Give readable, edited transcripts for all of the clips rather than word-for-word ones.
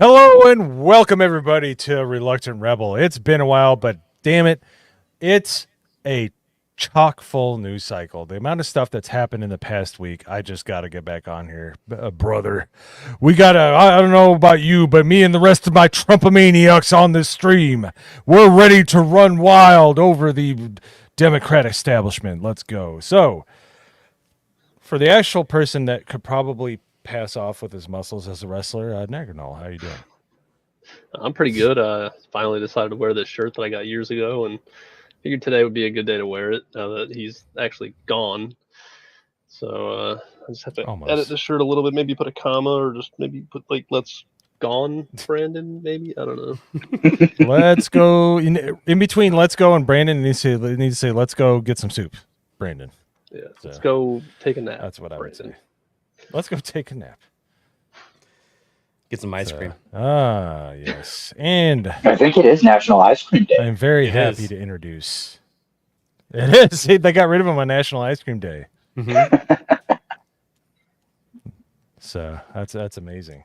Hello and welcome everybody to Reluctant Rebel. It's been a while, but damn it, it's a chock full news cycle. The amount of stuff that's happened in the past week, I just got to get back on here, brother. We got to, I don't know about you, but me and the rest of my Trumpomaniacs on this stream, we're ready to run wild over the Democrat establishment. Let's go. So, for the actual person that could probably pass off with his muscles as a wrestler, Naganol, how you doing? I'm pretty good. Finally decided to wear this shirt that I got years ago, and figured today would be a good day to wear it now that he's actually gone. So I just have to edit the shirt a little bit, maybe put a comma, or just maybe put like "Let's gone, Brandon." Maybe I don't know. Let's go in between. Let's go and Brandon needs to say let's go get some soup, Brandon. Yeah, so, let's go take a nap. That's what I would say. Let's go take a nap. Get some ice cream. Yes. And I think it is National Ice Cream Day. I'm very happy to introduce. It is. They got rid of him on National Ice Cream Day. Mm-hmm. So that's amazing.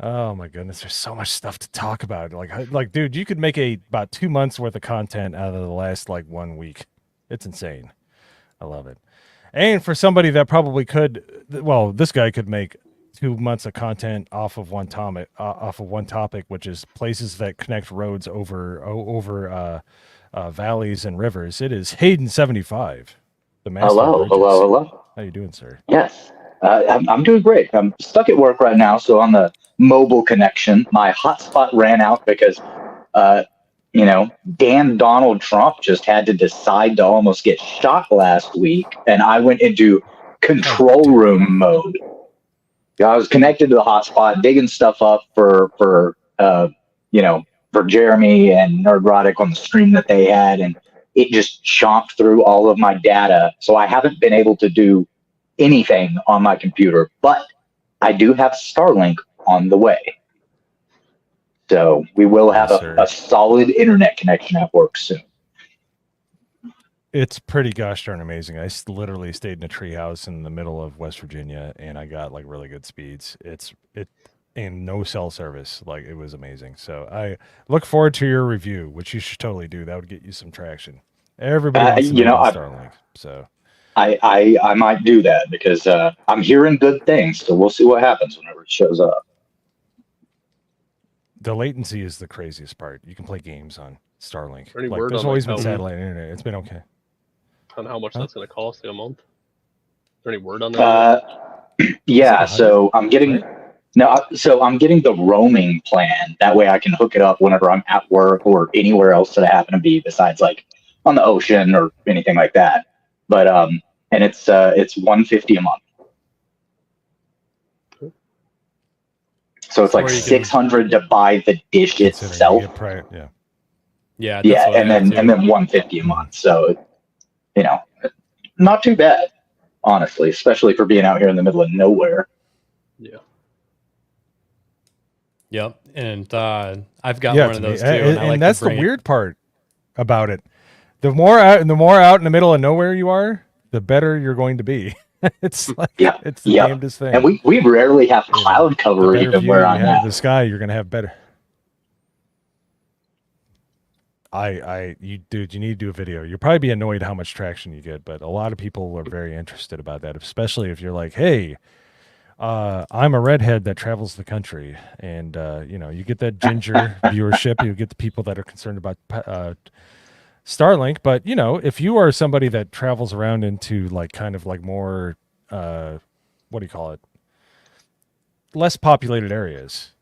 Oh my goodness, there's so much stuff to talk about. Like, dude, you could make about 2 months worth of content out of the last 1 week. It's insane. I love it. And for somebody that probably could, well, this guy could make 2 months of content off of one topic, which is places that connect roads over valleys and rivers. It is Hayden 75. The master. Hello. How you doing, sir? Yes, I'm doing great. I'm stuck at work right now, so on the mobile connection, my hotspot ran out because, Dan Donald Trump just had to decide to almost get shot last week, and I went into control room mode. I was connected to the hotspot, digging stuff up for Jeremy and Nerdrotic on the stream that they had, and it just chomped through all of my data. So I haven't been able to do anything on my computer, but I do have Starlink on the way. So we will have a solid internet connection at work soon. It's pretty gosh darn amazing. I literally stayed in a treehouse in the middle of West Virginia, and I got really good speeds. And no cell service. It was amazing. So I look forward to your review, which you should totally do. That would get you some traction. Everybody wants to know about Starlink. So I might do that because I'm hearing good things. So we'll see what happens whenever it shows up. The latency is the craziest part. You can play games on Starlink. There's always been satellite internet. It's been okay. On how much that's going to cost a month? Is there any word on that? Yeah. So I'm getting the roaming plan. That way I can hook it up whenever I'm at work or anywhere else that I happen to be, besides on the ocean or anything like that. But and it's $150 a month. So it's $600 to buy the dish itself. Yeah, and then $150 a month. So not too bad, honestly, especially for being out here in the middle of nowhere. Yeah. Yep, and I've got one of those too, and that's the weird part about it. The more out in the middle of nowhere you are, the better you're going to be. It's it's the damnedest thing. And we rarely have cloud cover even where I'm at. The sky, you're gonna have better. You need to do a video. You'll probably be annoyed how much traction you get, but a lot of people are very interested about that, especially if you're like, hey, I'm a redhead that travels the country, and you get that ginger viewership. You get the people that are concerned about Starlink, but if you are somebody that travels around into more what do you call it, less populated areas,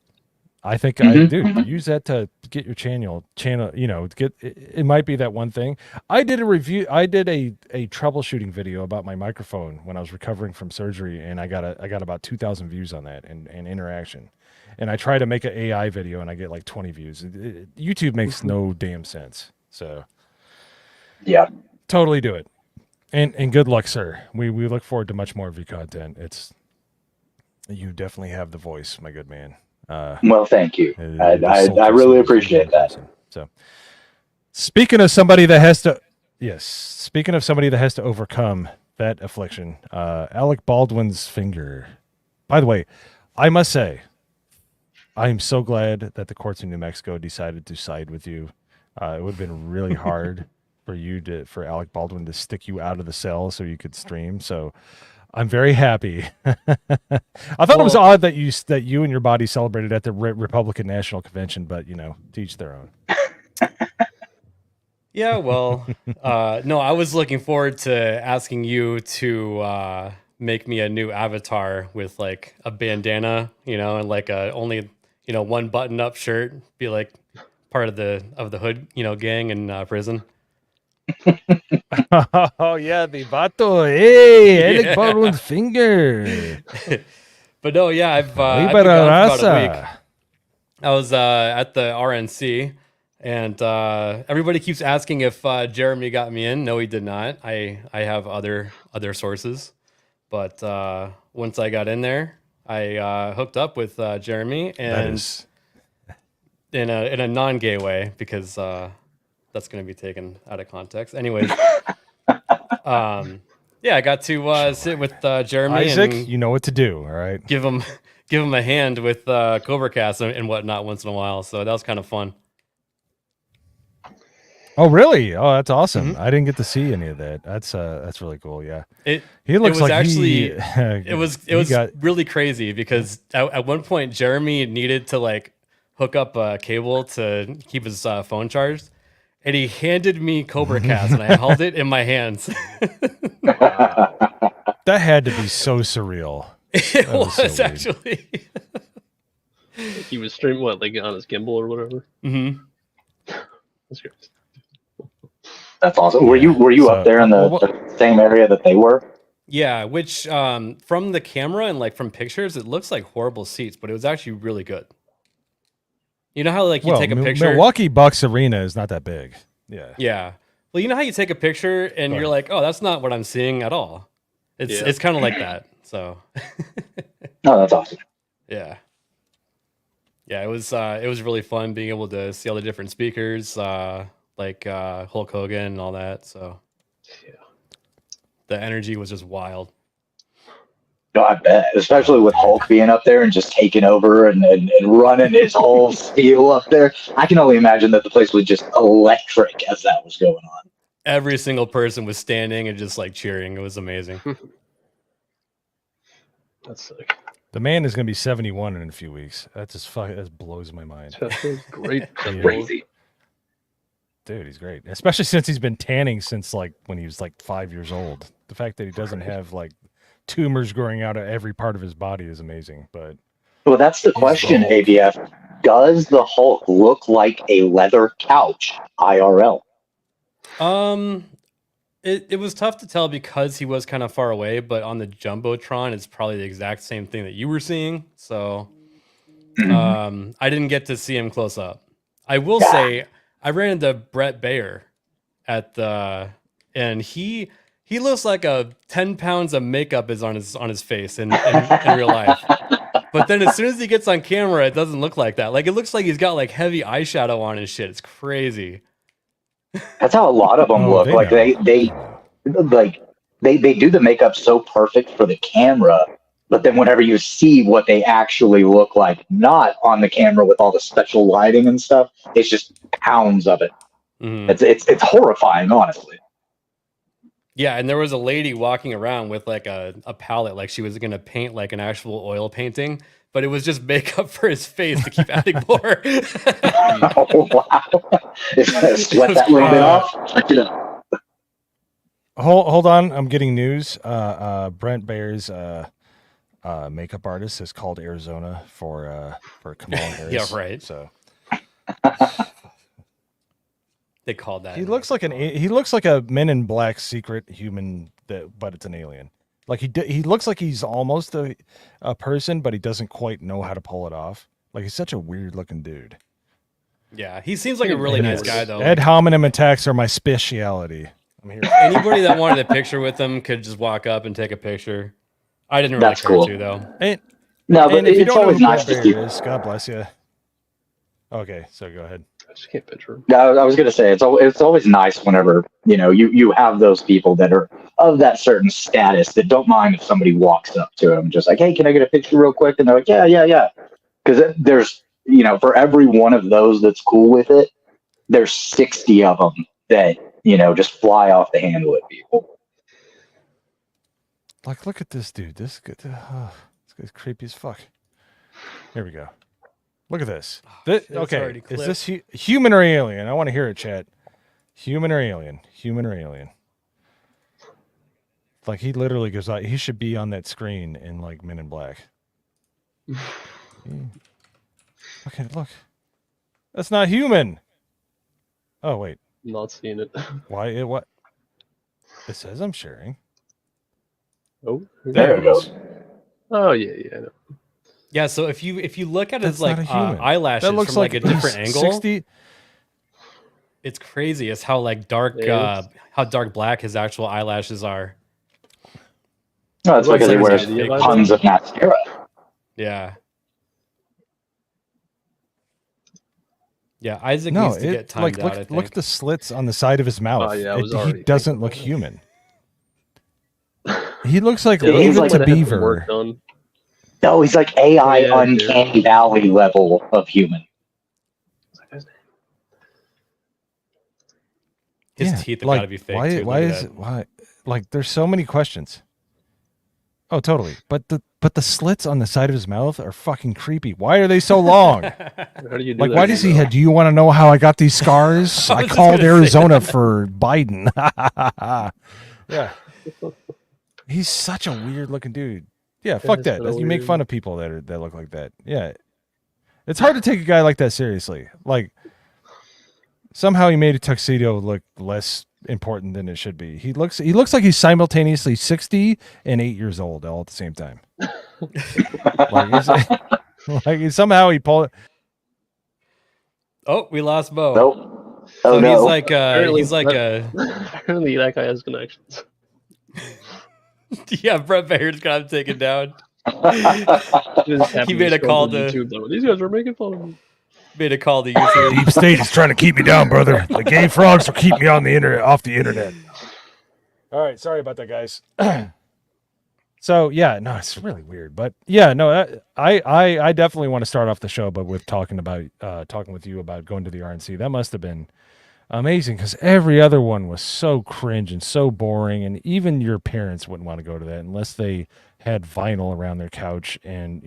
I think I do use that to get your channel it might be that one thing. I did a troubleshooting video about my microphone when I was recovering from surgery, and I got about 2,000 views on that and interaction. And I try to make an AI video and I get 20 views. YouTube makes no damn sense. So yeah, totally do it. And good luck, sir. We look forward to much more of your content. You definitely have the voice, my good man. Well, thank you. I really appreciate that. So, speaking of somebody that has to overcome that affliction, Alec Baldwin's finger. By the way, I must say, I'm so glad that the courts in New Mexico decided to side with you. It would have been really hard for Alec Baldwin to stick you out of the cell so you could stream. So I'm very happy. I thought it was odd that you and your body celebrated at the Republican National Convention, but to each their own. Yeah, well, no, I was looking forward to asking you to make me a new avatar with like a bandana, and like a only one button up shirt, be like part of the hood, gang in prison. Oh yeah, the vato, hey, Alec Baldwin's finger. But no, yeah, I've been gone for about a week. I was at the RNC, and everybody keeps asking if Jeremy got me in. No, he did not. I have other sources, but once I got in there, I hooked up with Jeremy, and in a non-gay way, because that's going to be taken out of context. Anyways, yeah, I got to sit with Jeremy. Isaac, and you know what to do, all right? Give him a hand with Cobra Cast and whatnot once in a while. So that was kind of fun. Oh, really? Oh, that's awesome. Mm-hmm. I didn't get to see any of that. That's really cool. Yeah. He looks like actually it was really crazy, because at one point Jeremy needed to like hook up a cable to keep his phone charged, and he handed me Cobra Cast and I held it in my hands. That had to be so surreal. It was actually. He was streaming what, like on his gimbal or whatever? Mm-hmm. That's great. That's awesome. Were you up there in the same area that they were? Yeah, which from the camera and like from pictures, it looks like horrible seats, but it was actually really good. You know how like you take a picture? Milwaukee Bucks Arena is not that big. Yeah. Yeah. Well, you know how you take a picture and you're like, oh, that's not what I'm seeing at all. It's kind of like that. So. Oh, that's awesome. Yeah. Yeah, it was really fun being able to see all the different speakers, like Hulk Hogan and all that. So yeah, the energy was just wild. No, I bet, especially with Hulk being up there and just taking over and running his whole spiel up there. I can only imagine that the place was just electric as that was going on. Every single person was standing and just like cheering. It was amazing. That's sick. The man is going to be 71 in a few weeks. That blows my mind. That's great. That's crazy. Dude, he's great. Especially since he's been tanning since like when he was like 5 years old. The fact that he doesn't have like tumors growing out of every part of his body is amazing. But well, that's the question, ABF. Does the Hulk look like a leather couch IRL? It was tough to tell because he was kind of far away, but on the Jumbotron, it's probably the exact same thing that you were seeing. So I didn't get to see him close up. I will say I ran into Brett Bayer and he looks like 10 pounds of makeup is on his face in real life. But then as soon as he gets on camera, it doesn't look like that. Like it looks like he's got like heavy eyeshadow on and shit. It's crazy. That's how a lot of them look. Like they do the makeup so perfect for the camera, but then whenever you see what they actually look like, not on the camera with all the special lighting and stuff, it's just pounds of it. Mm-hmm. It's horrifying, honestly. Yeah, and there was a lady walking around with like a palette, like she was going to paint like an actual oil painting, but it was just makeup for his face to keep adding more. Oh, wow. Sweat that little bit off. Check it out. Hold on. I'm getting news. Brent Bayer's makeup artist has called Arizona for Kamala Harris. Yeah, right. So they called that. He looks like a Men in Black secret human, but it's an alien. Like he looks like he's almost a person, but he doesn't quite know how to pull it off. Like he's such a weird looking dude. Yeah, he seems like a really nice guy though. Ad hominem attacks are my speciality. I'm here. Anybody that wanted a picture with him could just walk up and take a picture. I didn't really care to though. No, but it's always nice to see. God bless you. Okay, so go ahead. I just can't picture him. I was going to say it's always nice whenever you have those people that are of that certain status that don't mind if somebody walks up to them, just like, hey, can I get a picture real quick? And they're like, yeah. Because there's for every one of those that's cool with it, there's 60 of them that, just fly off the handle at people. Like, look at this dude. This guy's creepy as fuck. Here we go. Look at this. Okay, is this human or alien? I want to hear it, chat. Human or alien? Human or alien? Like, he literally goes out. He should be on that screen in, like, Men in Black. Okay, look. That's not human. Oh, wait. Not seeing it. Why? What? It says I'm sharing. Oh, there it goes. Oh, yeah. I know. Yeah, so if you look at his That's like not a human. eyelashes That looks from like a different angle, 60. it's crazy. It's how like dark black his actual eyelashes are. No, that's because he wears idea, tons of mascara. Yeah. Yeah, Isaac needs to get timed out, I think. Look at the slits on the side of his mouth. Oh, yeah, He doesn't look human. He looks like Yeah, Leave he's It like to Might have some Beaver. work done. No, he's like AI Yeah, Uncanny Valley level of human. His teeth have got to be fake too. Why? Like, there's so many questions. Oh, totally. But the slits on the side of his mouth are fucking creepy. Why are they so long? How do you do Like, that? why does he have? Do you want to know how I got these scars? I was just called gonna say Arizona for Biden. Yeah. He's such a weird looking dude. Yeah, fuck is that. so You make weird. fun of people that look like that. Yeah. It's hard to take a guy like that seriously. Like, somehow he made a tuxedo look less important than it should be. He looks like he's simultaneously 60 and 8 years old all at the same time. like somehow he pulled. Oh, we lost Bo. Nope. So no. he's like a Apparently, that guy has connections. yeah. Brett Bayard's got him taken down. He made a call to- YouTube, though. These guys are making fun of him. Made a call to YouTube. Deep State is trying to keep me down, brother. The gay frogs will keep me on the internet, off the internet. All right, sorry about that, guys. So yeah, no, it's really weird, but yeah, no, I definitely want to start off the show, but with talking with you about going to the RNC. That must have been amazing because every other one was so cringe and so boring, and even your parents wouldn't want to go to that unless they had vinyl around their couch and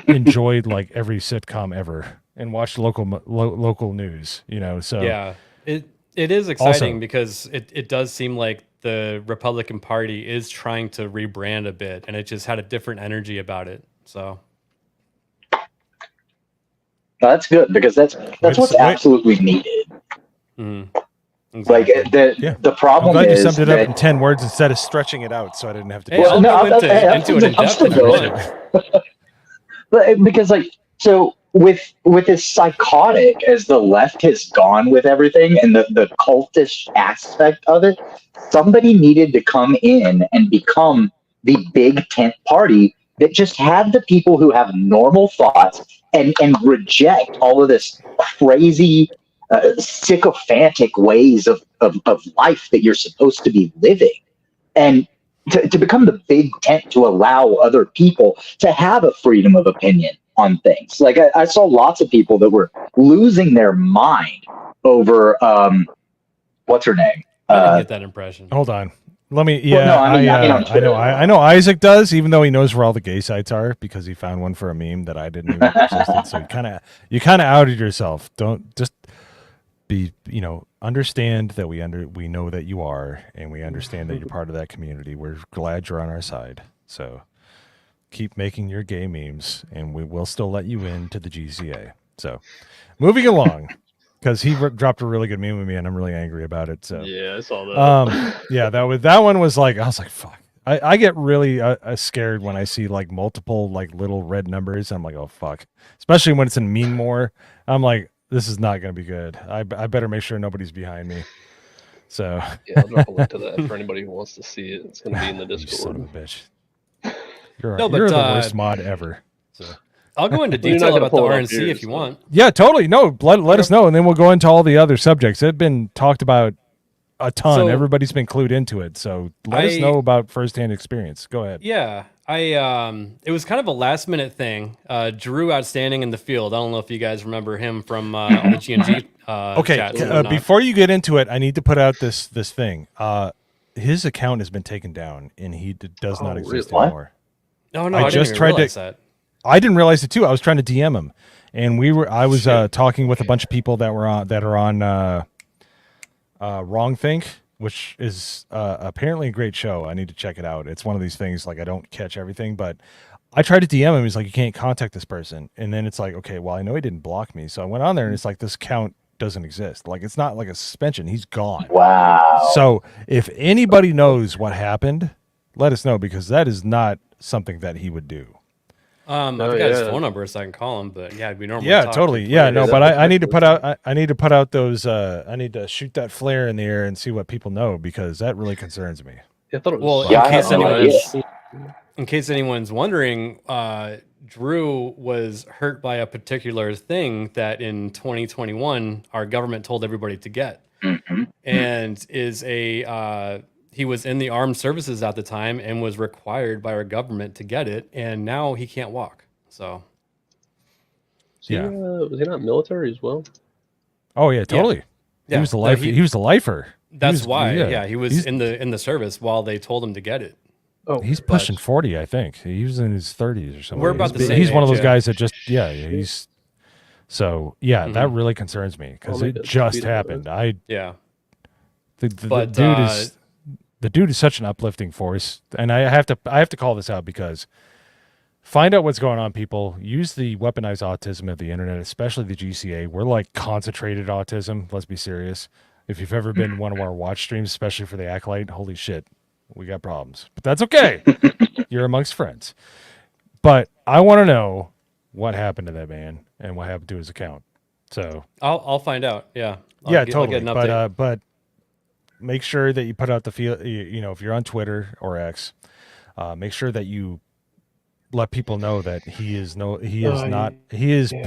enjoyed like every sitcom ever and watched local news. So Yeah, it is exciting Also- because it does seem like the Republican Party is trying to rebrand a bit, and it just had a different energy about it. So That's good because that's what's absolutely needed. Like exactly. the I'm problem glad you is summed it up that in 10 words instead of stretching it out, so I didn't have to. Hey, I'll go into it in I'm depth still if you going. want. But because so with as psychotic as the left has gone with everything and the cultish aspect of it, somebody needed to come in and become the big tent party that just had the people who have normal thoughts and reject all of this crazy sycophantic ways of life that you're supposed to be living, and to become the big tent to allow other people to have a freedom of opinion on things. Like I saw lots of people that were losing their mind over what's her name? I didn't get that impression. Hold on. Let me. Well, Yeah, no, I mean on Twitter. I know Isaac does, even though he knows where all the gay sites are because he found one for a meme that I didn't even know existed. So you kind of outed yourself. Don't just be, understand that we know that you are, and we understand that you're part of that community. We're glad you're on our side. So keep making your gay memes, and we will still let you into the GCA. So moving along. Because he dropped a really good meme with me, and I'm really angry about it. So Yeah, I saw that. yeah, that one was like, I was like, fuck. I get really scared when I see like multiple like little red numbers. I'm like, oh fuck. Especially when it's in meme more. I'm like, this is not going to be good. I better make sure nobody's behind me. So Yeah, I'll drop a link to that for anybody who wants to see it. It's going to be in the you son of a Discord. bitch. You're No, but, the worst mod ever. So. I'll go into Well, you're not detail gonna about the pull it up RNC here, if you so- want. Yeah, totally. No, let us know, and then we'll go into all the other subjects. They've been talked about a ton. So, Everybody's been clued into it. So let us know about firsthand experience. Go ahead. Yeah, It was kind of a last minute thing. Drew outstanding in the field. I don't know if you guys remember him from all the G&G okay, chats. Before you get into it, I need to put out this thing. His account has been taken down, and he does not exist anymore. Oh no, I just didn't even realize that. I didn't realize it too. I was trying to DM him, and I was talking with a bunch of people that are on Wrong Think, which is apparently a great show. I need to check it out. It's one of these things, like, I don't catch everything, but I tried to DM him. He's like, you can't contact this person. And then it's like, okay, well, I know he didn't block me. So I went on there, and it's like, this account doesn't exist. Like, it's not like a suspension. He's gone. Wow. So if anybody knows what happened, let us know, because that is not something that he would do. I've got his phone number so I can call him, but yeah, we normally talk totally. Yeah, no, but I need to put out I need to put out those I need to shoot that flare in the air and see what people know, because that really concerns me. I thought it was in case anyone's wondering, Drew was hurt by a particular thing that in 2021 our government told everybody to get, and he was in the armed services at the time and was required by our government to get it, and now he can't walk. So, was he not military as well? Oh yeah, totally. Yeah. He was the lifer. He was the lifer. That's why. He was in the service while they told him to get it. Oh, he's pushing 40, I think. He was in his 30s or something. We're about the same He's age, one of those guys that just he's. So that really concerns me, because it just happened. The dude is such an uplifting force, and I have to call this out, because find out what's going on, people. Use the weaponized autism of the internet, especially the GCA. We're like concentrated autism. Let's be serious. If you've ever been one of our watch streams, especially for the Acolyte, holy shit, we got problems. But that's okay. You're amongst friends. But I want to know what happened to that man and what happened to his account. So I'll find out. Yeah. Totally. But make sure that you put out the field. If you're on Twitter or X, make sure that you let people know that he is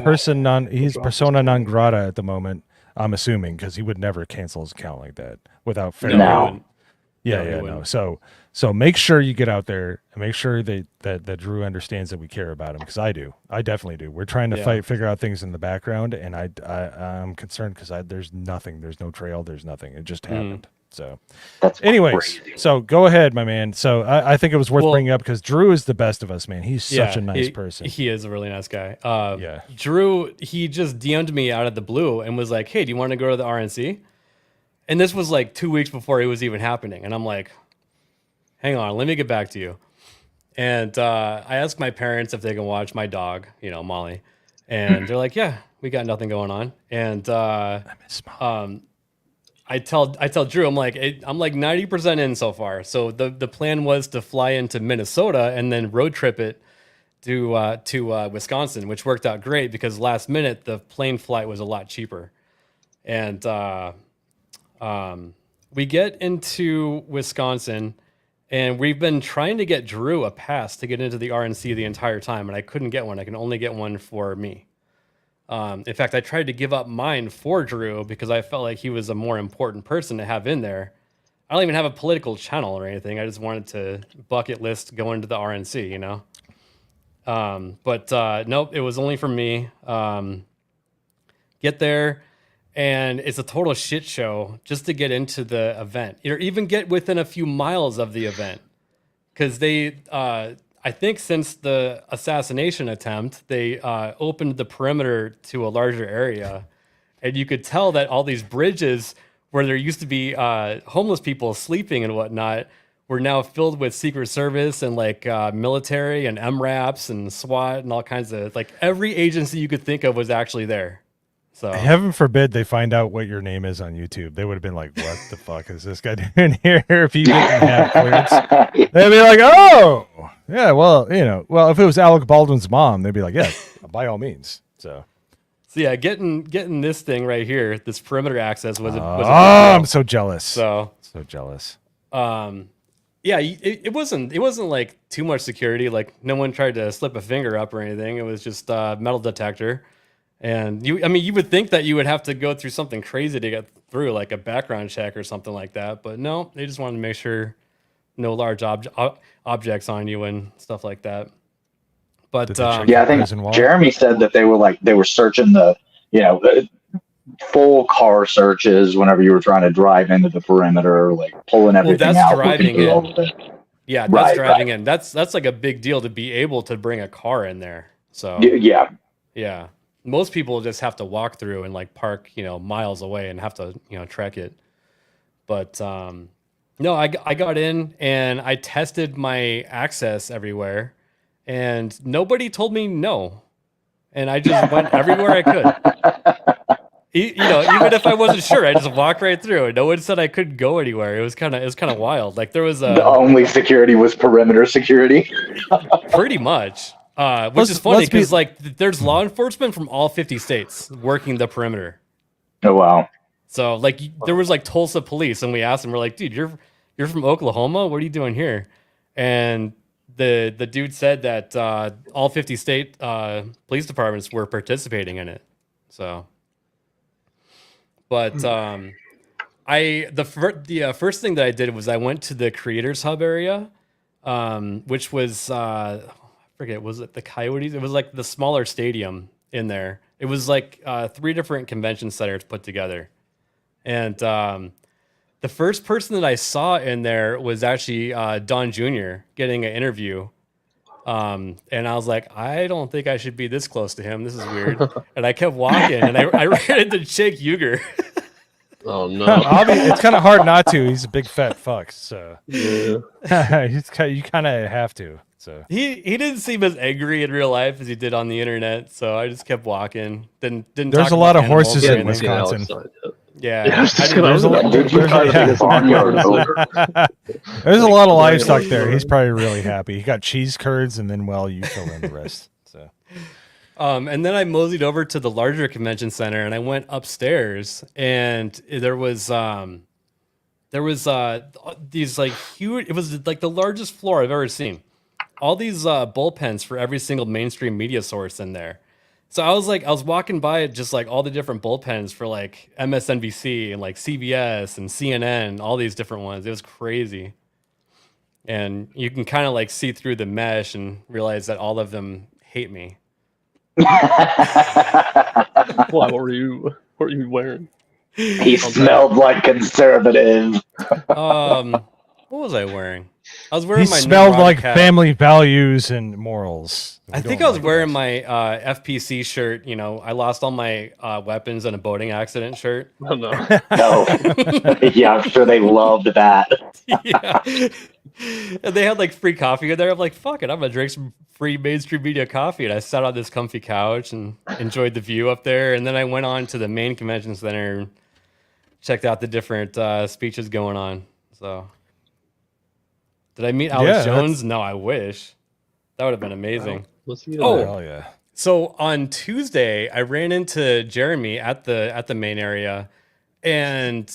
persona non grata at the moment. I'm assuming, because he would never cancel his account like that without fair. No. No. So make sure you get out there and make sure that Drew understands that we care about him, because I do. I definitely do. We're trying to figure out things in the background, and I'm concerned because there's nothing. There's no trail. There's nothing. It just happened. So, anyways, so go ahead, my man. So I think it was worth bringing up, because Drew is the best of us, man. He's such a nice person. He is a really nice guy. Drew, he just DM'd me out of the blue and was like, hey, do you want to go to the RNC? And this was like 2 weeks before it was even happening. And I'm like, hang on, let me get back to you. And I asked my parents if they can watch my dog, Molly. And they're like, yeah, we got nothing going on. And I miss Molly. I tell Drew, I'm like 90% in so far. So the plan was to fly into Minnesota and then road trip it to Wisconsin, which worked out great, because last minute the plane flight was a lot cheaper. And we get into Wisconsin, and we've been trying to get Drew a pass to get into the RNC the entire time, and I couldn't get one. I can only get one for me. In fact, I tried to give up mine for Drew because I felt like he was a more important person to have in there. I don't even have a political channel or anything. I just wanted to bucket list go into the RNC, But nope, it was only for me. Get there, and it's a total shit show just to get into the event, or even get within a few miles of the event, because they. I think since the assassination attempt, they opened the perimeter to a larger area. And you could tell that all these bridges where there used to be homeless people sleeping and whatnot were now filled with Secret Service and military and MRAPs and SWAT and all kinds of, every agency you could think of was actually there. So heaven forbid they find out what your name is on YouTube. They would have been like, what the fuck is this guy doing here? If he didn't have clearance, they'd be like, oh, yeah, well, if it was Alec Baldwin's mom, they'd be like, yeah, by all means. So yeah, getting this thing right here, this perimeter access was I'm so jealous. So jealous. Yeah, it wasn't like too much security. Like, no one tried to slip a finger up or anything. It was just metal detector. And you would think that you would have to go through something crazy to get through, like a background check or something like that. But no, they just wanted to make sure no large objects on you and stuff like that. But yeah, I think Jeremy said that they were searching the full car searches whenever you were trying to drive into the perimeter, like pulling everything out. Driving in. Yeah, that's driving in. That's like a big deal to be able to bring a car in there. So yeah. Most people just have to walk through and like park, miles away and have to, trek it. But no, I got in and I tested my access everywhere, and nobody told me no, and I just went everywhere I could. Even if I wasn't sure, I just walked right through, and no one said I couldn't go anywhere. It was kind of wild. Like there was the only security was perimeter security. Pretty much. Which is funny because there's law enforcement from all 50 states working the perimeter. Oh wow! So there was Tulsa police, and we asked them, we're like, dude, you're from Oklahoma? What are you doing here? And the dude said that all 50 state police departments were participating in it. So, but the first thing that I did was I went to the Creators Hub area, which was forget, was it the Coyotes? It was like the smaller stadium in there. It was like 3 different convention centers put together. And the first person that I saw in there was actually Don Jr. getting an interview. And I was like, I don't think I should be this close to him. This is weird. And I kept walking, and I ran into Jake Uger. Oh no! It's kind of hard not to. He's a big fat fuck, so yeah. you kind of have to. So he didn't seem as angry in real life as he did on the internet. So I just kept walking. Didn't. There's a lot of horses in Wisconsin. Yeah, there's a lot of livestock there. He's probably really happy. He got cheese curds, and then you fill in the rest. So. And then I moseyed over to the larger convention center, and I went upstairs, and there was these huge. It was like the largest floor I've ever seen. All these bullpens for every single mainstream media source in there. So I was walking by just all the different bullpens for MSNBC and CBS and CNN, all these different ones. It was crazy, and you can kind of see through the mesh and realize that all of them hate me. What were you wearing? He smelled like conservative. What was I wearing? I was wearing my smelled like family values and morals. I think I was wearing my FPC shirt. I lost all my weapons in a boating accident shirt. Oh no. No. Yeah, I'm sure they loved that. Yeah. And they had free coffee in there. I'm like, fuck it, I'm gonna drink some free mainstream media coffee. And I sat on this comfy couch and enjoyed the view up there. And then I went on to the main convention center and checked out the different speeches going on. So, did I meet Alex Jones? No, I wish. That would have been amazing. Hell yeah. So on Tuesday, I ran into Jeremy at the main area, and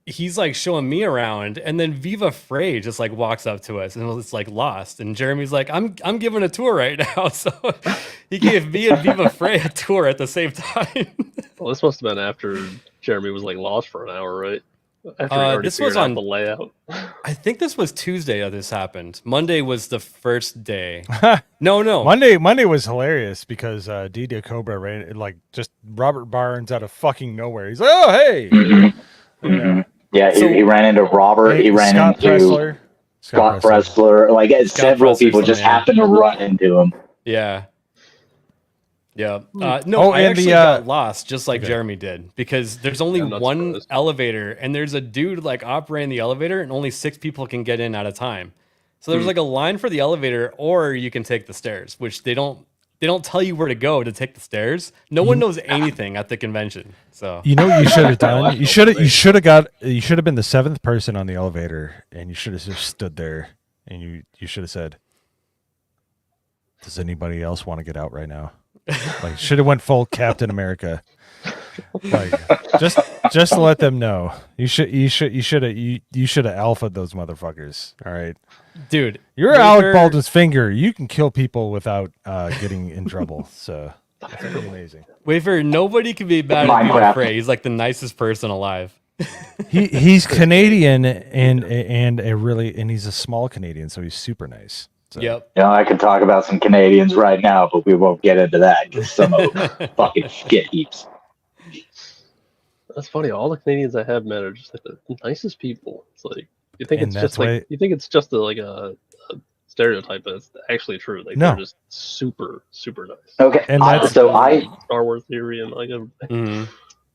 he's showing me around, and then Viva Frey just walks up to us and it's lost, and Jeremy's like, I'm giving a tour right now. So he gave me and Viva Frey a tour at the same time. Well, this must have been after Jeremy was lost for an hour, right? After this was on the layout. I think this was Tuesday that this happened. Monday was the first day. No. Monday was hilarious because DJ Cobra ran just Robert Barnes out of fucking nowhere. He's like, oh hey. Mm-hmm. Yeah, he ran into Robert. He ran into Scott Pressler. Several people just happened to run into him. Yeah. Yeah. I actually got lost just like Jeremy did, because there's only one elevator, and there's a dude operating the elevator, and only 6 people can get in at a time. So there's a line for the elevator, or you can take the stairs, which they don't tell you where to go to take the stairs. No one knows anything at the convention. So you know what you should have done? You should have been the 7th person on the elevator, and you should have just stood there, and you should have said, does anybody else want to get out right now? Should have went full Captain America. Just to let them know. You should have alpha'd those motherfuckers. All right, dude. You're Alec Baldwin's finger. You can kill people without getting in trouble. So that's pretty amazing. Wafer, nobody can be mad at Viva Frey. He's the nicest person alive. He's Canadian and he's a small Canadian, so he's super nice. So. Yep. I could talk about some Canadians right now, but we won't get into that because some of them are fucking shit heaps. That's funny. All the Canadians I have met are just like the nicest people. It's like you think it's just like you think it's just a stereotype, but it's actually true. Like they're just super, super nice. Okay, and that's Star Wars theory and like everything.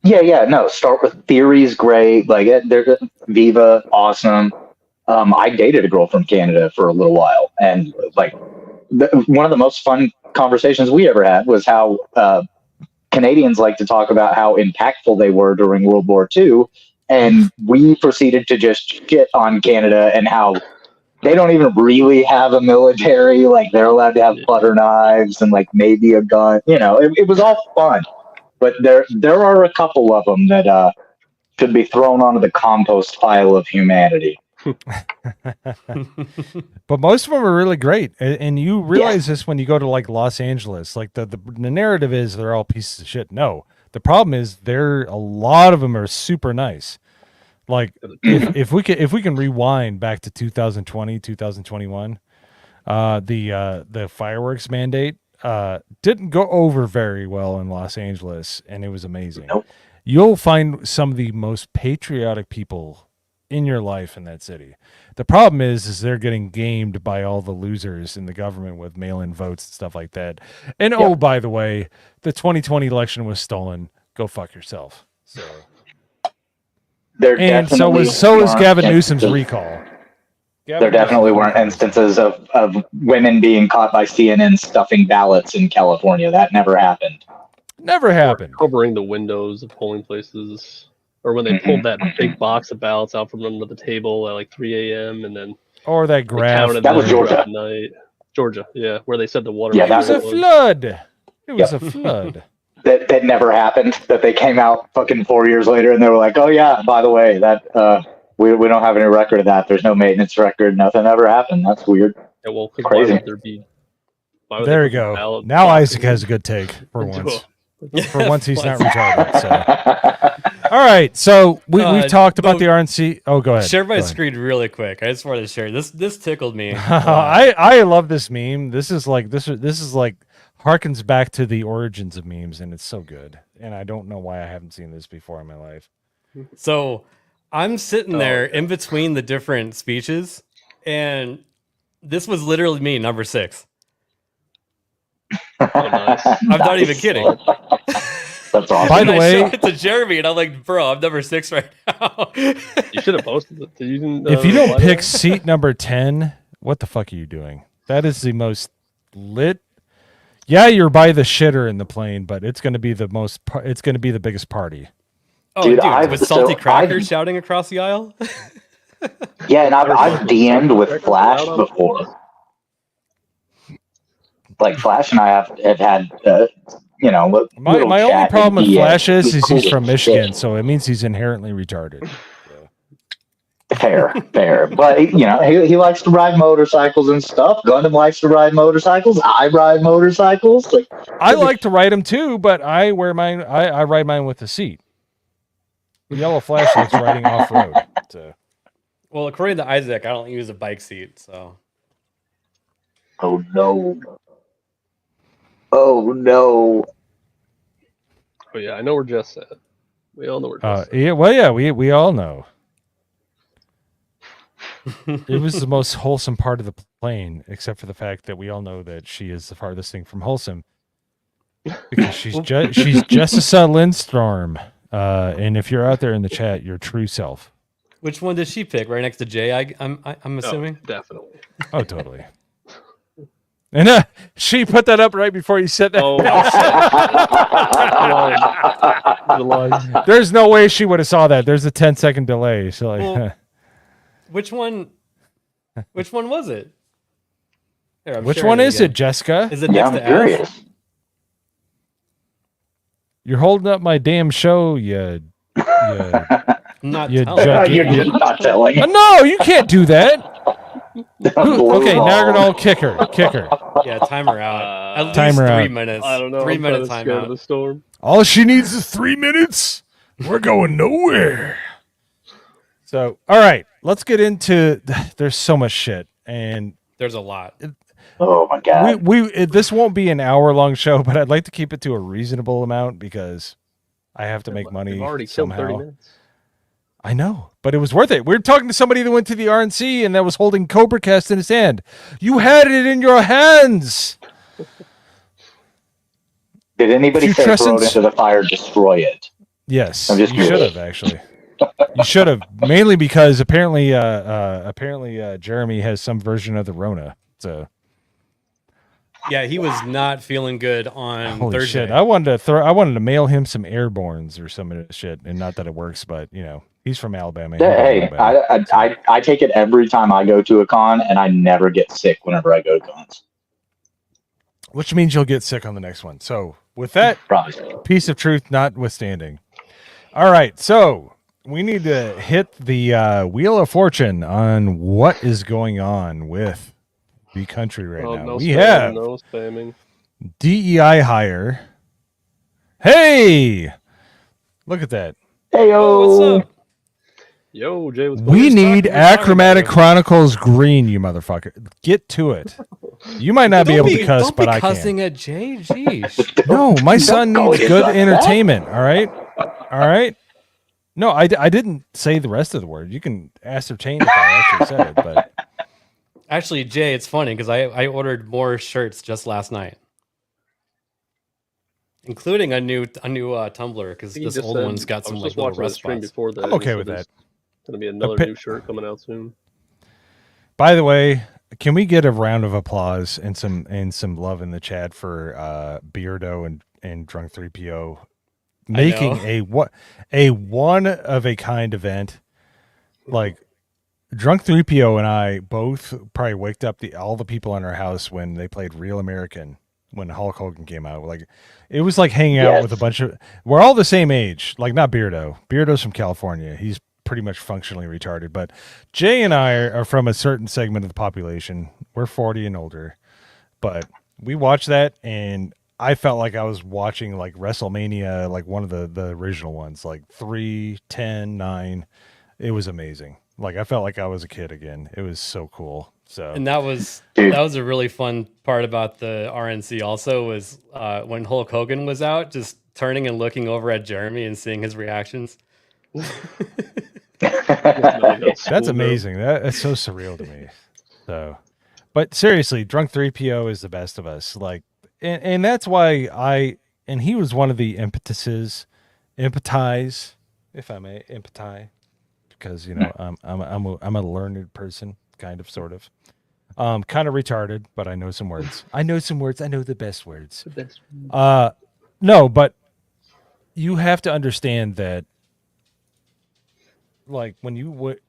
Yeah, no. Star Wars theory's great. Like they're Viva, awesome. I dated a girl from Canada for a little while, and like one of the most fun conversations we ever had was how Canadians like to talk about how impactful they were during World War II, and we proceeded to just shit on Canada and how they don't even really have a military. Like they're allowed to have butter knives and like maybe a gun. It was all fun, but there are a couple of them that should be thrown onto the compost pile of humanity. But most of them are really great, and you realize this when you go to like Los Angeles. Like the narrative is they're all pieces of shit. No, the problem is a lot of them are super nice. Like if we can rewind back to 2020, 2021, the fireworks mandate didn't go over very well in Los Angeles, and it was amazing. Nope. You'll find some of the most patriotic people in your life in that city. The problem is they're getting gamed by all the losers in the government with mail-in votes and stuff like that. And oh, by the way, the 2020 election was stolen. Go fuck yourself. So so is Gavin Newsom's recall. There definitely weren't instances of women being caught by CNN stuffing ballots in California. That never happened. Never happened. Or covering the windows of polling places. Or when they pulled that big box of ballots out from under the table at like 3 a.m. and then or that graph. That was Georgia. Georgia, yeah, where they said the water. Yeah, that was a flood. It was a flood. That never happened. That they came out fucking 4 years later and they were like, oh yeah, by the way, that we don't have any record of that. There's no maintenance record. Nothing ever happened. That's weird. Yeah, well, crazy. Why would there be? There you go. Now Isaac has a good take for once. For once, he's not retarded. So. All right, so we've talked about the RNC. Oh, go ahead. Share my screen really quick. I just wanted to share this. This tickled me. I love this meme. This is like harkens back to the origins of memes, and it's so good. And I don't know why I haven't seen this before in my life. So I'm sitting there in between the different speeches, and this was literally me, number 6. Oh, nice. I'm not even kidding. That's awesome. By the way, I showed it to Jeremy, and I'm like, bro, I'm number 6 right now. You should have posted it. If you don't pick seat number 10, what the fuck are you doing? That is the most lit. Yeah, you're by the shitter in the plane, but it's going to be it's going to be the biggest party. Oh, dude, with salty crackers shouting across the aisle. Yeah, and I've DM'd with Flash before. Like Flash and I have had, my only problem with Flash is he's from Michigan, so it means he's inherently retarded. Fair, but he likes to ride motorcycles and stuff. Gundam likes to ride motorcycles. I ride motorcycles. I like to ride them too, but I wear mine. I ride mine with a seat. Yellow Flash likes riding off road. So. Well, according to Isaac, I don't use a bike seat, so. Oh no. Oh no. Oh yeah, I know where Jess at. We all know where Jess at. Yeah, well, yeah, we all know. It was the most wholesome part of the plane, except for the fact that we all know that she is the farthest thing from wholesome. Because she's Jessica Lindstorm. And if you're out there in the chat, your true self. Which one did she pick? Right next to Jay, I'm assuming? Oh, definitely. Oh, totally. And she put that up right before you said that. Oh, the line. There's no way she would have saw that. There's a 10-second delay. So like, which one was it? Here, which one is it, Jessica? Is it next to Ash? You're holding up my damn show, you. Not you're not telling. No, you can't do that. Okay, now you're gonna all kick her. Yeah, time her out. At least timer 3 out. minutes. I don't know. 3 minute timeout. The storm. All she needs is 3 minutes. We're going nowhere. So, all right, let's get into. There's so much shit, and there's a lot. Oh my god. This won't be an hour-long show, but I'd like to keep it to a reasonable amount because I have to make money. We've already somehow. killed 30 minutes. I know, but it was worth it. We were talking to somebody that went to the RNC and that was holding CobraCast in his hand. You had it in your hands. Did anybody say throw it into the fire, destroy it? Yes, you should have actually. You should have, mainly because apparently Jeremy has some version of the Rona. So yeah, he was not feeling good on Holy Thursday. Shit. I wanted to mail him some Airborns or some of this shit, and not that it works, but he's from Alabama. Hey, I take it every time I go to a con, and I never get sick whenever I go to cons. Which means you'll get sick on the next one. So with that piece of truth notwithstanding. All right, so we need to hit the Wheel of Fortune on what is going on with the country right now. No we spamming, have no spamming. DEI hire. Hey, look at that. Hey, what's up? Yo, Jay, what's We need Achromatic Chronicles green, you motherfucker. Get to it. You might not be able to cuss, but I can. Cussing at Jay, jeez. No, my son needs good entertainment. All right, all right. No, I didn't say the rest of the word. You can ascertain if I actually said it, but actually, Jay, it's funny because I ordered more shirts just last night, including a new tumbler because this old one's got some like little rust spots. I'm okay with that. Gonna be another new shirt coming out soon. By the way, can we get a round of applause and some love in the chat for Beardo and Drunk 3PO making a one of a kind event? Like Drunk 3PO and I both probably waked up all the people in our house when they played Real American when Hulk Hogan came out. Like it was like hanging out with a bunch of, we're all the same age, like not Beardo. Beardo's from California. He's pretty much functionally retarded, but Jay and I are from a certain segment of the population. We're 40 and older, but we watched that and I felt like I was watching like WrestleMania, like one of the original ones, like 3, 10, 9. It was amazing. Like I felt like I was a kid again. It was so cool. So and that was a really fun part about the RNC also was when Hulk Hogan was out, just turning and looking over at Jeremy and seeing his reactions. That's amazing. That's so surreal to me. So, but seriously, Drunk 3PO is the best of us. Like, and that's why he was one of the empatize, if I may, because I'm a learned person, kind of, sort of, kind of retarded, but I know some words. I know the best words. No, but you have to understand that. Like when you would,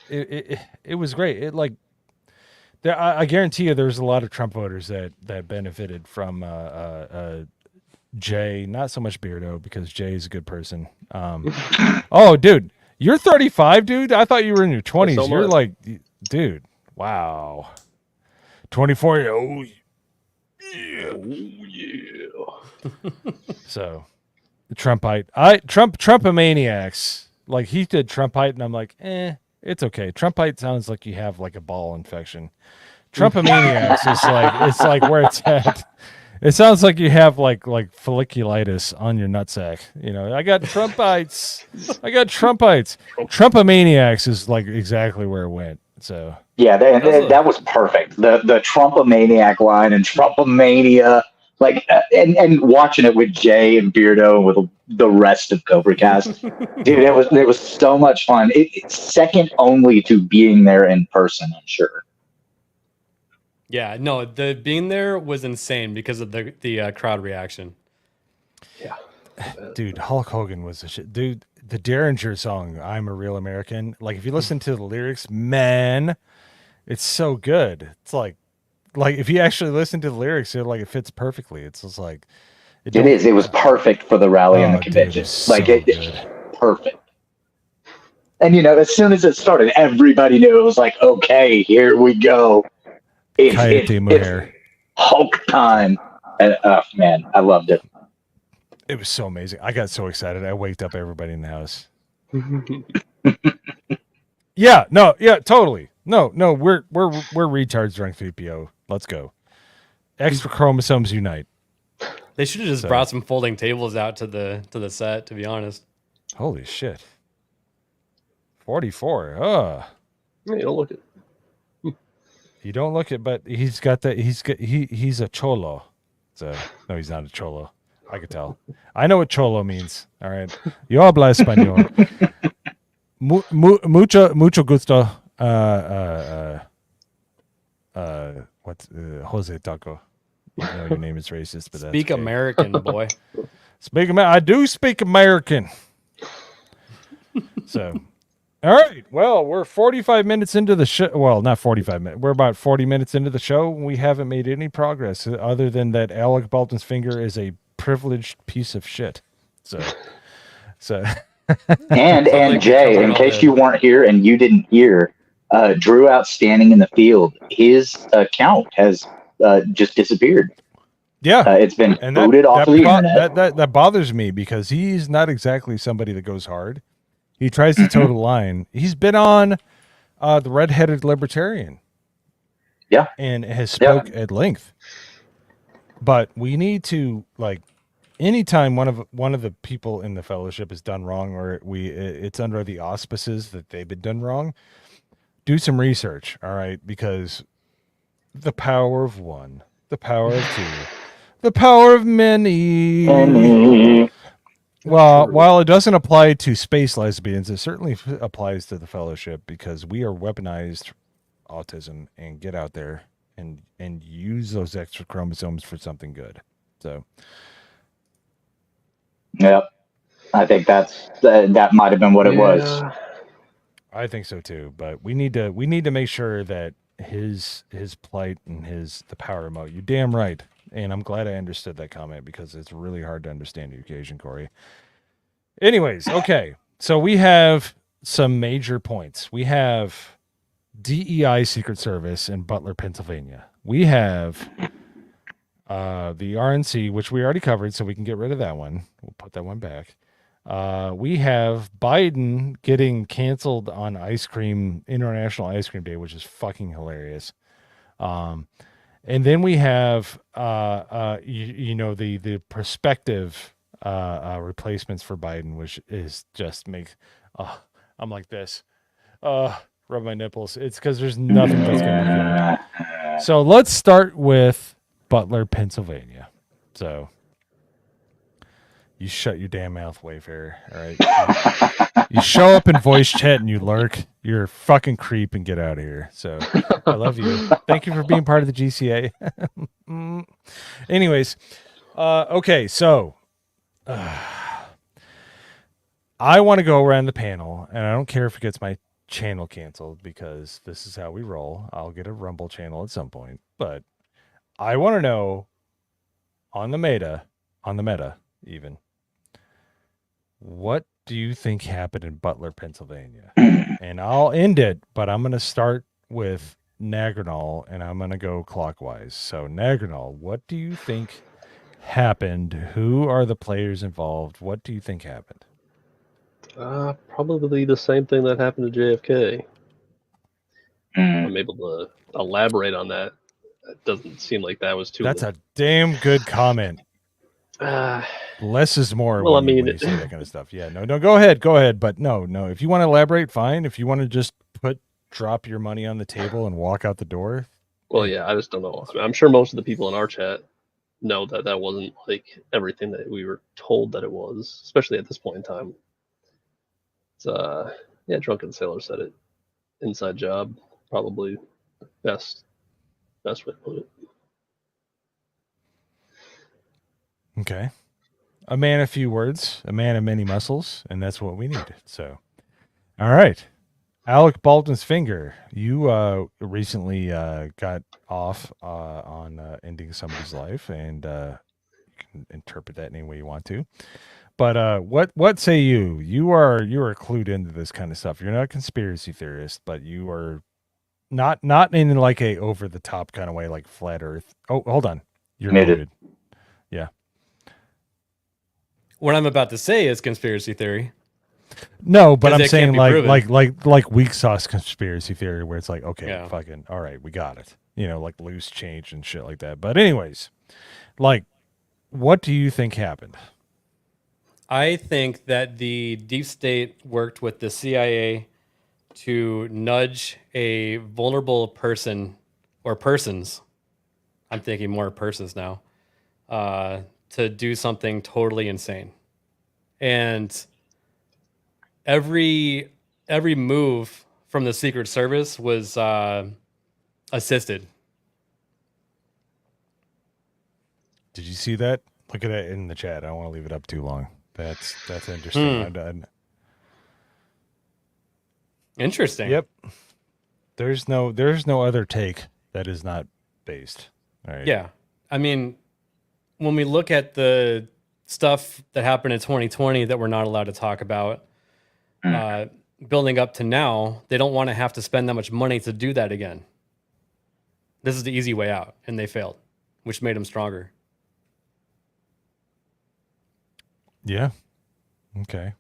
it was great. It like, I guarantee you, there's a lot of Trump voters that benefited from Jay. Not so much Beardo because Jay is a good person. Oh, dude, you're 35, dude. I thought you were in your 20s. So you're like, dude, wow, 24. Oh yeah. So. Trumpite. Trumpomaniacs. Like he did Trumpite, and I'm like, it's okay. Trumpite sounds like you have like a ball infection. Trumpomaniacs is like it's like where it's at. It sounds like you have like folliculitis on your nutsack. I got Trumpites. Trumpomaniacs is like exactly where it went. So yeah, that was perfect. The Trumpomaniac line and Trumpomania. Like and watching it with Jay and Beardo and with the rest of CobraCast, dude, it was so much fun. It's second only to being there in person, I'm sure. Yeah, no, the being there was insane because of the crowd reaction. Yeah, dude, Hulk Hogan was a shit. Dude, the Derringer song, "I'm a Real American." Like if you listen to the lyrics, man, it's so good. It's like if you actually listen to the lyrics, it fits perfectly. It's just like it is. It was perfect for the rally and the convention. Dude, it's perfect. And as soon as it started, everybody knew it was like, okay, here we go. It's Hulk time. And man, I loved it. It was so amazing. I got so excited. I waked up everybody in the house. Yeah, no, yeah, totally. No, we're retards during 3PO. Let's go. Extra chromosomes unite. They should have just brought some folding tables out to the set, to be honest. Holy shit. 44. Yeah, you don't look it. You don't look it, but he's got that. He's a cholo. So no, he's not a cholo. I could tell. I know what cholo means. All right. Yo habla español. Mucho gusto. What's Jose Taco? I know your name is racist, but Speak that's American, boy. I do speak American. So, all right. Well, we're 45 minutes into the show. Well, not 45 minutes. We're about 40 minutes into the show. We haven't made any progress other than that Alec Baldwin's finger is a privileged piece of shit. So. And Jay, in case you weren't here and you didn't hear, Drew Outstanding in the field, his account has just disappeared. Yeah, it's been booted off of the internet. That bothers me because he's not exactly somebody that goes hard. He tries to toe the line. He's been on the Redheaded Libertarian, and has spoke at length. But we need to, like, anytime one of the people in the fellowship is done wrong, or it's under the auspices that they've been done wrong, do some research, all right? Because the power of one, the power of two, the power of many. Well, while it doesn't apply to space lesbians, it certainly applies to the fellowship, because we are weaponized autism and get out there and use those extra chromosomes for something good. So, yep, I think that might have been what it was. I think so too, but we need to make sure that his plight and the power remote. You're damn right. And I'm glad I understood that comment, because it's really hard to understand the occasion, Corey. Anyways, okay. So we have some major points. We have DEI Secret Service in Butler, Pennsylvania. We have the RNC, which we already covered, so we can get rid of that one. We'll put that one back. We have Biden getting canceled on International Ice Cream Day, which is fucking hilarious. And then we have, the prospective replacements for Biden, which is just I'm like this. Rub my nipples. It's because there's nothing that's going to be good. So let's start with Butler, Pennsylvania. So you shut your damn mouth, Wayfarer. All right. You show up in voice chat and you lurk. You're a fucking creep, and get out of here. So I love you. Thank you for being part of the GCA. Anyways, okay. So I want to go around the panel, and I don't care if it gets my channel canceled, because this is how we roll. I'll get a Rumble channel at some point, but I want to know on the meta even, what do you think happened in Butler, Pennsylvania? And I'll end it, but I'm going to start with Nagrinal, and I'm going to go clockwise. So Nagrinal, what do you think happened? Who are the players involved? What do you think happened? Probably the same thing that happened to JFK. I'm able to elaborate on that. It doesn't seem like that was too. That's a damn good comment. Less is more. Well, when you say that kind of stuff. Yeah, no, go ahead. But no. If you want to elaborate, fine. If you want to just drop your money on the table and walk out the door. Well, yeah, I just don't know. I mean, I'm sure most of the people in our chat know that wasn't like everything that we were told that it was, especially at this point in time. It's Drunken Sailor said it. Inside job, probably best way to put it. Okay. A man of few words, a man of many muscles, and that's what we need. So, all right. Alec Baldwin's finger. You recently got off on ending somebody's life, and you can interpret that any way you want to. But what say you? You are clued into this kind of stuff. You're not a conspiracy theorist, but you are not in like a over the top kind of way, like flat Earth. Oh, hold on. You're muted. Yeah. What I'm about to say is conspiracy theory. No, but I'm it saying can't be proven. like weak sauce conspiracy theory where it's like, okay, Yeah. fucking all right, we got it. You know, like loose change and shit like that. But anyways, like what do you think happened? I think that the deep state worked with the CIA to nudge a vulnerable person or persons. I'm thinking more persons now, to do something totally insane. And every move from the Secret Service was assisted. Did you see that? Look at it in the chat. I don't want to leave it up too long. That's interesting. Interesting. Yep. There's no other take that is not based. All right. Yeah. I mean, when we look at the stuff that happened in 2020 that we're not allowed to talk about, building up to now, they don't want to have to spend that much money to do that again. This is the easy way out, and they failed, which made them stronger. Yeah. Okay.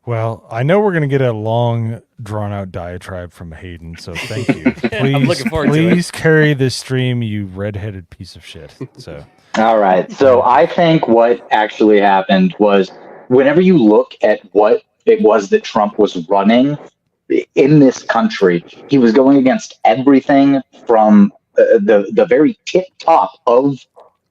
Well, I know we're going to get a long, drawn-out diatribe from Hayden, so thank you. Please, I'm looking forward to it. Please carry this stream, you redheaded piece of shit. So, all right. So I think what actually happened was whenever you look at what it was that Trump was running in this country, he was going against everything from the very tip top of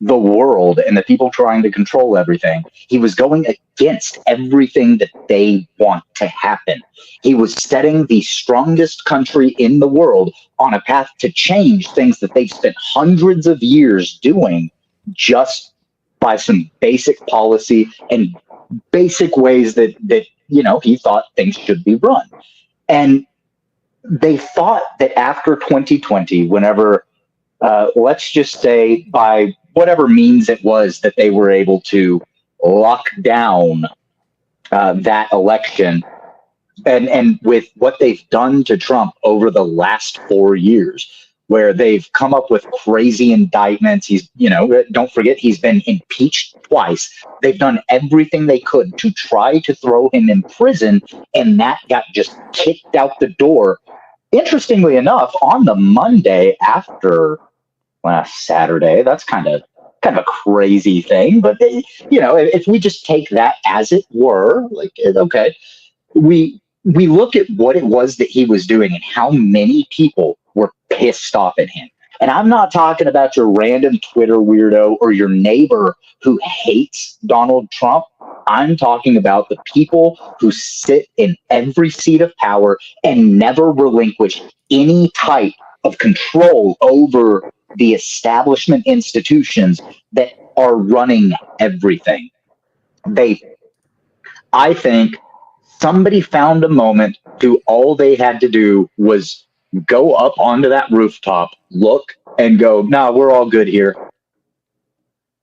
the world and the people trying to control everything. He was going against everything that they want to happen. He was setting the strongest country in the world on a path to change things that they've spent hundreds of years doing just by some basic policy and basic ways that he thought things should be run. And they thought that after 2020, whenever let's just say by whatever means it was that they were able to lock down that election, and with what they've done to Trump over the last 4 years, where they've come up with crazy indictments. He's, don't forget, he's been impeached twice. They've done everything they could to try to throw him in prison, and that got just kicked out the door. Interestingly enough, on the Monday after last Saturday, that's kind of a crazy thing, but if we just take that as it were, like, okay, we look at what it was that he was doing and how many people were pissed off at him. And I'm not talking about your random Twitter weirdo or your neighbor who hates Donald Trump. I'm talking about the people who sit in every seat of power and never relinquish any type of control over the establishment institutions that are running everything. I think somebody found a moment to all they had to do was go up onto that rooftop, look, and go, nah, we're all good here.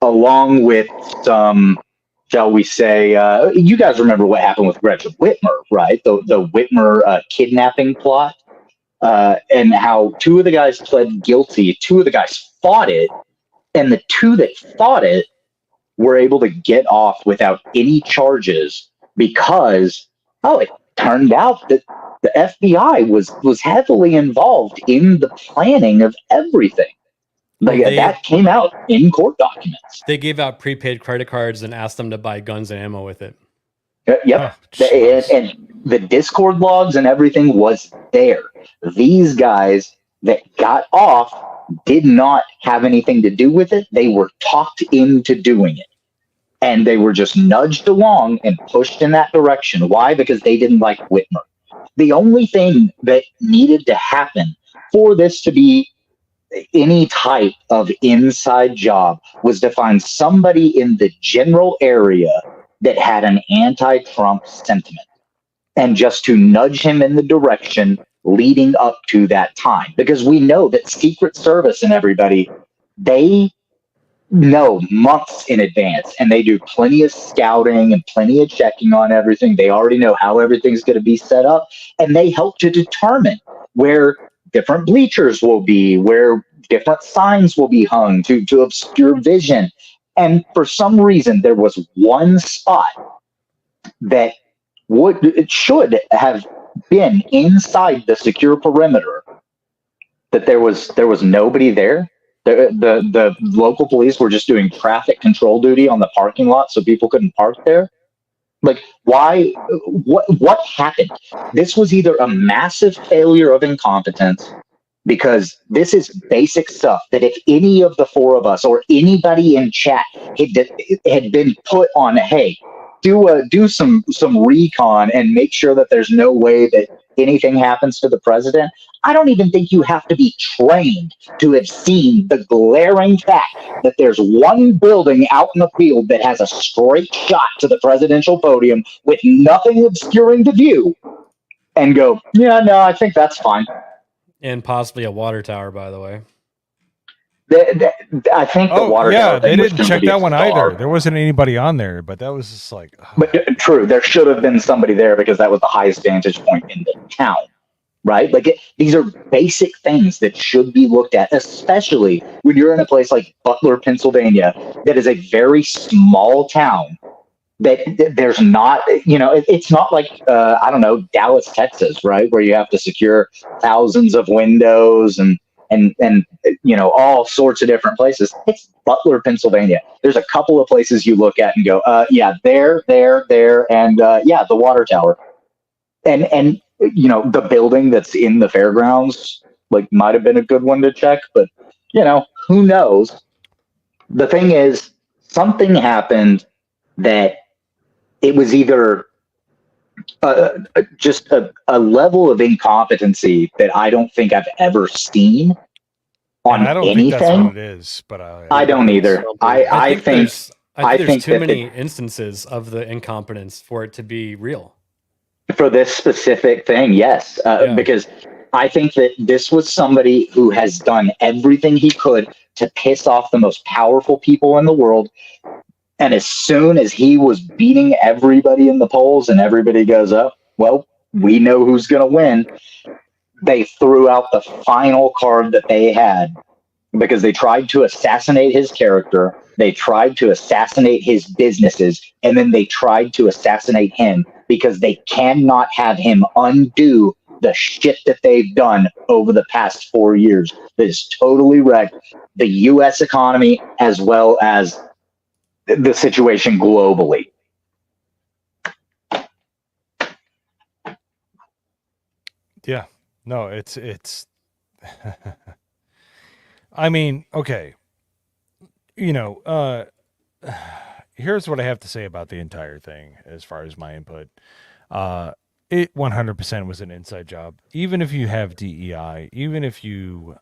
Along with some, shall we say, you guys remember what happened with Gretchen Whitmer, right? The Whitmer kidnapping plot, and how two of the guys pled guilty, two of the guys fought it, and the two that fought it were able to get off without any charges because, it turned out that the FBI was heavily involved in the planning of everything. That came out in court documents. They gave out prepaid credit cards and asked them to buy guns and ammo with it. Yep. And the Discord logs and everything was there. These guys that got off did not have anything to do with it. They were talked into doing it. And they were just nudged along and pushed in that direction. Why? Because they didn't like Whitmer. The only thing that needed to happen for this to be any type of inside job was to find somebody in the general area that had an anti-Trump sentiment and just to nudge him in the direction leading up to that time. Because we know that Secret Service and everybody, they know months in advance and they do plenty of scouting and plenty of checking on everything. They already know how everything's going to be set up, and they help to determine where different bleachers will be, where different signs will be hung to obscure vision. And for some reason, there was one spot that it should have been inside the secure perimeter, that there was nobody there. The local police were just doing traffic control duty on the parking lot so people couldn't park there. Like, why? What happened? This was either a massive failure of incompetence, because this is basic stuff that if any of the four of us or anybody in chat had been put on, hey, do some recon and make sure that there's no way that anything happens to the president. I don't even think you have to be trained to have seen the glaring fact that there's one building out in the field that has a straight shot to the presidential podium with nothing obscuring the view, and go, yeah, no, I think that's fine. And possibly a water tower, by the way. I think the water tower. They didn't check that one either. There wasn't anybody on there, but that was just like. Oh. But true, there should have been somebody there because that was the highest vantage point in the town, right? Like these are basic things that should be looked at, especially when you're in a place like Butler, Pennsylvania, that is a very small town. That there's not, it's not like I don't know, Dallas, Texas, right, where you have to secure thousands of windows and all sorts of different places. It's Butler, Pennsylvania. There's a couple of places you look at and go, yeah, there, and yeah, the water tower, and the building that's in the fairgrounds, like, might have been a good one to check, but who knows? The thing is, something happened that it was either just a level of incompetency that I don't think I've ever seen on and I don't anything. Think that's what it is, but I don't either. I think there's too many instances of the incompetence for it to be real. For this specific thing, yes, because I think that this was somebody who has done everything he could to piss off the most powerful people in the world. And as soon as he was beating everybody in the polls and everybody goes, oh, well, we know who's going to win, they threw out the final card that they had, because they tried to assassinate his character, they tried to assassinate his businesses, and then they tried to assassinate him, because they cannot have him undo the shit that they've done over the past 4 years that has totally wrecked the U.S. economy as well as the situation globally. Yeah, no, it's I mean, okay, here's what I have to say about the entire thing as far as my input. It 100% was an inside job. Even if you have DEI, even if you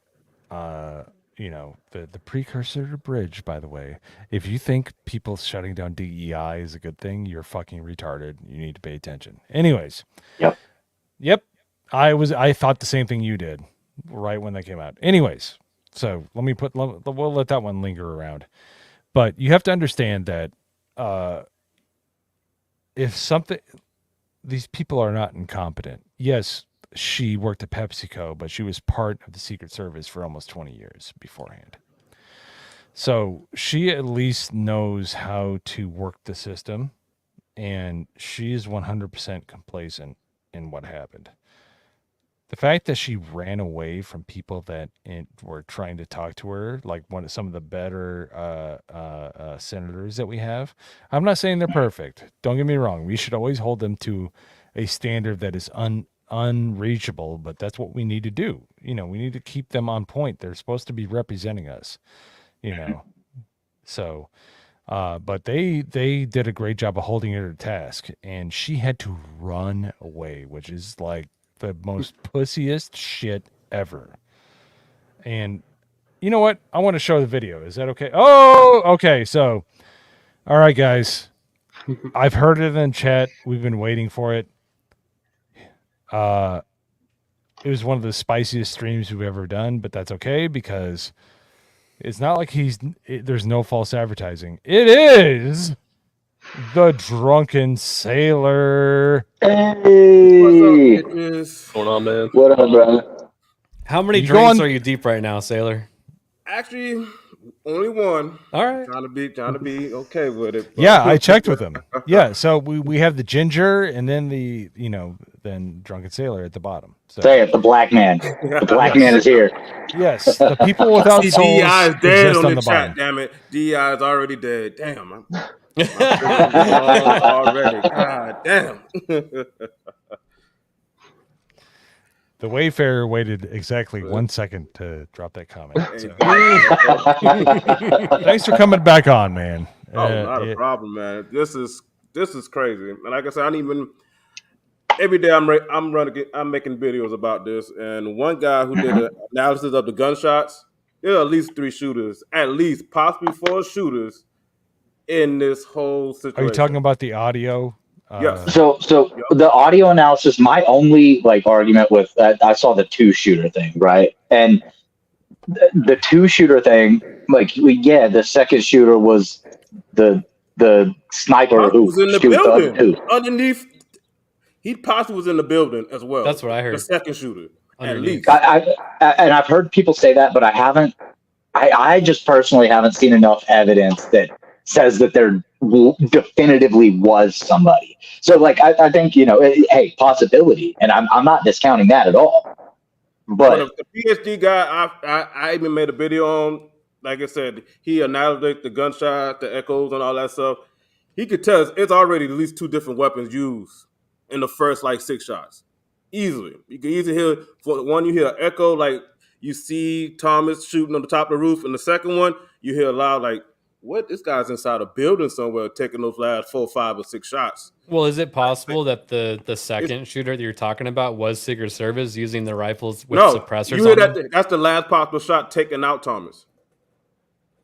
the precursor to bridge, by the way, if you think people shutting down DEI is a good thing, you're fucking retarded. You need to pay attention. Anyways. Yep. I thought the same thing you did right when that came out. Anyways, so we'll let that one linger around. But you have to understand that these people are not incompetent. Yes, she worked at PepsiCo, but she was part of the Secret Service for almost 20 years beforehand. So she at least knows how to work the system, and she is 100% complacent in what happened. The fact that she ran away from people that were trying to talk to her, like some of the better senators that we have, I'm not saying they're perfect. Don't get me wrong. We should always hold them to a standard that is unreachable, but that's what we need to do. We need to keep them on point. They're supposed to be representing us, So, but they did a great job of holding her to task, and she had to run away, which is like the most pussiest shit ever. And you know what? I want to show the video. Is that okay? Oh, okay. So, all right, guys. I've heard it in chat. We've been waiting for it. It was one of the spiciest streams we've ever done, but that's okay, because it's not like there's no false advertising. It is the drunken sailor. Hey, what's going on, man? What up, brother? How many drinks are you deep right now, sailor? Actually, only one. All right. Trying to be okay with it. Yeah, I checked with him. Yeah, so we have the ginger and then then Drunken Sailor at the bottom. So. Say it, the black man. The black man is here. Yes, the people without souls DEI is dead exist on the bottom. chat. Damn it, DEI is already dead. Damn, already. God damn. The Wayfarer waited exactly 1 second to drop that comment. So. Thanks for coming back on, man. Oh, not a problem, man. This is crazy. And like I said, I don't even. Every day I'm making videos about this, and one guy who did an analysis of the gunshots. There are at least 3 shooters, at least possibly 4 shooters in this whole situation. Are you talking about the audio? Yes. So the audio analysis. My only argument with that, I saw the 2-shooter thing, right? And the 2-shooter thing, the second shooter was the sniper who was in the building underneath. He possibly was in the building as well. That's what I heard. The second shooter, underneath. At least. And I've heard people say that, but I haven't. I just personally haven't seen enough evidence that says that there definitively was somebody. So I think, hey, possibility, and I'm not discounting that at all. But the PhD guy, I even made a video on. Like I said, he analyzed the gunshot, the echoes, and all that stuff. He could tell it's already at least 2 different weapons used in the first 6 shots. Easily. You can easily hear, for one, you hear an echo, like you see Thomas shooting on the top of the roof, and the second one, you hear a loud, what? This guy's inside a building somewhere taking those last 4, 5, or 6 shots. Well, is it possible that the second shooter that you're talking about was Secret Service using the rifles with suppressors you hear on that? That's the last possible shot taking out Thomas.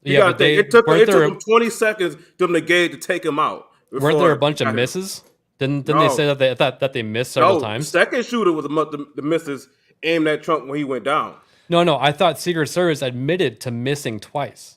But it took them 20 seconds to negate to take him out. Weren't there a bunch of misses? Didn't they say that they missed several times? The second shooter was the misses aimed at Trump when he went down. No, I thought Secret Service admitted to missing twice.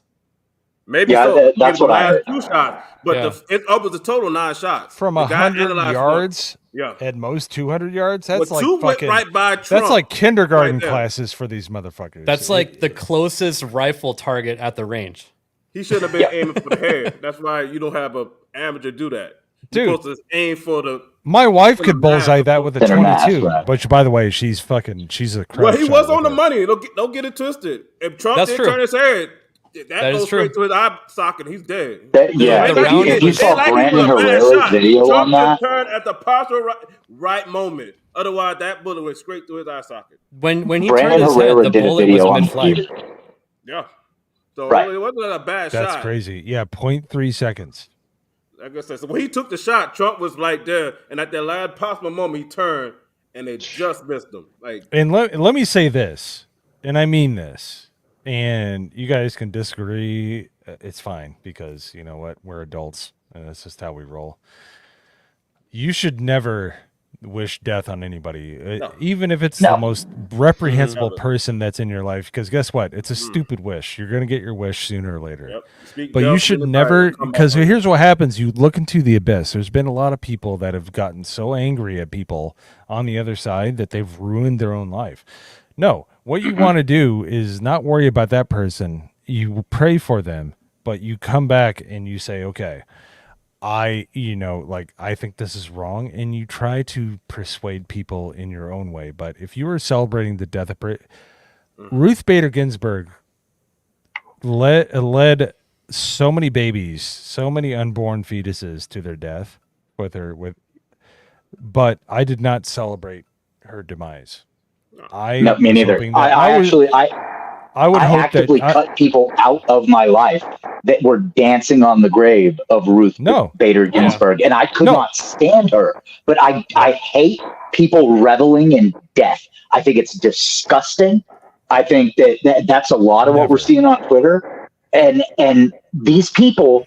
Maybe that's what I heard. 2 shots, but it was a total 9 shots from 100 yards. At most 200 yards. That's two went right by Trump. That's like kindergarten classes for these motherfuckers. That's the closest rifle target at the range. He shouldn't have been aiming for the head. That's why you don't have an amateur do that. You're supposed to aim for the. My wife could bullseye that with a 22. But by the way, she's a crap. Well, he was on the money. Don't get it twisted. If Trump did turn his head, that goes straight to his eye socket. He's dead. If you saw Brandon Herrera's video on that, turn at the possible right moment. Otherwise, that bullet went straight through his eye socket. When he turned his head, the bullet was mid-flight. Yeah. So it wasn't a bad shot. That's crazy. Yeah, 0.3 seconds. Like I said, so when he took the shot, Trump was there, and at that last possible moment, he turned, and it just missed him. And let me say this, and I mean this, and you guys can disagree. It's fine, because you know what? We're adults, and that's just how we roll. You should never wish death on anybody, even if it's the most reprehensible person that's in your life, because guess what? It's a stupid wish. You're going to get your wish sooner or later. But you should never, because here's what happens. You look into the abyss. There's been a lot of people that have gotten so angry at people on the other side that they've ruined their own life. No, what you want to do is not worry about that person. You pray for them, but you come back and you say, okay, I think this is wrong, and you try to persuade people in your own way. But if you were celebrating the death of Ruth Bader Ginsburg led so many babies, so many unborn fetuses to their death but I did not celebrate her demise. No, me neither. I would actively cut people out of my life that were dancing on the grave of Ruth Bader Ginsburg, and I could not stand her. But I hate people reveling in death. I think it's disgusting. I think that's a lot of what we're seeing on Twitter, and these people,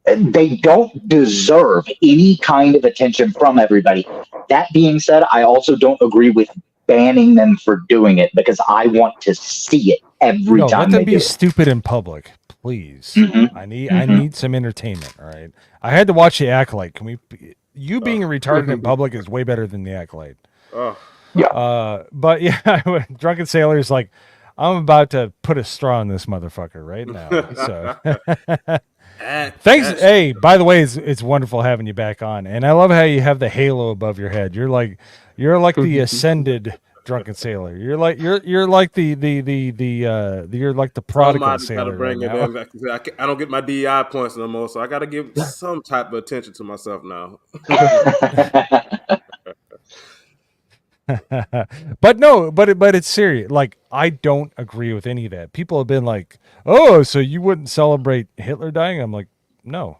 they don't deserve any kind of attention from everybody. That being said, I also don't agree with banning them for doing it, because I want to see it every time. Let them be stupid in public, please. I need some entertainment. All right, I had to watch The Acolyte. Can we? You being retarded in public is way better than The Acolyte. But yeah, Drunken Sailor's like, I'm about to put a straw in this motherfucker right now. So thanks. Hey, by the way, it's wonderful having you back on, and I love how you have the halo above your head. You're like the ascended drunken sailor. You're like the you're like the prodigal sailor right now. I don't get my DEI points no more, so I got to give some type of attention to myself now. but it's serious. Like, I don't agree with any of that. People have been like, "Oh, so you wouldn't celebrate Hitler dying?" I'm like, no.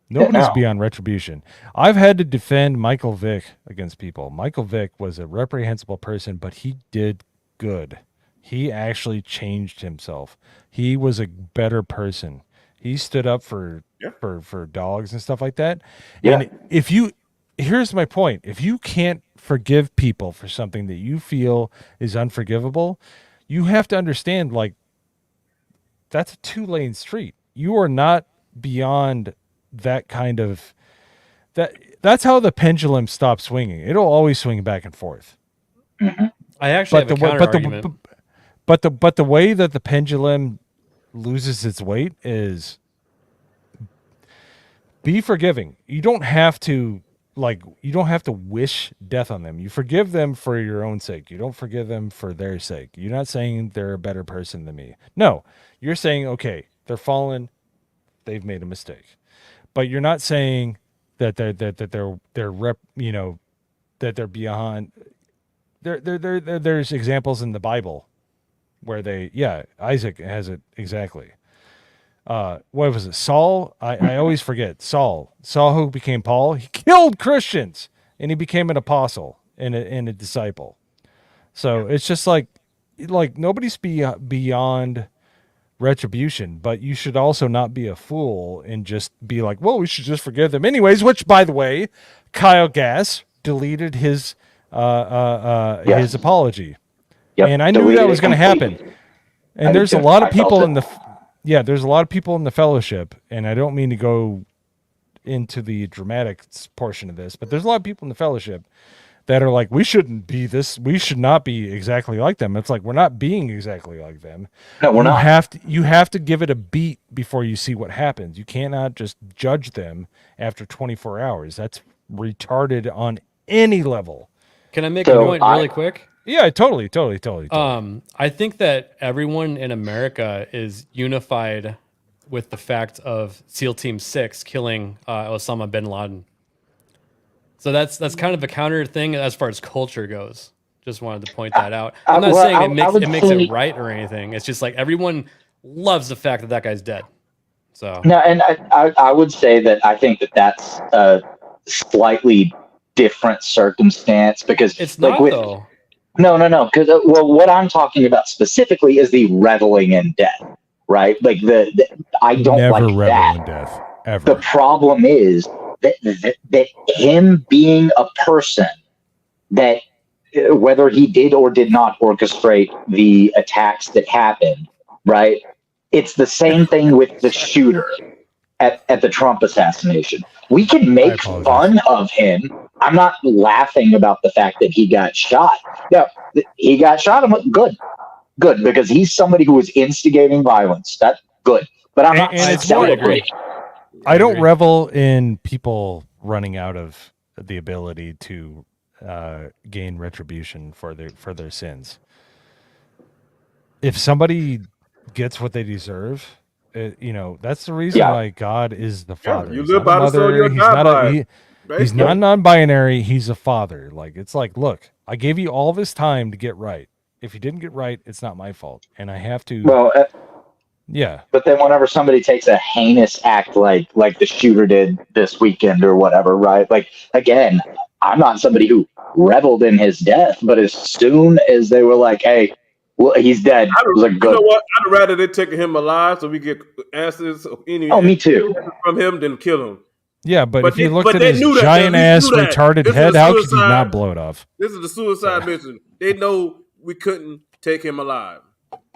Nobody's beyond retribution. I've had to defend Michael Vick against people. Michael Vick was a reprehensible person, but he did good. He actually changed himself. He was a better person. He stood up for dogs and stuff like that. Yeah. And here's my point. If you can't forgive people for something that you feel is unforgivable, you have to understand, like, that's a 2-lane street. You are not beyond that kind of that's how the pendulum stops swinging. It'll always swing back and forth. Mm-hmm. I actually have a counter argument. But the way that the pendulum loses its weight is be forgiving. You don't have to wish death on them. You forgive them for your own sake. You don't forgive them for their sake. You're not saying they're a better person than me. No, you're saying, okay, they're fallen. They've made a mistake. But you're not saying that they're beyond. There's examples in the Bible where Isaac has it exactly. What was it? Saul? I always forget. Saul who became Paul. He killed Christians and he became an apostle and a disciple. So it's just like nobody's beyond retribution, but you should also not be a fool and just be like, well, we should just forgive them anyways, which, by the way, Kyle Gass deleted his apology. Yep. And I knew that was going to happen. And there's a lot of people in the fellowship, and I don't mean to go into the dramatic portion of this, but there's a lot of people in the fellowship that are like, we should not be exactly like them. It's like, we're not being exactly like them. No, we're not. You have to give it a beat before you see what happens. You cannot just judge them after 24 hours. That's retarded on any level. Can I make a point really quick? Yeah, totally. I think that everyone in America is unified with the fact of SEAL Team 6 killing Osama bin Laden. So that's kind of a counter thing as far as culture goes. Just wanted to point that out. I'm not saying it makes it right or anything. It's just like everyone loves the fact that guy's dead. So no, and I would say that I think that's a slightly different circumstance because it's not though. No. Because what I'm talking about specifically is the reveling in death, right? Like I don't never like revel that. in death ever. The problem is that him being a person that whether he did or did not orchestrate the attacks that happened, right? It's the same thing with the shooter at the Trump assassination. We can make fun of him. I'm not laughing about the fact that he got shot. No, he got shot. I'm like, good, because he's somebody who was instigating violence. That's good. But I'm not celebrating. I don't revel in people running out of the ability to gain retribution for their sins. If somebody gets what they deserve, that's the reason why God is the Father. You live by the soul, you'll die by it. He's not non-binary. He's a father. Like, it's like, look, I gave you all this time to get right. If you didn't get right, it's not my fault, and I have to. Well, yeah. But then whenever somebody takes a heinous act like the shooter did this weekend or whatever, right? Like, again, I'm not somebody who reveled in his death, but as soon as they were like, hey, well, he's dead. Like, you know what? I'd rather they take him alive so we get answers. Me too. From him than kill him. Yeah, but if you looked at his giant-ass retarded head, how could you not blow it off? This is the suicide mission. They know we couldn't take him alive.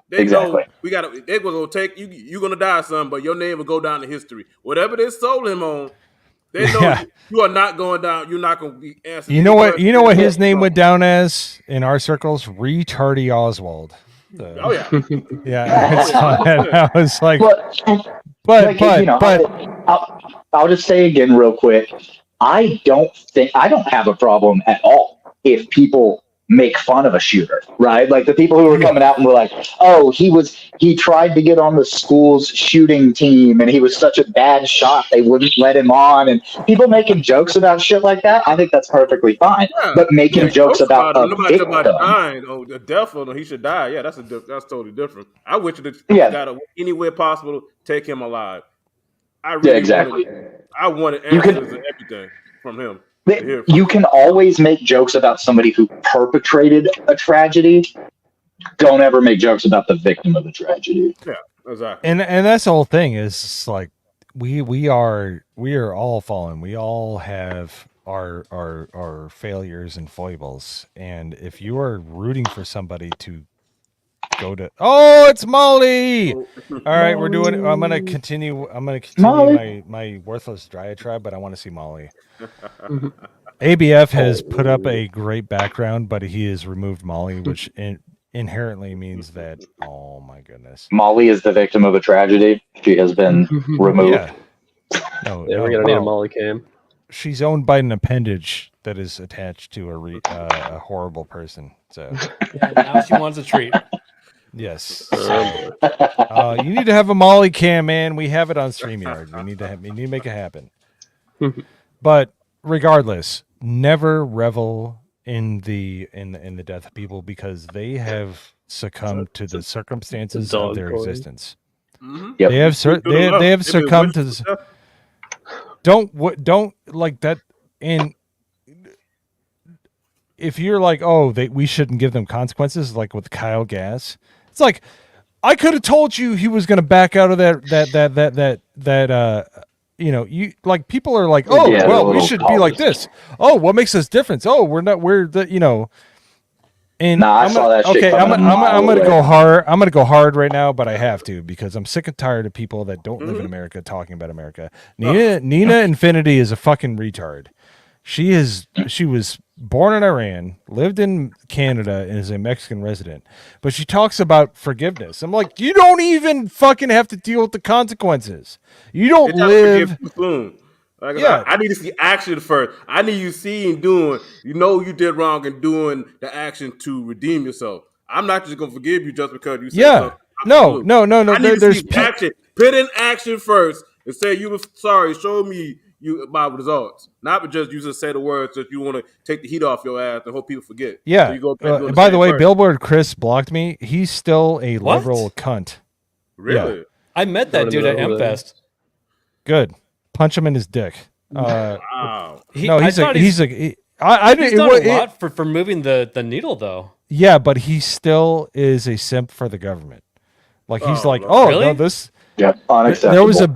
They exactly. know they was gonna take you. You're gonna die, son, but your name will go down in history. Whatever they sold him on, they know you are not going down. You're not gonna be answered. You know what? You know what his name went down as in our circles? Retardy Oswald. Oh yeah, yeah. I saw that. I was like, but but I'll just say again real quick. I don't have a problem at all if people make fun of a shooter, right? Like the people who were coming out and were like, "Oh, he tried to get on the school's shooting team and he was such a bad shot they wouldn't let him on." And people making jokes about shit like that, I think that's perfectly fine. yeah. But making jokes about a nobody about victim, dying or the death or he should die. Yeah, that's totally different. I wish that got any way possible to take him alive. I really wanted answers and everything from him. You can always make jokes about somebody who perpetrated a tragedy. Don't ever make jokes about the victim of the tragedy. Yeah, exactly. And that's the whole thing is like we are all fallen. We all have our failures and foibles. And if you are rooting for somebody to go to it's Molly. All right, we're doing I'm gonna continue my worthless diatribe, but I want to see Molly. ABF has put up a great background, but he has removed Molly, which inherently means that oh my goodness, Molly is the victim of a tragedy. She has been removed. Yeah. We're gonna need a Molly cam. She's owned by an appendage that is attached to a horrible person. So now she wants a treat. Yes. You need to have a Molly cam, man. We have it on StreamYard. We need to make it happen. But regardless, never revel in the death of people because they have succumbed to the circumstances of their existence. Mm-hmm. Yep. They have succumbed to this. Don't like that. And if you're like, we shouldn't give them consequences, like with Kyle Gass, it's like I could have told you he was going to back out of that. You like people are like, we should be like this. Oh, what makes us different? Oh, we're the. And I saw that shit. Okay, I'm gonna go hard. I'm gonna go hard right now, but I have to because I'm sick and tired of people that don't live in America talking about America. Nina Infinity is a fucking retard. She was born in Iran, lived in Canada, and is a Mexican resident. But she talks about forgiveness. I'm like, you don't even fucking have to deal with the consequences. You don't live. Like, I need to see action first. I need you seeing doing, you did wrong and doing the action to redeem yourself. I'm not just gonna forgive you just because you said something. No. I need to see action. Put in action first and say you were sorry. Show me my results. Not just you just say the words that you want to take the heat off your ass and hope people forget. Yeah. So you go by the way, Billboard Chris blocked me. He's still a liberal cunt. Really? Yeah. I met that dude at MFest. Good. Punch him in his dick. Wow. He's done a lot for moving the needle, though. Yeah, but he still is a simp for the government. Like he's really? No, this. Yeah, unacceptable.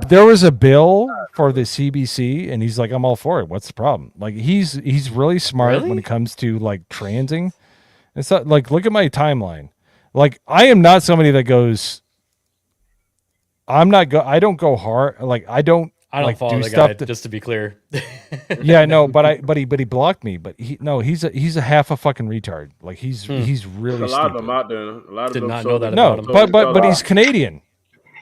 There was a bill for the CBC, and he's like, I'm all for it. What's the problem? Like he's really smart when it comes to like transing. It's not like look at my timeline. Like I am not somebody that goes. I don't go hard. Like I don't follow the guy. Just to be clear. Yeah, no, but he blocked me. But he's a half a fucking retard. Like he's really a lot of them out there. A lot of Did them not know that. No, but he's Canadian.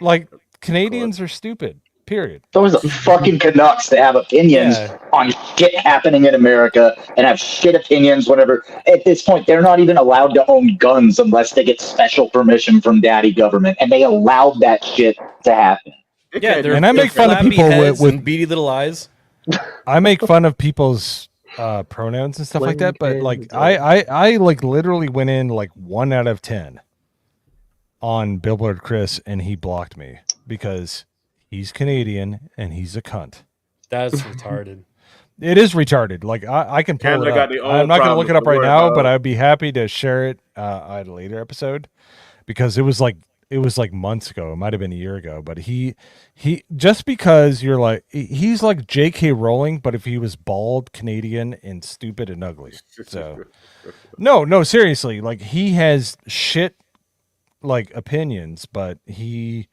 Like Canadians are stupid. Period. Those are fucking Canucks that have opinions on shit happening in America and have shit opinions whenever. At this point, they're not even allowed to own guns unless they get special permission from daddy government, and they allowed that shit to happen. Yeah, and I make fun of people with beady little eyes. I make fun of people's pronouns and stuff like that, but like I like literally went in like 1 out of 10 on Billboard Chris, and he blocked me because he's Canadian and he's a cunt. That's retarded. It is retarded. Like I can pull it up. I'm not going to look it up right now, but I'd be happy to share it at a later episode because it was like months ago. It might have been a year ago, but he just because you're like he's like J.K. Rowling, but if he was bald, Canadian, and stupid and ugly. So no, seriously, like he has shit like opinions, but he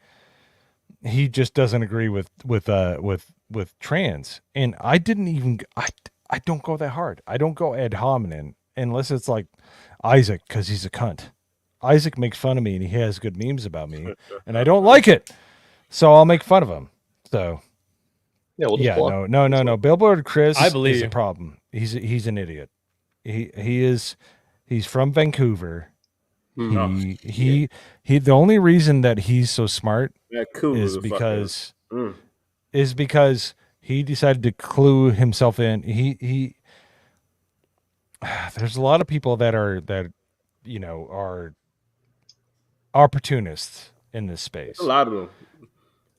just doesn't agree with trans. And I don't go that hard. I don't go ad hominem unless it's like Isaac because he's a cunt. Isaac makes fun of me and he has good memes about me, and I don't like it, so I'll make fun of him. So Yeah, we'll just block. No. Billboard Chris I believe is a problem. He's an idiot. He's from Vancouver. He the only reason that he's so smart is because he decided to clue himself in. He there's a lot of people that are opportunists in this space. A lot of them.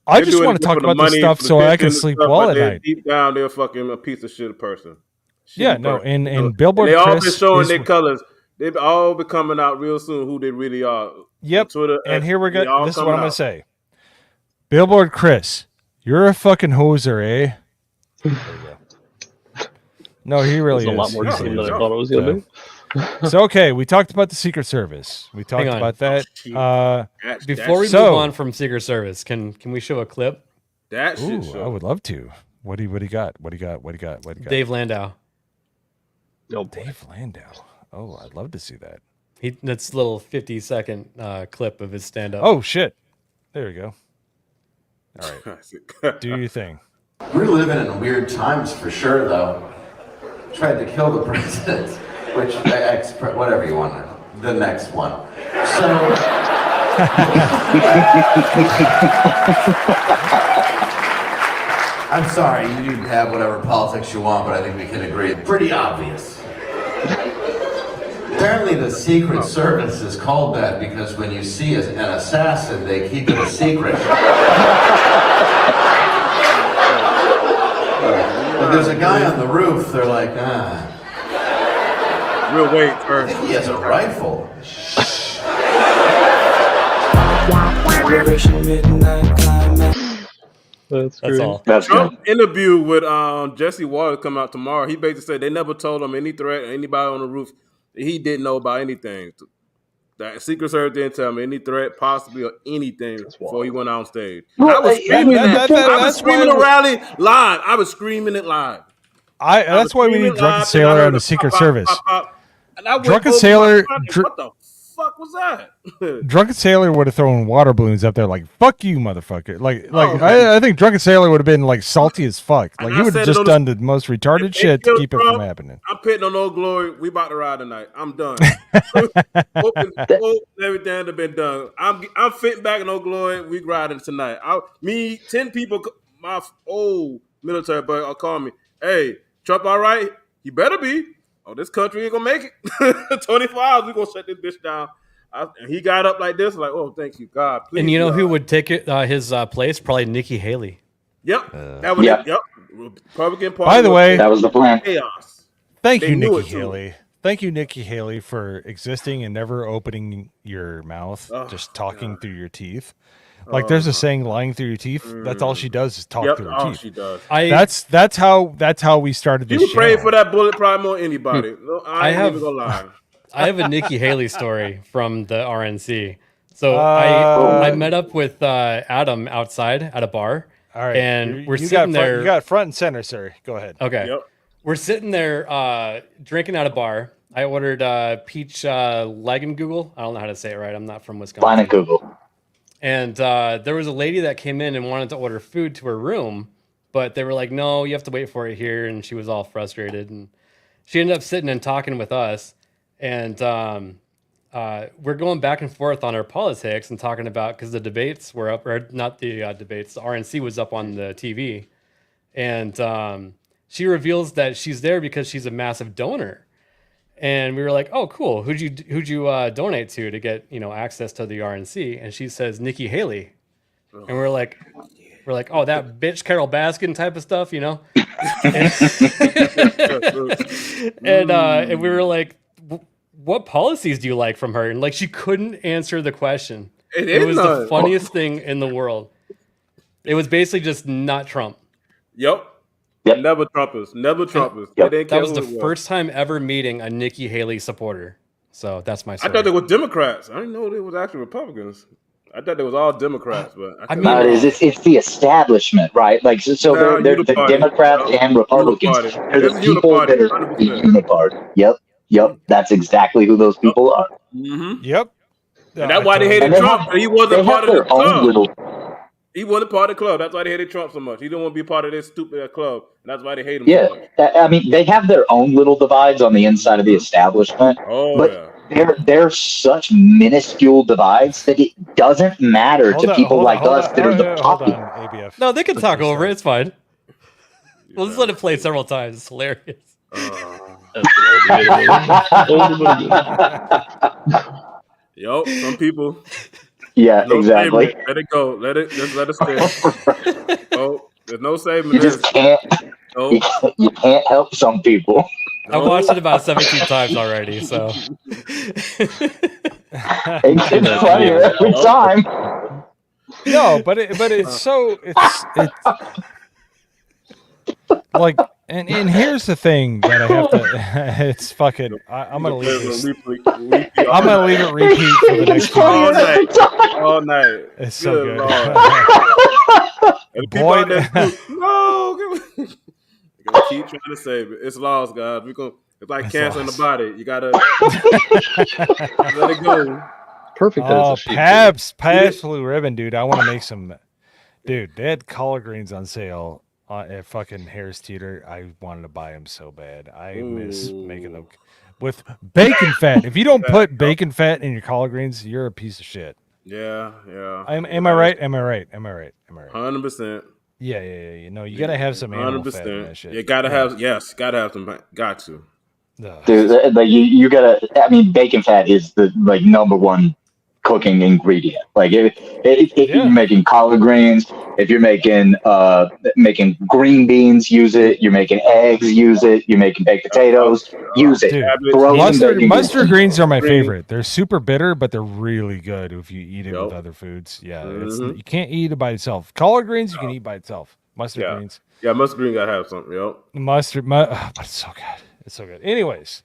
I just want to talk about this stuff so I can sleep well at night. Deep down, they're fucking a piece of shit person. And Billboard they all Chris been showing their colors. They've all be coming out real soon who they really are. Yep. Twitter, and here we go. This is what I'm gonna say. Billboard Chris, you're a fucking hoser, eh? There you go. No, he really is. A lot more than I thought it was gonna be. So okay, we talked about the Secret Service. We talked about that. Before we move on from Secret Service, can we show a clip? That shit. I would love to. What do you got? What do you got? Dave Landau. No, Dave Landau. Oh, I'd love to see that. That's a little 50-second clip of his stand-up. Oh shit! There we go. All right, do your thing. We're living in weird times for sure, though. Tried to kill the president, which whatever you want. The next one. So. I'm sorry, you can have whatever politics you want, but I think we can agree. It's pretty obvious. Apparently the Secret Service is called that because when you see an assassin, they keep it a secret. If there's a guy on the roof, they're like, Real wait first. I think he has a rifle. That's all. That's Trump good. interview with Jesse Waters come out tomorrow. He basically said they never told him any threat, anybody on the roof. He didn't know about anything. The Secret Service didn't tell him any threat, possibly, or anything before he went on stage. Well, I was screaming the rally live. I was screaming it live. That's why we need Drunken Sailor on the Secret Service. Drunken Sailor. What the fuck was that? Drunken Sailor would have thrown water balloons up there, like "fuck you, motherfucker!" I think Drunken Sailor would have been like salty as fuck. Like he would have just done the most retarded shit to keep it from happening. I'm pitting on Old Glory. We about to ride tonight. I'm done. Everything have been done. I'm fitting back in Old Glory. We riding tonight. 10 people. My old military buddy are calling me. Hey, Trump, all right? He better be. Oh, this country ain't gonna make it. 24 hours, we gonna shut this bitch down. And he got up like this, like, oh, thank you, God. Please, and you know God. who would take his place? Probably Nikki Haley. Yep, that was it. Yep, Republican Party. By the way, that was the plan. Chaos. Thank you, Nikki Haley. Thank you, Nikki Haley, for existing and never opening your mouth, just talking through your teeth. Like there's a saying, lying through your teeth. That's all she does is talk through her teeth. She does. That's how we started this. You prayed for that bullet probably more than anybody. I ain't even gonna lie. I have a Nikki Haley story from the RNC. So I met up with Adam outside at a bar. All right, and we're sitting there. You got front and center, sir. Go ahead. Okay. Yep. We're sitting there drinking at a bar. I ordered peach Legengugel. I don't know how to say it right. I'm not from Wisconsin. Google. And there was a lady that came in and wanted to order food to her room, but they were like, no, you have to wait for it here. And she was all frustrated. And she ended up sitting and talking with us. And we're going back and forth on our politics and talking about, because the debates were up, or not the debates, the RNC was up on the TV. And she reveals that she's there because she's a massive donor. And we were like, "Oh, cool. Who'd you donate to get access to the RNC?" And she says Nikki Haley, and we're like, "Oh, that bitch Carol Baskin type of stuff, and we were like, "What policies do you like from her?" And like, she couldn't answer the question. It was the funniest thing in the world. It was basically just not Trump. Yep. Never Trumpers. Yep. That was the first time ever meeting a Nikki Haley supporter. So that's my story. I thought they were Democrats. I didn't know they was actually Republicans. I thought they was all Democrats, but it's the establishment, right? Like so they're the Democrats and Republicans. They're the people that are the uniparty. Yep. That's exactly who those people are. Mm-hmm. Yep. And that's why they hated Trump. He wasn't part of the club. He wasn't part of the club. That's why they hated Trump so much. He didn't want to be part of this stupid club. And that's why they hate him so much. I mean, they have their own little divides on the inside of the establishment. They're such minuscule divides that it doesn't matter to people like us that are the popular. No, they can talk over it. It's fine. We'll just let it play several times. It's hilarious. Yo, some people. Yeah, exactly. Saving. Let it go. Let it stay. Oh, there's no saving. You just can't. No. You can't help some people. I've watched it about 17 times already, so it's funnier every time. No, but it's like, and here's the thing that I have to. It's fucking. I'm gonna leave this. I'm gonna leave it repeat for the next all night. It's so good. Boy, no. We're gonna keep trying to save it. It's lost, guys. It's like cancer in the body. You gotta let it go. Perfect. Oh, Pabst Blue Ribbon, dude. I want to make some. Dude, they had collard greens on sale at fucking Harris Teeter. I wanted to buy them so bad. I miss making them with bacon fat. If you don't put bacon fat in your collard greens, you're a piece of shit. Yeah. Am I right? 100%. Yeah. You know, you gotta have some animal fat in that shit. You gotta have some. Got to. Dude, like you gotta. I mean, bacon fat is the number one cooking ingredient. Like if you're making collard greens, if you're making green beans, use it. You're making eggs, use it. You're making baked potatoes, use it. Dude, mustard greens are my favorite. They're super bitter, but they're really good if you eat it with other foods. Yeah, you can't eat it by itself. Collard greens you can eat by itself. Mustard greens. Yeah, mustard green gotta have something. Yep. But it's so good. It's so good. Anyways,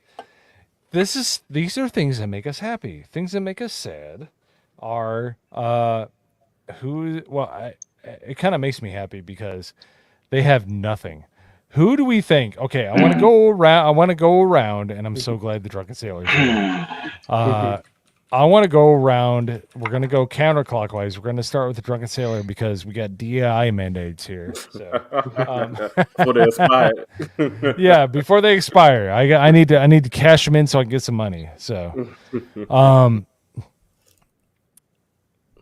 these are things that make us happy. Things that make us sad are it kind of makes me happy because they have nothing. Who do we think? Okay, I want to go around, and I'm so glad the Drunken Sailor's here. I want to go around. We're going to go counterclockwise. We're going to start with the Drunken Sailor because we got DEI mandates here. So, before they expire. Yeah, before they expire, I need to cash them in so I can get some money. So,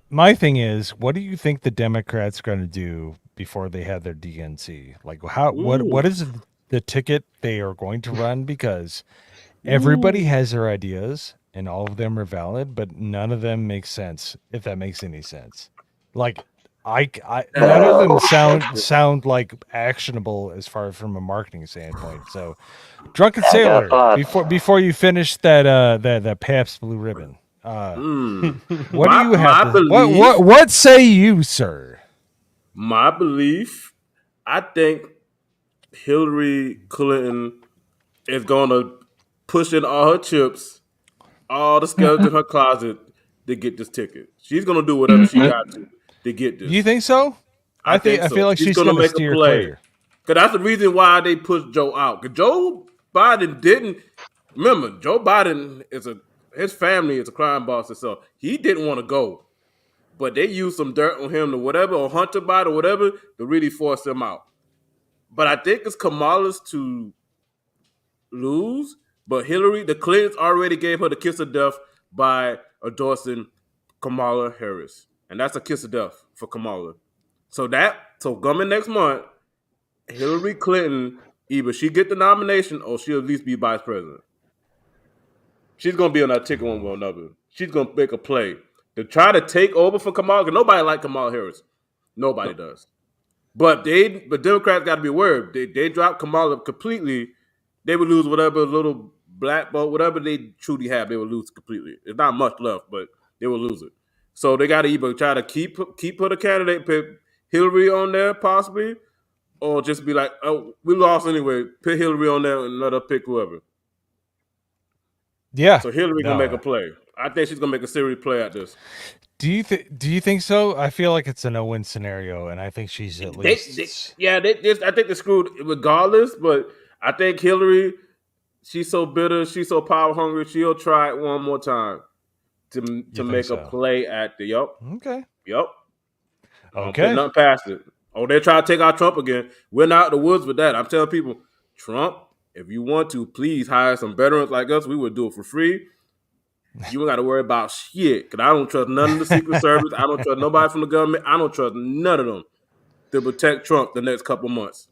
my thing is, what do you think the Democrats are going to do before they have their DNC? Like, what is the ticket they are going to run? Because everybody has their ideas. And all of them are valid, but none of them make sense. If that makes any sense, like none of them sound like actionable as far as from a marketing standpoint. So, Drunken Sailor, before you finish that Pabst Blue Ribbon, what do you have? What say you, sir? My belief, I think Hillary Clinton is going to push in all her chips. All the skeletons in her closet to get this ticket. She's gonna do whatever she got to get this. You think so? I feel like she's gonna make a play. Because that's the reason why they pushed Joe out. Because Joe Biden didn't remember. Joe Biden his family is a crime boss himself. He didn't want to go, but they used some dirt on him or whatever, or Hunter Biden or whatever, to really force him out. But I think it's Kamala's to lose. But Hillary, the Clintons already gave her the kiss of death by endorsing Kamala Harris. And that's a kiss of death for Kamala. So coming next month, Hillary Clinton, either she get the nomination or she'll at least be vice president. She's going to be on that ticket one way or another. She's going to make a play to try to take over for Kamala. Because nobody likes Kamala Harris. Nobody does. But Democrats got to be worried. They drop Kamala completely. They would lose whatever little black vote, whatever they truly have, they would lose completely. There's not much left, but they will lose it. So they got to either try to keep her the candidate, put Hillary on there possibly, or just be like, oh, we lost anyway. Put Hillary on there and let her pick whoever. Yeah. So Hillary gonna make a play. I think she's gonna make a serious play at this. Do you think so? I feel like it's a no-win scenario, and I think she's at least. I think they're screwed regardless, but I think Hillary, she's so bitter, she's so power hungry, she'll try it one more time to make a play at the Okay. Put nothing past it. Oh, they're trying to take out Trump again. We're not in the woods with that. I'm telling people, Trump, if you want to, please hire some veterans like us. We would do it for free. You ain't got to worry about shit. Because I don't trust none of the Secret Service. I don't trust nobody from the government. I don't trust none of them to protect Trump the next couple months.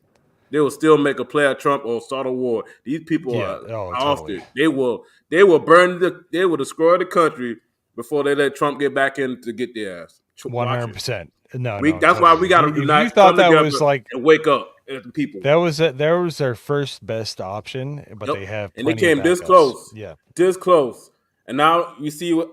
They will still make a play at Trump or start a war. These people are off it. They will they will destroy the country before they let Trump get back in to get their ass. 100%. No, that's why we got to unite. You thought that was like and wake up as people. That was their first best option, but they have and they came this close. Yeah, this close. And now you see what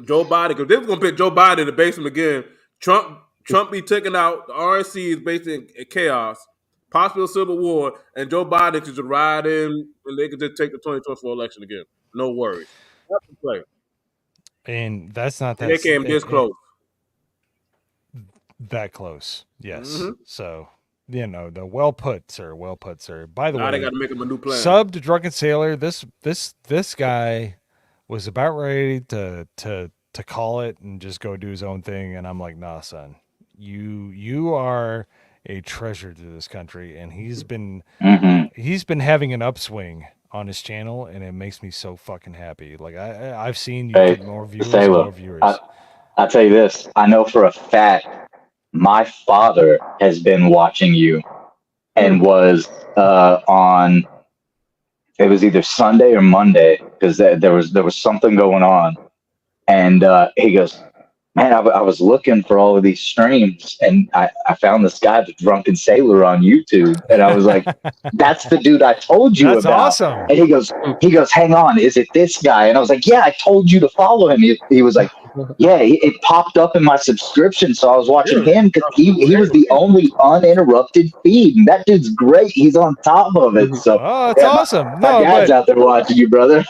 Joe Biden, because they were going to pick Joe Biden in the basement again. Trump be taking out the RNC is based in chaos, possible civil war, and Joe Biden could just ride in and they could just take the 2024 election again. No worries. That's the play. And that's not that. And they came this close. That close, yes. Mm-hmm. So, the well put, sir. Well put, sir. By the way, they got to make him a new plan. Sub to Drunken Sailor. This guy was about ready to call it and just go do his own thing, and I'm like, nah, son, you are a treasure to this country, and he's been having an upswing on his channel, and it makes me so fucking happy. Like I've seen you get more viewers, more viewers. I'll tell you this. I know for a fact my father has been watching you and was on. It was either Sunday or Monday because there was something going on, and he goes, "Man, I was looking for all of these streams, and I found this guy, the Drunken Sailor, on YouTube." And I was like, "That's the dude I told you about." That's awesome. And he goes, "Hang on, is it this guy?" And I was like, "Yeah, I told you to follow him." He was like, "Yeah, it popped up in my subscription, so I was watching him because he was the only uninterrupted feed, and that dude's great. He's on top of it." So, that's awesome. My dad's out there watching you, brother.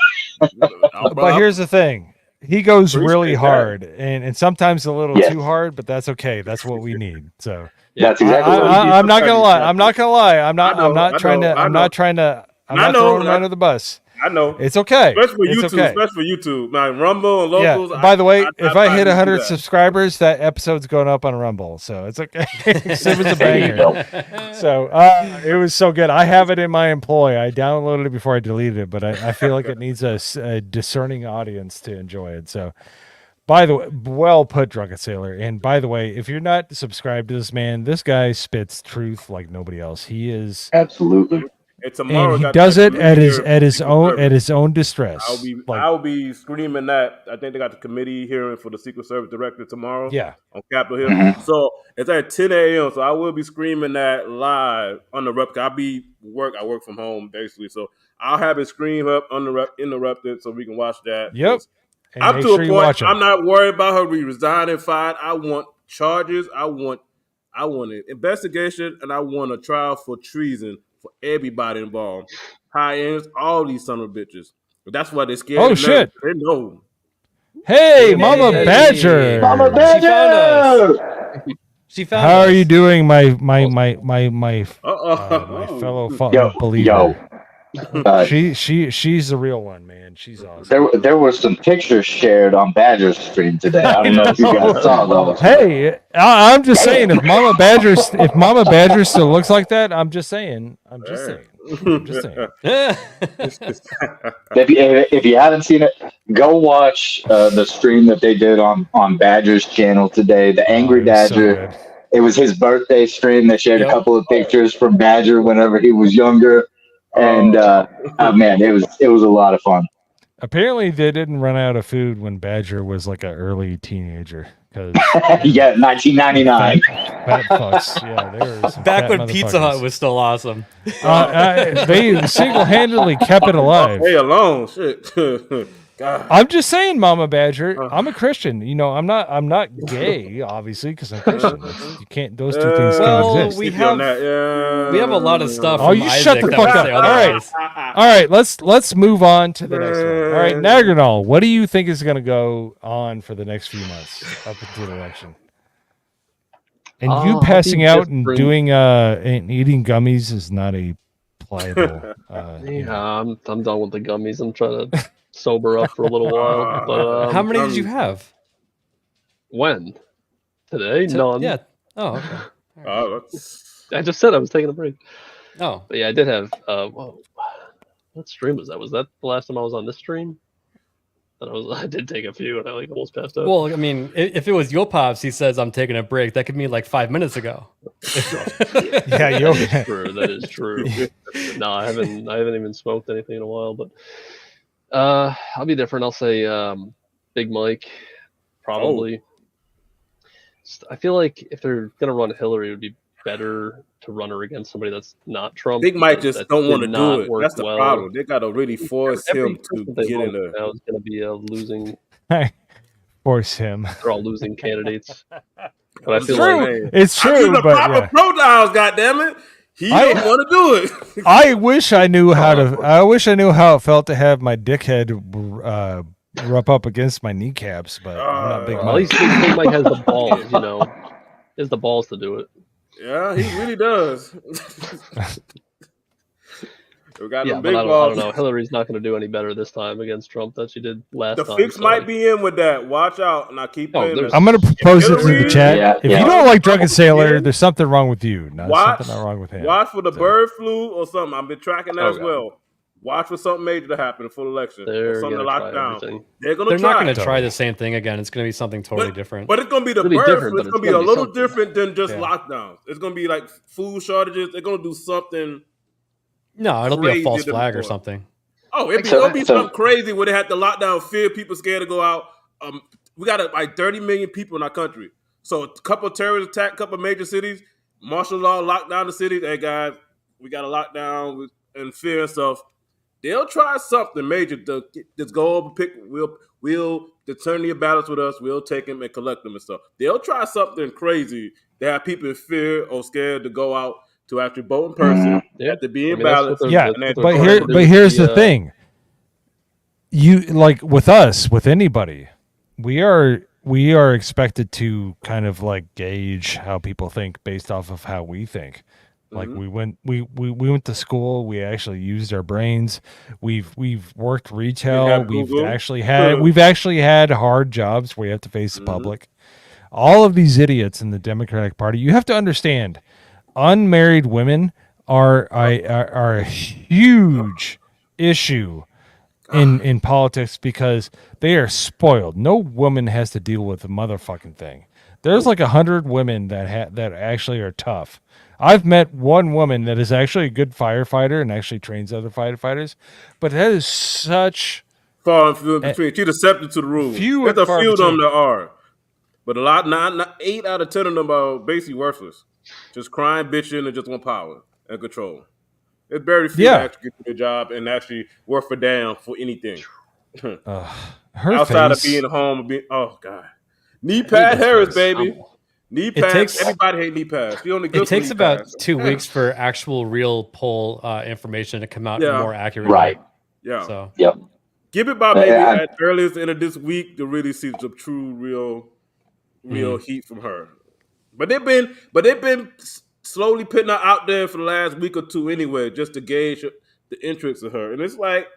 But here's the thing. He goes really hard, and sometimes a little too hard, but that's okay. That's what we need. So that's exactly. I'm not gonna lie. I'm not trying to throw him under the bus. I know. It's okay. Especially for YouTube. Like Rumble and locals. Yeah. By the way, if I hit 100 subscribers, that episode's going up on Rumble. So it's okay. It was a banger. So it was so good. I have it in my employ. I downloaded it before I deleted it, but I feel like it needs a discerning audience to enjoy it. So by the way, well put, Drunken Sailor. And by the way, if you're not subscribed to this man, this guy spits truth like nobody else. He is absolutely. And he does it at his own distress. I'll be screaming that. I think they got the committee hearing for the Secret Service director tomorrow. Yeah, on Capitol Hill. Mm-hmm. So it's at 10 a.m. So I will be screaming that live on the rep. I work from home basically, so I'll have it scream up uninterrupted so we can watch that. Yep. I'm to a point. I'm not worried about her resigning. Fine. I want charges. I want an investigation, and I want a trial for treason. For everybody involved, high ends, all these son of bitches. But that's why they're scared. Oh shit! They know. Hey, Mama Badger! Mama Badger! She found How us. are you doing, my fellow believer? She's the real one, man. She's awesome. There were some pictures shared on Badger's stream today. I don't know if you guys saw those. Hey, I'm just saying, if Mama Badger still looks like that, I'm just saying. If you haven't seen it, go watch the stream that they did on Badger's channel today. The Angry Badger. So it was his birthday stream. They shared a couple of pictures from Badger whenever he was younger. And man, it was a lot of fun. Apparently, they didn't run out of food when Badger was like an early teenager. Yeah, 1999. Fat fucks. Yeah, there was back when Pizza Hut was still awesome. They single-handedly kept it alive. Hey, alone, shit. God. I'm just saying, Mama Badger. I'm a Christian. I'm not gay, obviously, because I'm Christian. You can't. Those two things can't exist. We have a lot of stuff. Oh, you shut the fuck up! All right. Let's move on to the next one. All right, Nagranol, what do you think is going to go on for the next few months up until the election? And you passing out and doing and eating gummies is not a pliable. I'm done with the gummies. I'm trying to sober up for a little while. But how many did you have? When? Today? None. Yeah. Oh, okay. I just said I was taking a break. Oh. But yeah, I did have. Whoa. What stream was that? Was that the last time I was on this stream? I did take a few, and I almost passed out. Well, I mean, if it was Yo Pops, he says I'm taking a break. That could mean like 5 minutes ago. Yeah, That is true. That is true. No, I haven't even smoked anything in a while, but I'll be different. I'll say Big Mike, probably. I feel like if they're gonna run Hillary, it would be better to run her against somebody that's not Trump. Big Mike just don't want to do it. That's the problem. They got to really force him to get in there. Now it's going to be a losing. Force him. They're all losing candidates. But I feel like it's true. The proper pronouns, goddammit. He don't want to do it. I wish I knew how to. I wish I knew how it felt to have my dickhead rub up against my kneecaps, but I'm not Big Mike. At least Big Mike has the balls, He has the balls to do it. Yeah, he really does. We got but I don't know. Hillary's not going to do any better this time against Trump than she did last time. The fix might be in with that. Watch out, and I keep playing. I'm going to propose it to the chat. If you don't like Drunken Sailor, there's something wrong with you. No, something not wrong with him. Watch for the bird flu or something. I've been tracking that as well. Watch for something major to happen for the election. They're something to lock down. They're not going to try the same thing again. It's going to be something totally different. But it's going to be the bird flu. It's going to be a little different than just lockdowns. It's going to be like food shortages. They're going to do something. No, it'll be a false flag or something. Oh, it's going to be something crazy where they have to lock down, fear people scared to go out. We got like 30 million people in our country. So a couple of terrorist attacks, a couple of major cities, martial law, lock down the cities. Hey, guys, we got to lock down and fear and stuff. They'll try something major to just go over, we'll determine your balance with us. We'll take them and collect them and stuff. They'll try something crazy to have people in fear or scared to go out to actually vote in person. They have to be in balance. Yeah, but here's the thing. You like with us, with anybody, we are expected to kind of like gauge how people think based off of how we think. Like we went to school. We actually used our brains. We've worked retail. We've actually had hard jobs where you have to face the public. All of these idiots in the Democratic Party. You have to understand, unmarried women are a huge issue in politics because they are spoiled. No woman has to deal with a motherfucking thing. There's like 100 women that actually are tough. I've met one woman that is actually a good firefighter and actually trains other firefighters, but that is such far and few between. She's accepted to the rules. There's a few of them that are, but a lot, not 8 out of 10 of them are basically worthless, just crying, bitching, and just want power and control. It's very few that actually get to the job and actually work for damn for anything. Outside of being home, oh god, knee pad Harris, baby. Knee pads. Everybody hate knee pads. It takes about 2 weeks for actual real poll information to come out more accurately. Right. Yeah. So. Yep. Give it by maybe at earliest end of this week to really see some true, real heat from her. But they've been slowly putting her out there for the last week or two anyway, just to gauge the interest of her. And it's like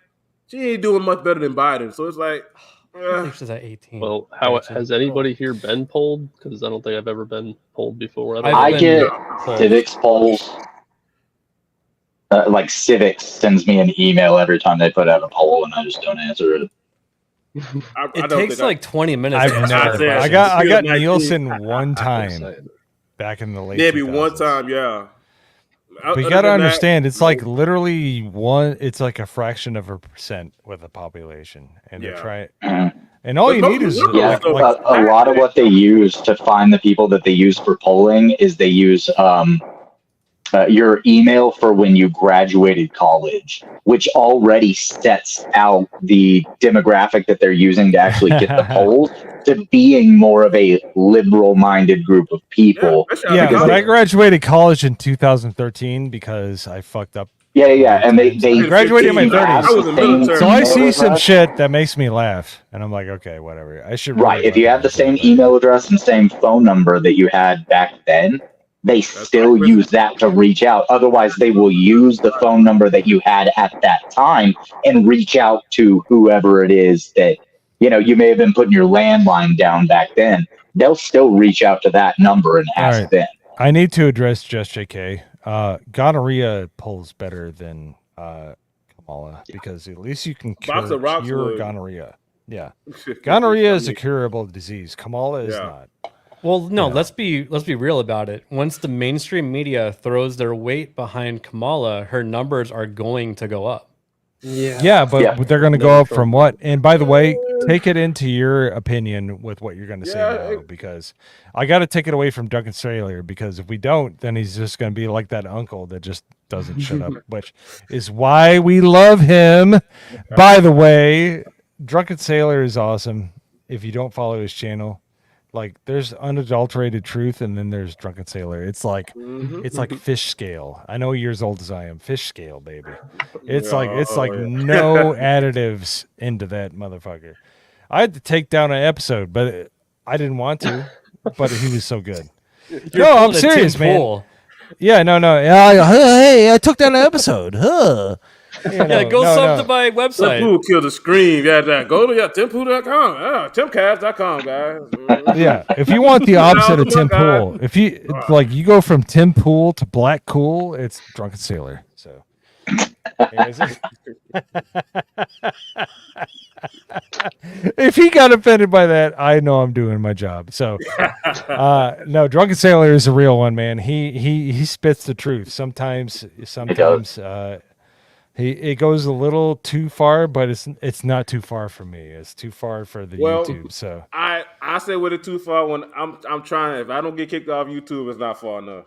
she ain't doing much better than Biden. So it's like. I think she's at 18. Well, has anybody here been polled? Because I don't think I've ever been polled before. I get civics polls. Like Civics sends me an email every time they put out a poll, and I just don't answer it. It takes like 20 minutes. I got Nielsen one time back in the late. Maybe 2000s. One time, yeah. But you got to understand, it's like literally it's like a fraction of a percent with the population. And they try it. And all you need is... a lot of what they use to find the people that they use for polling is they use your email for when you graduated college, which already sets out the demographic that they're using to actually get the polls to being more of a liberal-minded group of people. Yeah, but I graduated college in 2013 because I fucked up. Yeah, and they graduated in my 30s. So I see some shit that makes me laugh, and I'm like, okay, whatever. I should. Right, if you have the same email address and same phone number that you had back then, they still use that to reach out. Otherwise, they will use the phone number that you had at that time and reach out to whoever it is that, you may have been putting your landline down back then. They'll still reach out to that number and ask them. I need to address Just JK. Gonorrhea pulls better than Kamala because at least you can cure gonorrhea. Yeah. Gonorrhea is a curable disease. Kamala is not. Well, no, let's be real about it. Once the mainstream media throws their weight behind Kamala, her numbers are going to go up. Yeah, but they're going to go up from what? And by the way, take it into your opinion with what you're going to say now, because I got to take it away from Duncan Saylor, because if we don't, then he's just going to be like that uncle that just doesn't shut up, which is why we love him. By the way, Drunken Sailor is awesome. If you don't follow his channel, like there's unadulterated truth, and then there's Drunken Sailor. It's like fish scale. I know you're as old as I am. Fish scale, baby. It's no additives into that motherfucker. I had to take down an episode, but I didn't want to. But he was so good. No, I'm serious, man. Yeah, no. Hey, I took down an episode. Go sub to my website. Timpool killed the screen. Go to timpool.com. Timcast.com, guys. Yeah, if you want the opposite of Tim Pool, if you you go from Tim Pool to Black Cool, it's Drunken Sailor. So. If he got offended by that, I know I'm doing my job. So, no, Drunken Sailor is a real one, man. He spits the truth. Sometimes it goes a little too far, but it's not too far for me. It's too far for the YouTube. So I say with it too far when I'm trying. If I don't get kicked off YouTube, it's not far enough.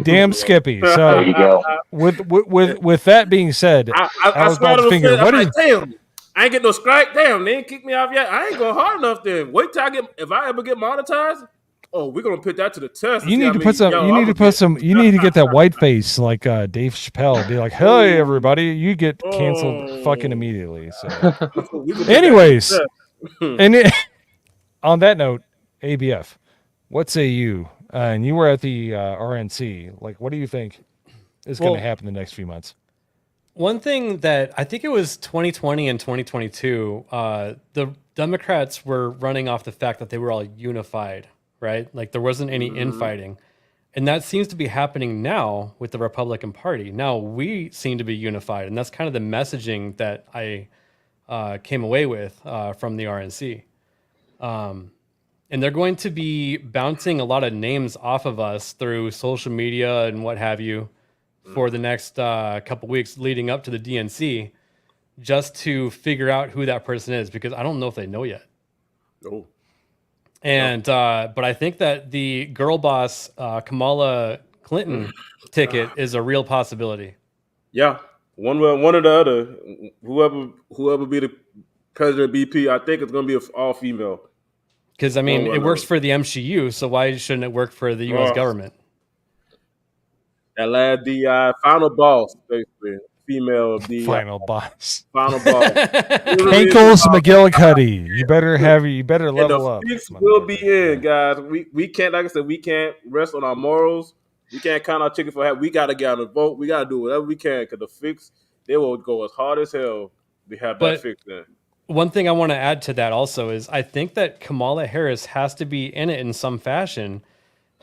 Damn Skippy. So there you go. With that being said, I was about to finger. What is? Damn, I ain't get no strike. Damn, they ain't kicked me off yet. I ain't going hard enough. Then wait till if I ever get monetized. Oh, we're gonna put that to the test. You need to put some. You need to get that white face like Dave Chappelle. Be like, "Hey, everybody, you get canceled fucking immediately." So, anyways, on that note, ABF, what say you? And you were at the RNC. Like, what do you think is going to happen the next few months? One thing that I think it was 2020 and 2022, the Democrats were running off the fact that they were all unified. Right? Like there wasn't any infighting. And that seems to be happening now with the Republican Party. Now we seem to be unified. And that's kind of the messaging that I came away with from the RNC. And they're going to be bouncing a lot of names off of us through social media and what have you for the next couple weeks leading up to the DNC, just to figure out who that person is, because I don't know if they know yet. Oh. And but I think that the girl boss Kamala Clinton ticket is a real possibility. Yeah, one or the other. Whoever be the president BP, I think it's going to be all female. Because I mean, it works for the MCU, so why shouldn't it work for the U.S. government? That lad, the final boss, basically. Female final boss. Final boss. Ankles McGillicuddy. You better level up. The will be in, guys. We can't, like I said, we can't rest on our morals. We can't count our chicken for half. We gotta get out and vote. We gotta do whatever we can, because the fix, they will go as hard as hell to have that fix in. One thing I want to add to that also is I think that Kamala Harris has to be in it in some fashion,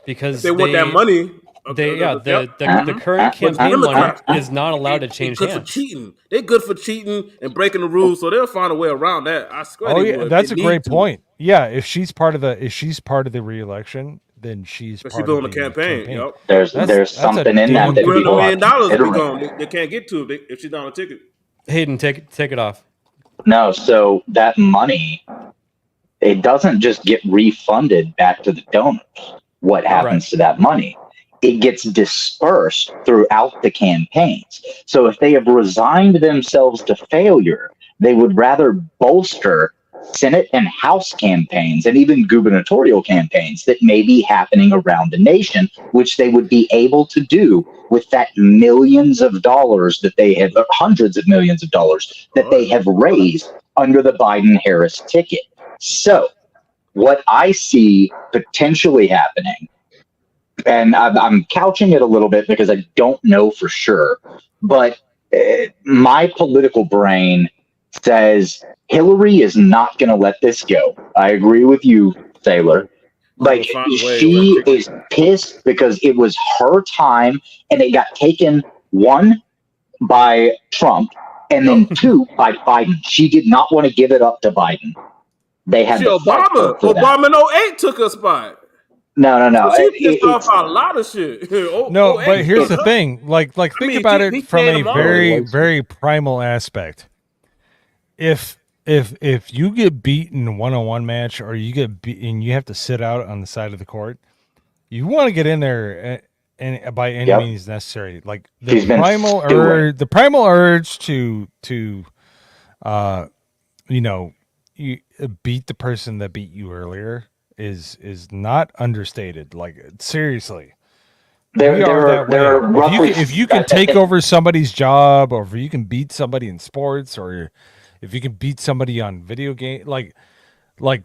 because they want that money. The current campaign money is not allowed to change hands. For cheating. They're good for cheating and breaking the rules, so they'll find a way around that. I swear. Oh yeah, that's a great point. Yeah, if she's part of the re-election, then she's part of the campaign. Yep. There's something in that $1 million they can't get to if she's on a ticket. Hayden, take it off. No, so that money, it doesn't just get refunded back to the donors. What happens to that money? It gets dispersed throughout the campaigns. So if they have resigned themselves to failure, they would rather bolster Senate and House campaigns and even gubernatorial campaigns that may be happening around the nation, which they would be able to do with that millions of dollars that they have, or hundreds of millions of dollars that they have raised under the Biden-Harris ticket. So what I see potentially happening and I'm couching it a little bit because I don't know for sure, but my political brain says Hillary is not going to let this go. I agree with you, Sailor. Like, she is pissed because it was her time and it got taken, one, by Trump, and then two, by Biden. She did not want to give it up to Biden. They had Obama in 08 took a spot. No. So she pissed off a lot of shit. No, but here's the thing. Like think about it from a very, very primal aspect. If you get beat in a 1-on-1 match, or you get beat and you have to sit out on the side of the court, you want to get in there and by any means necessary. Like the primal urge to you beat the person that beat you earlier is not understated. Like, seriously. If you can take over somebody's job, or if you can beat somebody in sports, or if you can beat somebody on video game, like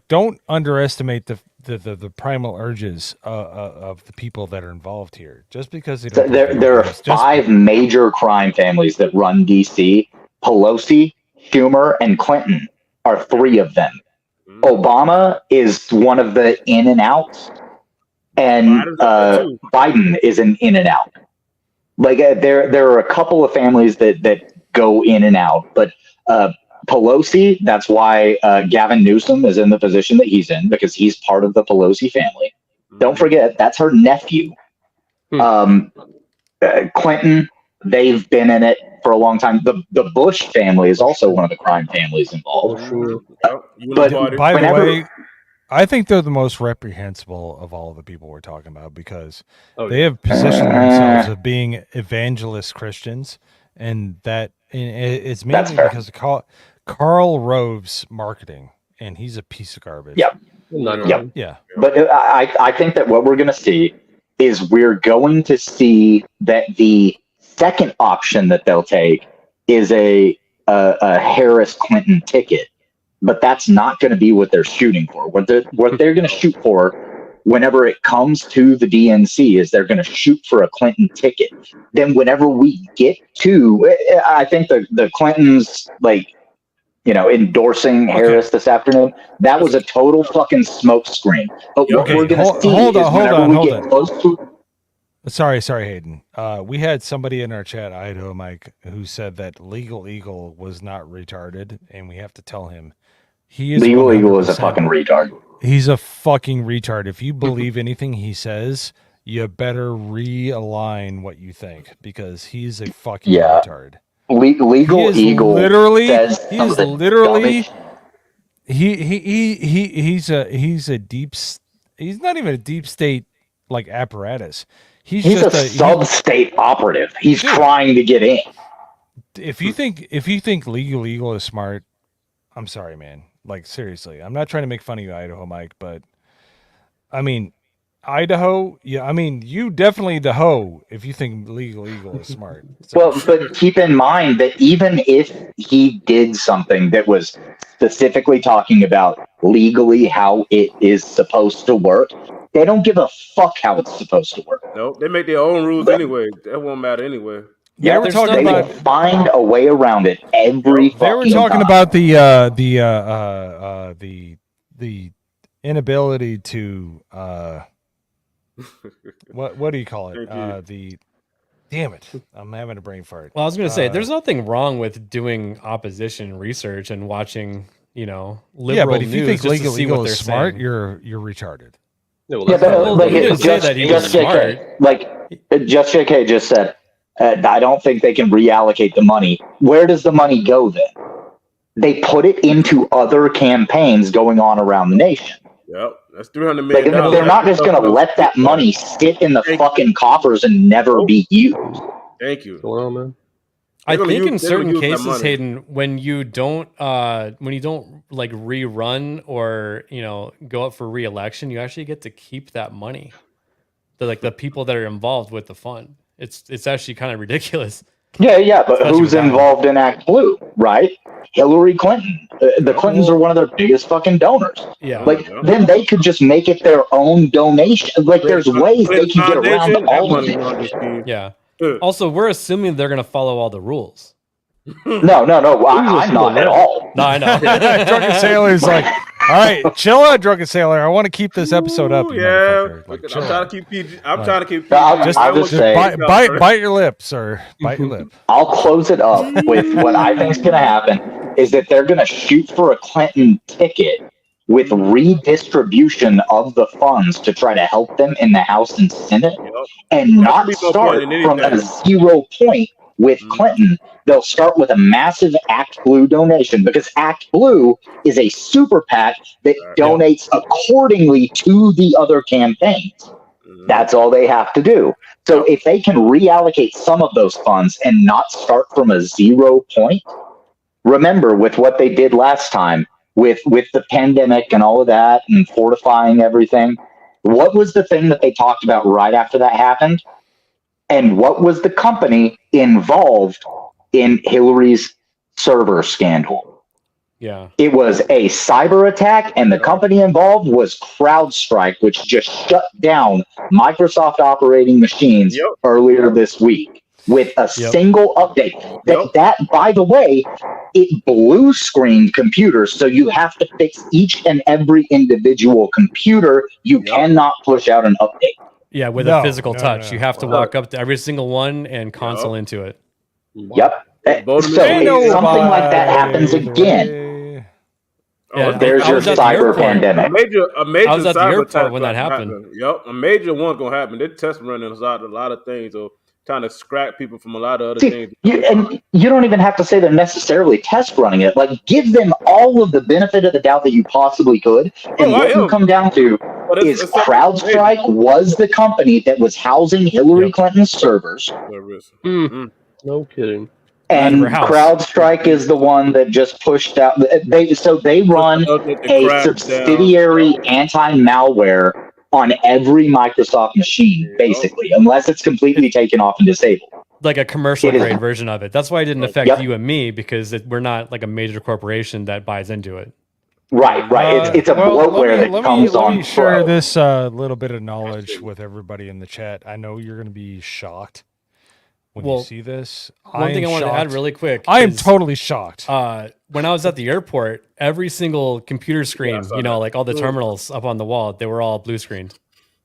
don't underestimate the primal urges of the people that are involved here. Just because there are 5 major crime families that run DC. Pelosi, Schumer, and Clinton are 3 of them. Obama is one of the in and outs, and Biden is an in and out. Like, there are a couple of families that go in and out, but Pelosi, that's why Gavin Newsom is in the position that he's in, because he's part of the Pelosi family. Don't forget, that's her nephew. Clinton, they've been in it for a long time. The Bush family is also one of the crime families involved. But by the way, I think they're the most reprehensible of all of the people we're talking about, because they have positioned themselves as being evangelist Christians, and it's mainly because of Karl Rove's marketing, and he's a piece of garbage. Yep. Yeah. But I think that what we're going to see is we're going to see that the second option that they'll take is a Harris Clinton ticket, but that's not going to be what they're shooting for. What they're going to shoot for, whenever it comes to the DNC, is they're going to shoot for a Clinton ticket. Then whenever we get to, I think the Clintons, like, endorsing Harris this afternoon, that was a total fucking smoke screen. But what we're going to see is whenever we get close to... Sorry, Hayden. We had somebody in our chat, Idaho Mike, who said that Legal Eagle was not retarded, and we have to tell him he is. Legal Eagle is a fucking retard. He's a fucking retard. If you believe anything he says, you better realign what you think, because he's a fucking retard. Legal Eagle he's not even a deep state like apparatus. He's just a sub-state operative. He's trying to get in. If you think Legal Eagle is smart, I'm sorry, man. Like, seriously, I'm not trying to make fun of you, Idaho Mike, but I mean, Idaho, you definitely the hoe if you think Legal Eagle is smart. So. Well, but keep in mind that even if he did something that was specifically talking about legally how it is supposed to work, they don't give a fuck how it's supposed to work. Nope, they make their own rules anyway. That won't matter anyway. Yeah, they will find a way around it every fucking time. They were talking about the inability to what do you call it? Damn it, I'm having a brain fart. Well, I was going to say, there's nothing wrong with doing opposition research and watching, liberal but if news you think Legal Eagle is smart, you're retarded. Just JK just said, I don't think they can reallocate the money. Where does the money go then? They put it into other campaigns going on around the nation. Yep, that's $300 million. They're not just going to let that money sit in the fucking coffers and never be used. Thank you. What's going on, man? I think in certain cases, Hayden, when you don't like rerun or go up for re-election, you actually get to keep that money. The people that are involved with the fund. It's actually kind of ridiculous. Yeah, but who's involved in Act Blue, right? Hillary Clinton. The Clintons are one of their biggest fucking donors. Yeah. Like, then they could just make it their own donation. Like, there's ways they can get around all of it. Yeah. Also, we're assuming they're going to follow all the rules. No, I'm not at all. No, I know. Drunken Sailor's like, all right, chill out, Drunken Sailor. I want to keep this episode up. Yeah, like, I'm trying to keep PG. I'm trying to keep PG. Bite your lip, sir. Bite your lip. I'll close it up with what I think is going to happen is that they're going to shoot for a Clinton ticket with redistribution of the funds to try to help them in the House and Senate, and not start from a 0 point with Clinton. They'll start with a massive Act Blue donation, because Act Blue is a super PAC that donates accordingly to the other campaigns. That's all they have to do. So if they can reallocate some of those funds and not start from a 0 point, remember with what they did last time with the pandemic and all of that and fortifying everything, what was the thing that they talked about right after that happened? And what was the company involved in Hillary's server scandal? Yeah. It was a cyber attack, and the company involved was CrowdStrike, which just shut down Microsoft operating machines earlier this week with a single update. That, by the way, it blue screened computers, so you have to fix each and every individual computer. You cannot push out an update. Yeah, with a physical touch. You have to walk up to every single one and console into it. Yep. So if something like that happens again, there's your cyber pandemic. A major I was at the cyber airport attack when that happened. Yep, a major one's gonna happen. They're test running a lot of things, or trying to scrap people from a lot of other things. And you don't even have to say they're necessarily test running it. Like, give them all of the benefit of the doubt that you possibly could. And what you come down to is CrowdStrike was the company that was housing Hillary Clinton's servers. No kidding. And CrowdStrike is the one that just pushed out. They run a subsidiary anti-malware on every Microsoft machine, basically, unless it's completely taken off and disabled. Like a commercial grade version of it. That's why it didn't affect you and me, because we're not like a major corporation that buys into it. Right. It's a bloatware that comes on. Let me share this little bit of knowledge with everybody in the chat. I know you're going to be shocked when you see this. One thing I want to add really quick. I am totally shocked. When I was at the airport, every single computer screen, like all the terminals up on the wall, they were all blue screened.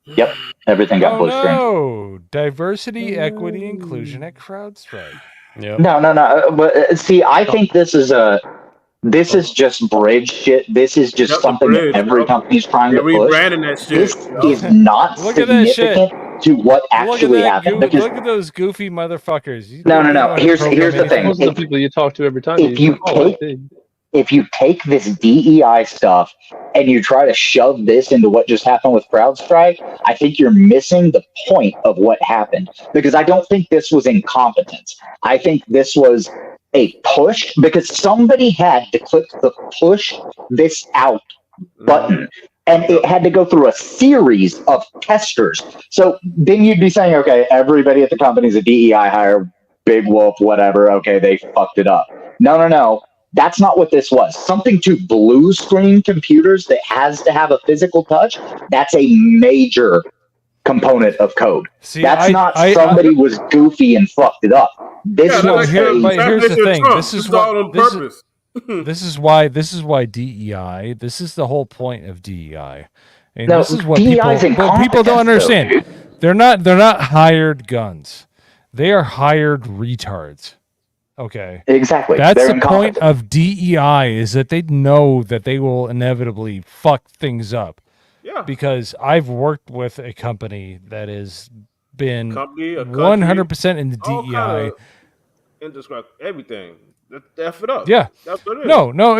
Yep, everything got blue screened. No, diversity, equity, inclusion at CrowdStrike. Yep. No. But see, I think this is just bridge shit. This is just something that every company's trying to push. That shit. This is not significant to what actually happened. Look at those goofy motherfuckers. No. Here's the thing. Those are the people you talk to every time. If you take this DEI stuff and you try to shove this into what just happened with CrowdStrike, I think you're missing the point of what happened. Because I don't think this was incompetence. I think this was a push, because somebody had to click the push this out button. And it had to go through a series of testers. So then you'd be saying, okay, everybody at the company's a DEI hire, big whoop, whatever. Okay, they fucked it up. No. That's not what this was. Something to blue screen computers that has to have a physical touch. That's a major component of code. That's not somebody was goofy and fucked it up. This was here's the thing. This is what on purpose. This is why DEI. This is the whole point of DEI, and this is what people don't understand. They're not hired guns. They are hired retards. Okay, exactly. That's the point of DEI, is that they know that they will inevitably fuck things up. Yeah. Because I've worked with a company that has been 100% in the DEI. And describe everything. F it up. Yeah. That's what it is. No.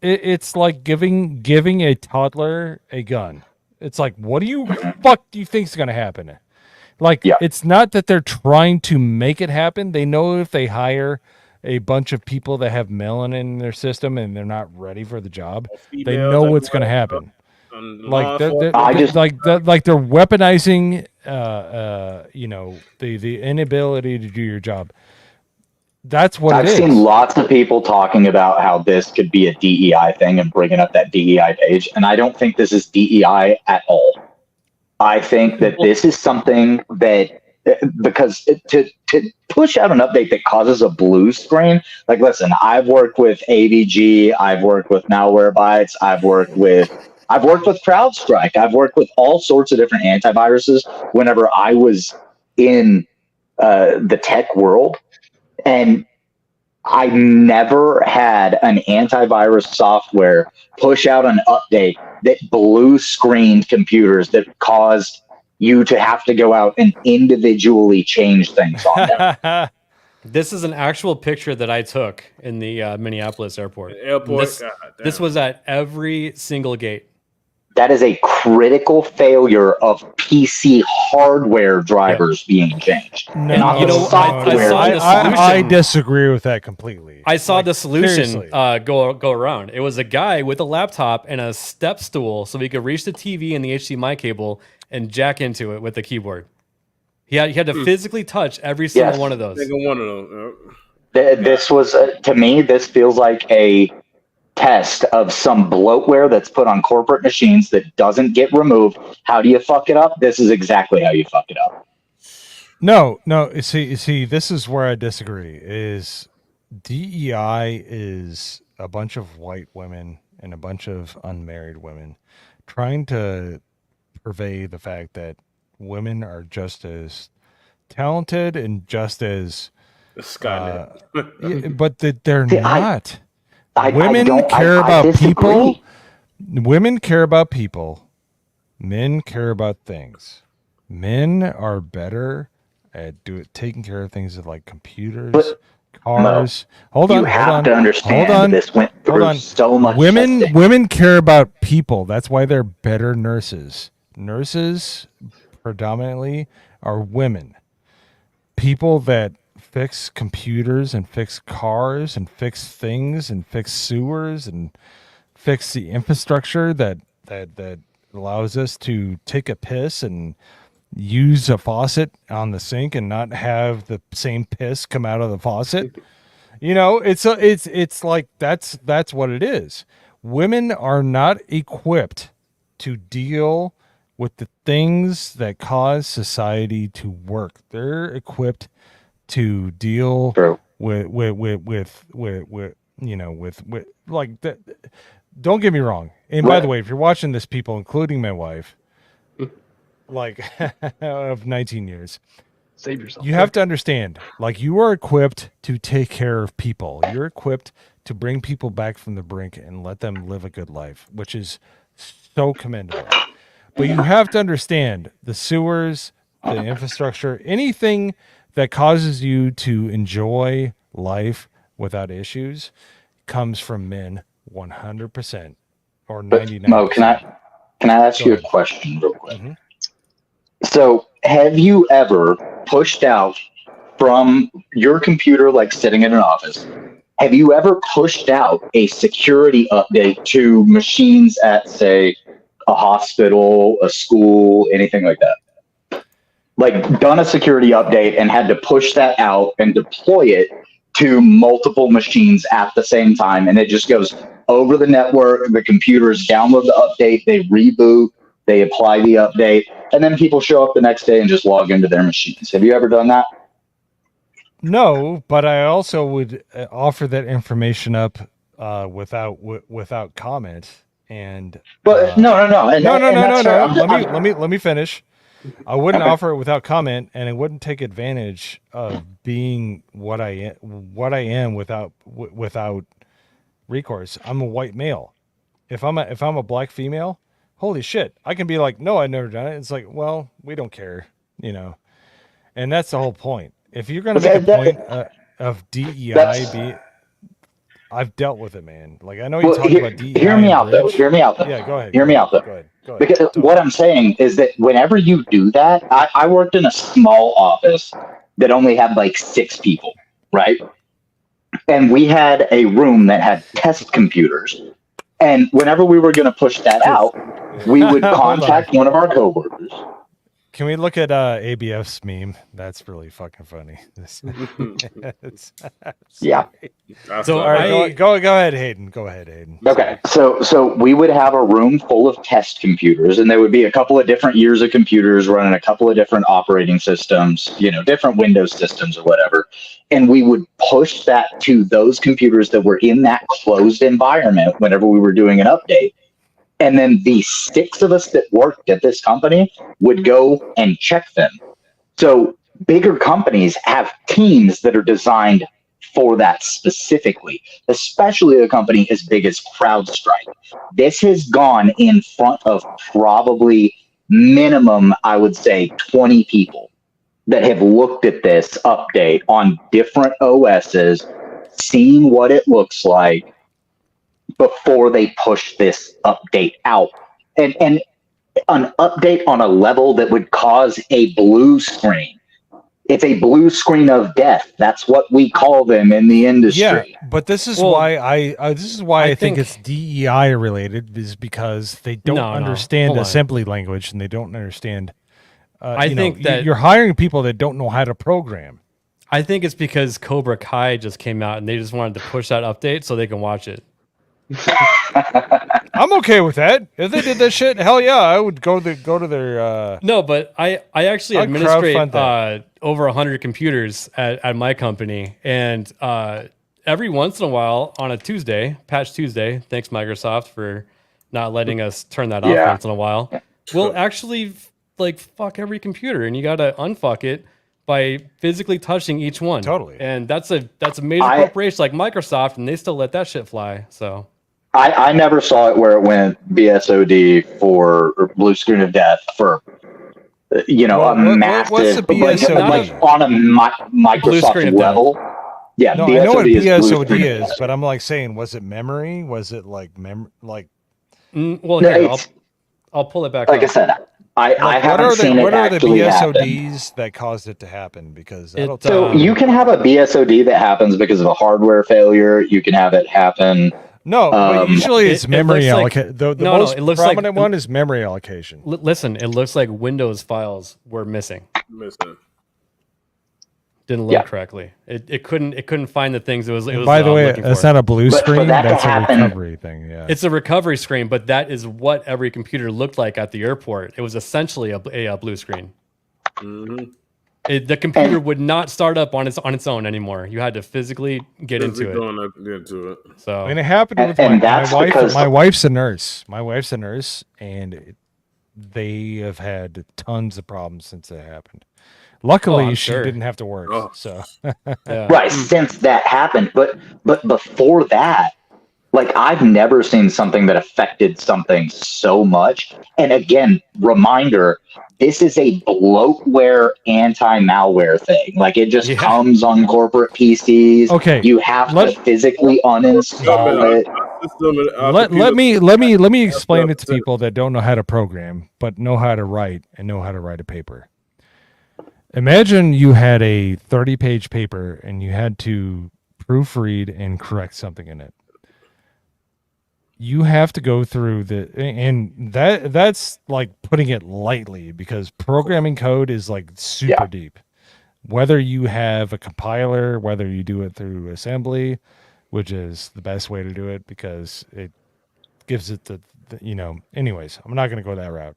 It's like giving a toddler a gun. It's like, what do you think is going to happen? Like, it's not that they're trying to make it happen. They know if they hire a bunch of people that have melanin in their system and they're not ready for the job, they know what's going to happen. Like they're weaponizing the inability to do your job. That's what I've seen lots of people talking about how this could be a DEI thing and bringing up that DEI page, and I don't think this is DEI at all. I think that this is something that, because to push out an update that causes a blue screen, like, listen, I've worked with AVG, I've worked with Malwarebytes, I've worked with CrowdStrike, I've worked with all sorts of different antiviruses whenever I was in the tech world. And I never had an antivirus software push out an update that blue screened computers that caused you to have to go out and individually change things on them. This is an actual picture that I took in the Minneapolis airport. This was at every single gate. That is a critical failure of PC hardware drivers being changed. I disagree with that completely. I saw the solution go around. It was a guy with a laptop and a step stool so he could reach the TV and the HDMI cable and jack into it with the keyboard. He had to physically touch every single one of those. This was, to me, this feels like a test of some bloatware that's put on corporate machines that doesn't get removed. How do you fuck it up? This is exactly how you fuck it up. No. See, this is where I disagree. Is DEI is a bunch of white women and a bunch of unmarried women trying to purvey the fact that women are just as talented and just as but that they're not. Women care about people. Women care about people. Men care about things. Men are better at taking care of things like computers, cars. Hold on. You have to understand this went through so much. Women care about people. That's why they're better nurses. Nurses predominantly are women. People that fix computers and fix cars and fix things and fix sewers and fix the infrastructure that allows us to take a piss and use a faucet on the sink and not have the same piss come out of the faucet. It's like that's what it is. Women are not equipped to deal with the things that cause society to work. They're equipped to deal with like that. Don't get me wrong. And by the way, if you're watching this, people, including my wife, like of 19 years, save yourself. You have to understand, like, you are equipped to take care of people. You're equipped to bring people back from the brink and let them live a good life, which is so commendable. But you have to understand the sewers, the infrastructure, anything that causes you to enjoy life without issues comes from men 100% or 99%. Mo, can I ask you a question real quick? Mm-hmm. So have you ever pushed out from your computer, like sitting in an office, have you ever pushed out a security update to machines at, say, a hospital, a school, anything like that? Like, done a security update and had to push that out and deploy it to multiple machines at the same time, and it just goes over the network. The computers download the update, they reboot, they apply the update, and then people show up the next day and just log into their machines. Have you ever done that? No, but I also would offer that information up without comment. And but no. Let me finish. I wouldn't offer it without comment, and I wouldn't take advantage of being what I am without recourse. I'm a white male. If I'm a black female, holy shit, I can be like, no, I've never done it. It's like, well, we don't care, and that's the whole point. If you're going to make a point of DEI, I've dealt with it, man. Like, I know you talk about DEI. Hear me out, though. Yeah, go ahead. Hear me out, though. Go ahead. Because what I'm saying is that whenever you do that, I worked in a small office that only had like 6 people, right? And we had a room that had test computers. And whenever we were going to push that out, we would contact one of our coworkers. Can we look at ABF's meme? That's really fucking funny. Yeah. So all right, go ahead, Hayden. Go ahead, Hayden. Okay. So we would have a room full of test computers, and there would be a couple of different years of computers running a couple of different operating systems, different Windows systems or whatever. And we would push that to those computers that were in that closed environment whenever we were doing an update. And then the 6 of us that worked at this company would go and check them. So bigger companies have teams that are designed for that specifically, especially a company as big as CrowdStrike. This has gone in front of probably minimum, I would say, 20 people that have looked at this update on different OSs, seen what it looks like, before they push this update out. And an update on a level that would cause a blue screen. It's a blue screen of death. That's what we call them in the industry. Yeah, but this is why I think it's DEI related, is because they don't understand assembly language and they don't understand. I think that you're hiring people that don't know how to program. I think it's because Cobra Kai just came out and they just wanted to push that update so they can watch it. I'm okay with that. If they did that shit, hell yeah, I would go to their. No, but I actually administrate over 100 computers at my company, and every once in a while on a Tuesday, Patch Tuesday, thanks Microsoft for not letting us turn that off once in a while. We'll actually fuck every computer, and you got to unfuck it by physically touching each one. Totally. And that's a major corporation like Microsoft, and they still let that shit fly. So. I never saw it where it went BSOD or blue screen of death for, a massive, what's the BSOD? On a Microsoft level. Yeah, no, I know what BSOD is, but I'm saying, was it memory? Was it I'll pull it back. Like up. I said, I haven't seen it actually happen. What are the BSODs that caused it to happen? Because so you can have a BSOD that happens because of a hardware failure. You can have it happen. No, but usually it's memory allocation. The most prominent one is memory allocation. Listen, it looks like Windows files were missing. Didn't load correctly. It couldn't find the things it was. By the way, that's not a blue screen. That's a recovery thing. Yeah, it's a recovery screen, but that is what every computer looked like at the airport. It was essentially a blue screen. Mm-hmm. The computer would not start up on its own anymore. You had to physically get into it. So, and it happened with my wife. My wife's a nurse. And they have had tons of problems since it happened. Luckily, she didn't have to work. So, right, since that happened, but before that, I've never seen something that affected something so much. And again, reminder, this is a bloatware anti-malware thing. It just comes on corporate PCs. Okay. You have to physically uninstall it. Let me explain it to people that don't know how to program, but know how to write and know how to write a paper. Imagine you had a 30-page paper and you had to proofread and correct something in it. You have to go through and that's putting it lightly, because programming code is super deep. Whether you have a compiler, whether you do it through assembly, which is the best way to do it because it gives it anyways, I'm not going to go that route.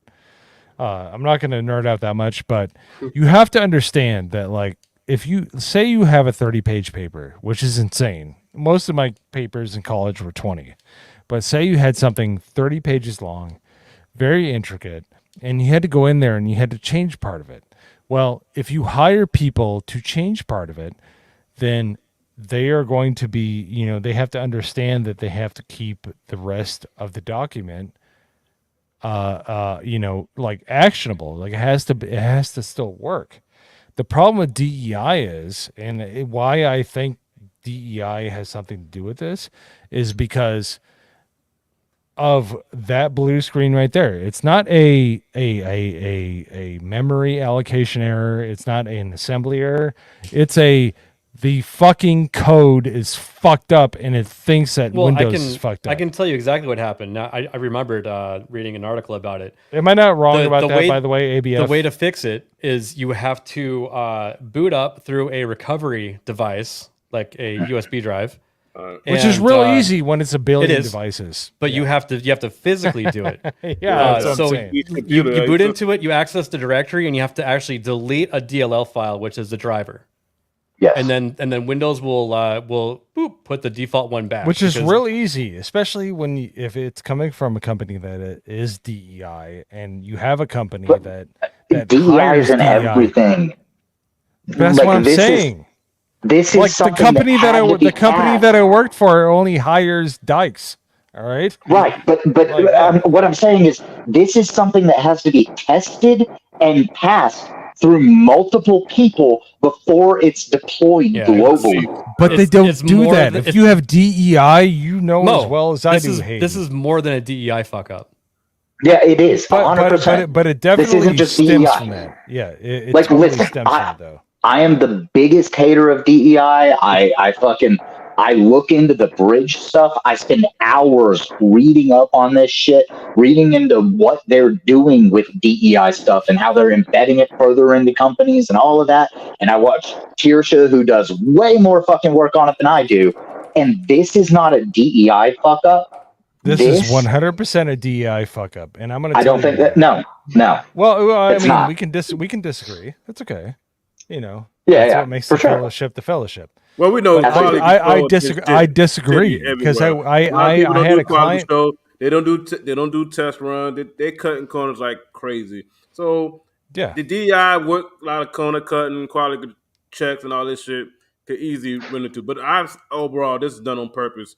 I'm not going to nerd out that much, but you have to understand that if you say you have a 30-page paper, which is insane. Most of my papers in college were 20. But say you had something 30 pages long, very intricate, and you had to go in there and you had to change part of it. Well, if you hire people to change part of it, then they are going to be, they have to understand that they have to keep the rest of the document, actionable. It has to still work. The problem with DEI is, and why I think DEI has something to do with this, is because of that blue screen right there. It's not a memory allocation error. It's not an assembly error. It's a the fucking code is fucked up and it thinks that Windows is fucked up. I can tell you exactly what happened. Now, I remembered reading an article about it. Am I not wrong about that, by the way, ABF? The way to fix it is you have to boot up through a recovery device, like a USB drive. Which is real easy when it's a billion devices. But you have to physically do it. So you boot into it, you access the directory, and you have to actually delete a DLL file, which is the driver. Yes. And then Windows will put the default one back, which is real easy, especially if it's coming from a company that is DEI, and you have a company that DEI is in everything. That's what I'm saying. This is like the company that I worked for only hires dykes. All right. Right, but what I'm saying is this is something that has to be tested and passed through multiple people before it's deployed globally. But they don't do that. If you have DEI, you know as well as I do. This is more than a DEI fuck up. Yeah, it is. 100%. But it definitely stems from that. Yeah, it totally stems from it, though. I am the biggest hater of DEI. I look into the bridge stuff. I spend hours reading up on this shit, reading into what they're doing with DEI stuff and how they're embedding it further into companies and all of that. And I watch Tirsha, who does way more fucking work on it than I do. And this is not a DEI fuck up. This is 100% a DEI fuck up. And I'm going to I don't think that. No. Well, I mean, we can disagree. That's okay. You know, that's what makes the fellowship the fellowship. Well, we know. I disagree because I had a client. Show. They don't do test run. They cutting corners like crazy. So the DEI work a lot of corner cutting, quality checks, and all this shit could easily run into. But overall, this is done on purpose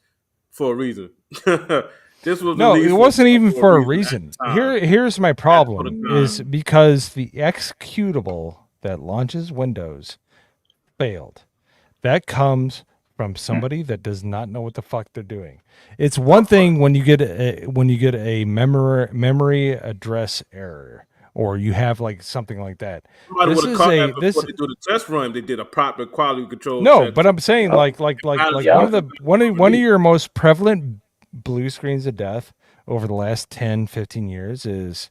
for a reason. This was it wasn't even for a reason. Here's my problem is because the executable that launches Windows failed. That comes from somebody that does not know what the fuck they're doing. It's one thing when you get a memory address error, or you have like something like that. Somebody would have caught that before they do the test run. They did a proper quality control. No, test. but I'm saying like one of your most prevalent blue screens of death over the last 10, 15 years is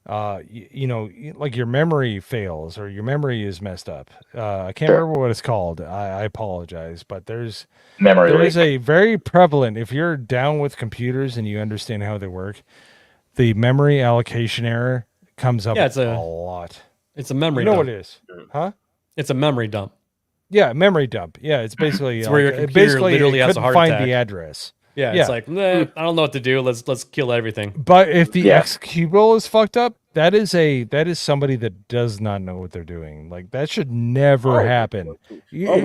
like your memory fails or your memory is messed up. I can't remember what it's called. I apologize, but there's a very prevalent, if you're down with computers and you understand how they work, the memory allocation error comes up a lot. It's a memory dump. You know what it is? Huh? It's a memory dump. Yeah, memory dump. Yeah, it's basically where your computer literally has a heart attack. Find the address. Yeah, it's like, I don't know what to do. Let's kill everything. But if the executable is fucked up, that is somebody that does not know what they're doing. Like that should never happen. Why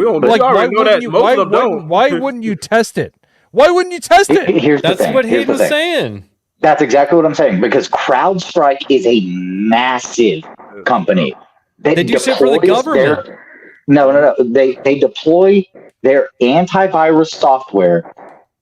wouldn't you test it? Why wouldn't you test it? That's what Hayden's saying. That's exactly what I'm saying, because CrowdStrike is a massive company. They do shit for the government. No. They deploy their antivirus software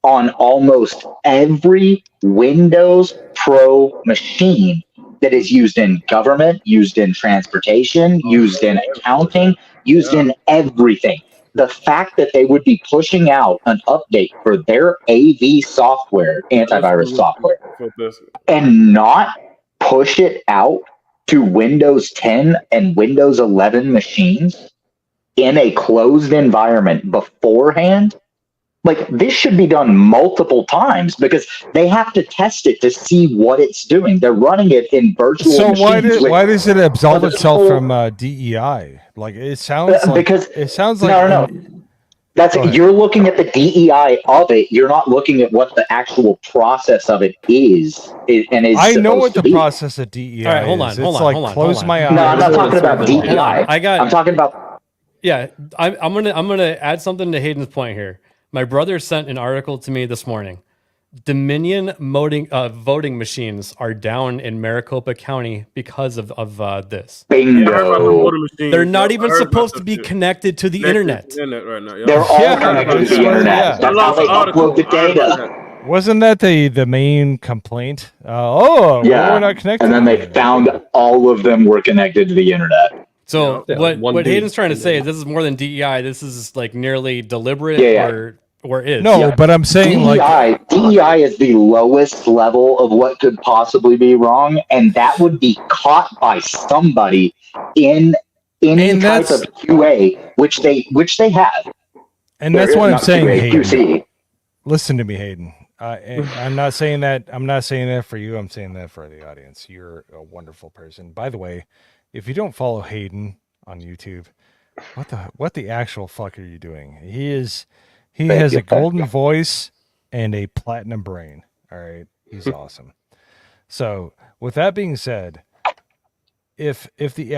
on almost every Windows Pro machine that is used in government, used in transportation, used in accounting, used in everything. The fact that they would be pushing out an update for their AV software, antivirus software, and not push it out to Windows 10 and Windows 11 machines in a closed environment beforehand, like this should be done multiple times because they have to test it to see what it's doing. They're running it in virtual machines. So why does it absolve itself from DEI? Like it sounds like no. That's you're looking at the DEI of it. You're not looking at what the actual process of it is. I know what the process of DEI is. All right, hold on. Close my eyes. No, I'm not talking about DEI. I'm talking about. Yeah, I'm gonna add something to Hayden's point here. My brother sent an article to me this morning. Dominion voting machines are down in Maricopa County because of this. Bingo. They're not even supposed to be connected to the internet. Right now, They're all connected to the internet. That's how they upload the data. Wasn't that the main complaint? We're not connected. And then they found all of them were connected to the internet. So Yeah, like what dude, Hayden's trying to say is this is more than DEI. This is like nearly deliberate or is. No, but I'm saying DEI is the lowest level of what could possibly be wrong, and that would be caught by somebody in any type of QA, which they have. And that's what I'm saying, QA, Hayden. QC. Listen to me, Hayden. I'm not saying that. I'm not saying that for you. I'm saying that for the audience. You're a wonderful person. By the way, if you don't follow Hayden on YouTube, what the actual fuck are you doing? He has a golden voice and a platinum brain. All right, he's awesome. So, with that being said, if the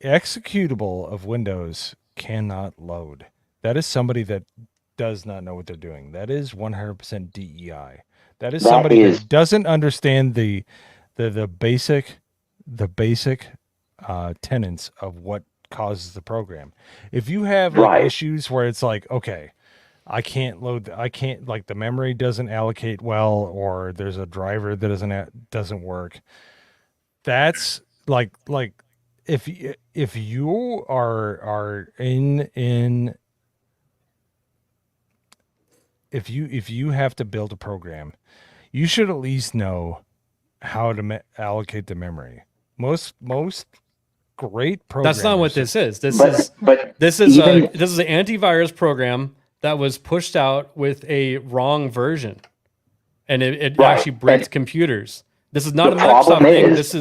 executable of Windows cannot load, that is somebody that does not know what they're doing. That is 100% DEI. That is somebody that doesn't understand the basic tenets of what causes the program. If you have issues where it's like, okay, I can't like the memory doesn't allocate well, or there's a driver that doesn't work. That's like if you are in if you have to build a program, you should at least know how to allocate the memory. Most great programmers. That's not what this is. This is an antivirus program that was pushed out with a wrong version, and it actually breaks computers. This is not a Microsoft thing. This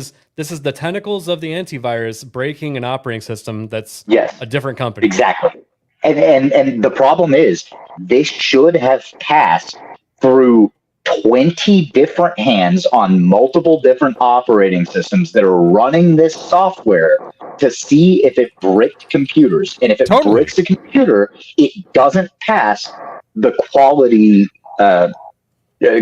is the tentacles of the antivirus breaking an operating system that's a different company. Exactly. And the problem is they should have passed through 20 different hands on multiple different operating systems that are running this software to see if it bricked computers. And if it bricks a computer, it doesn't pass the quality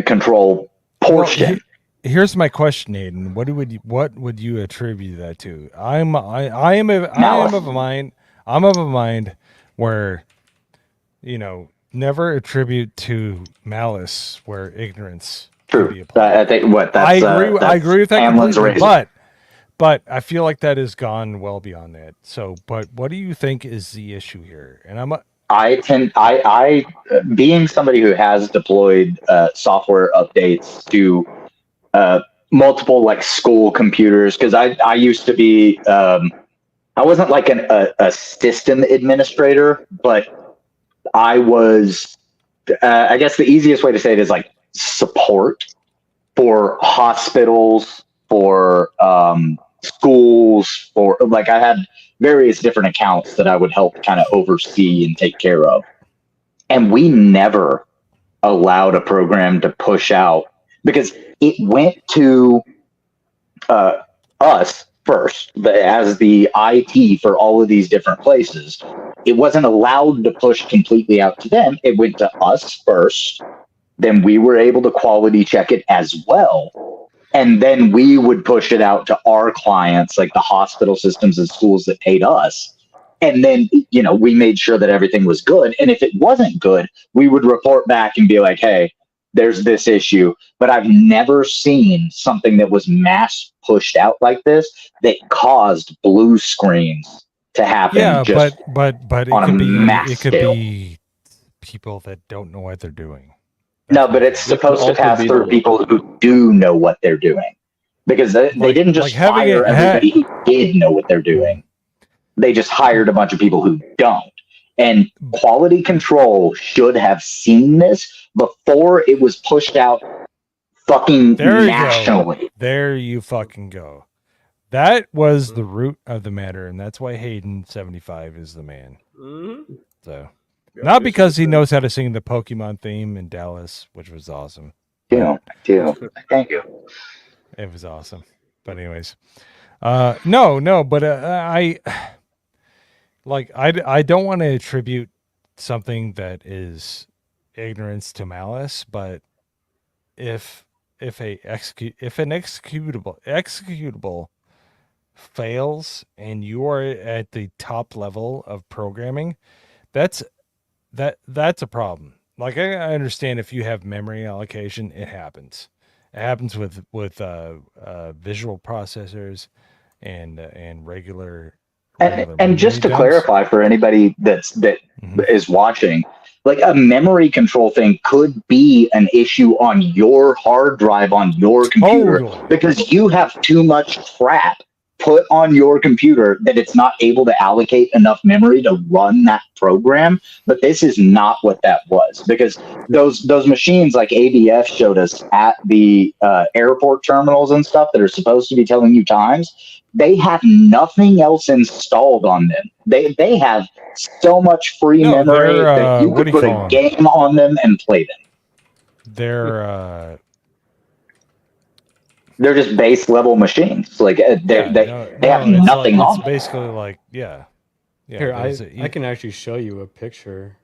control portion. Well, here's my question, Aiden. What would you attribute that to? I am of a mind where, never attribute to malice where ignorance. True. I think I agree with that completely, but I feel like that has gone well beyond that. So, but what do you think is the issue here? And I being somebody who has deployed software updates to multiple like school computers, because I used to be I wasn't like a system administrator, but I was I guess the easiest way to say it is like support for hospitals, for schools, for like I had various different accounts that I would help kind of oversee and take care of. And we never allowed a program to push out because it went to us first as the IT for all of these different places. It wasn't allowed to push completely out to them. It went to us first. Then we were able to quality check it as well. And then we would push it out to our clients, like the hospital systems and schools that paid us. And then, we made sure that everything was good. And if it wasn't good, we would report back and be like, hey, there's this issue. But I've never seen something that was mass pushed out like this that caused blue screens to happen. Yeah, but it could scale. be people that don't know what they're doing. No, but it's supposed to pass through people who do know what they're doing, because they didn't just fire everybody who did know what they're doing. They just hired a bunch of people who don't. And quality control should have seen this before it was pushed out fucking nationally. There you fucking go. That was the root of the matter, and that's why Hayden 75 is the man. Mm-hmm. So, not because he knows how to sing the Pokemon theme in Dallas, which was awesome. Yeah, thank you. It was awesome. But anyways, no, but I don't want to attribute something that is ignorance to malice, but if an executable fails and you are at the top level of programming, that's a problem. Like I understand if you have memory allocation, it happens. It happens with visual processors and regular And just to clarify for anybody that is watching, like a memory control thing could be an issue on your hard drive on your computer because you have too much crap put on your computer that it's not able to allocate enough memory to run that program. But this is not what that was, because those machines like ABF showed us at the airport terminals and stuff that are supposed to be telling you times, they have nothing else installed on them. They have so much free memory that you could put a game on them and play them. They're just base level machines. Like they have nothing on. It's basically like Here, I can actually show you a picture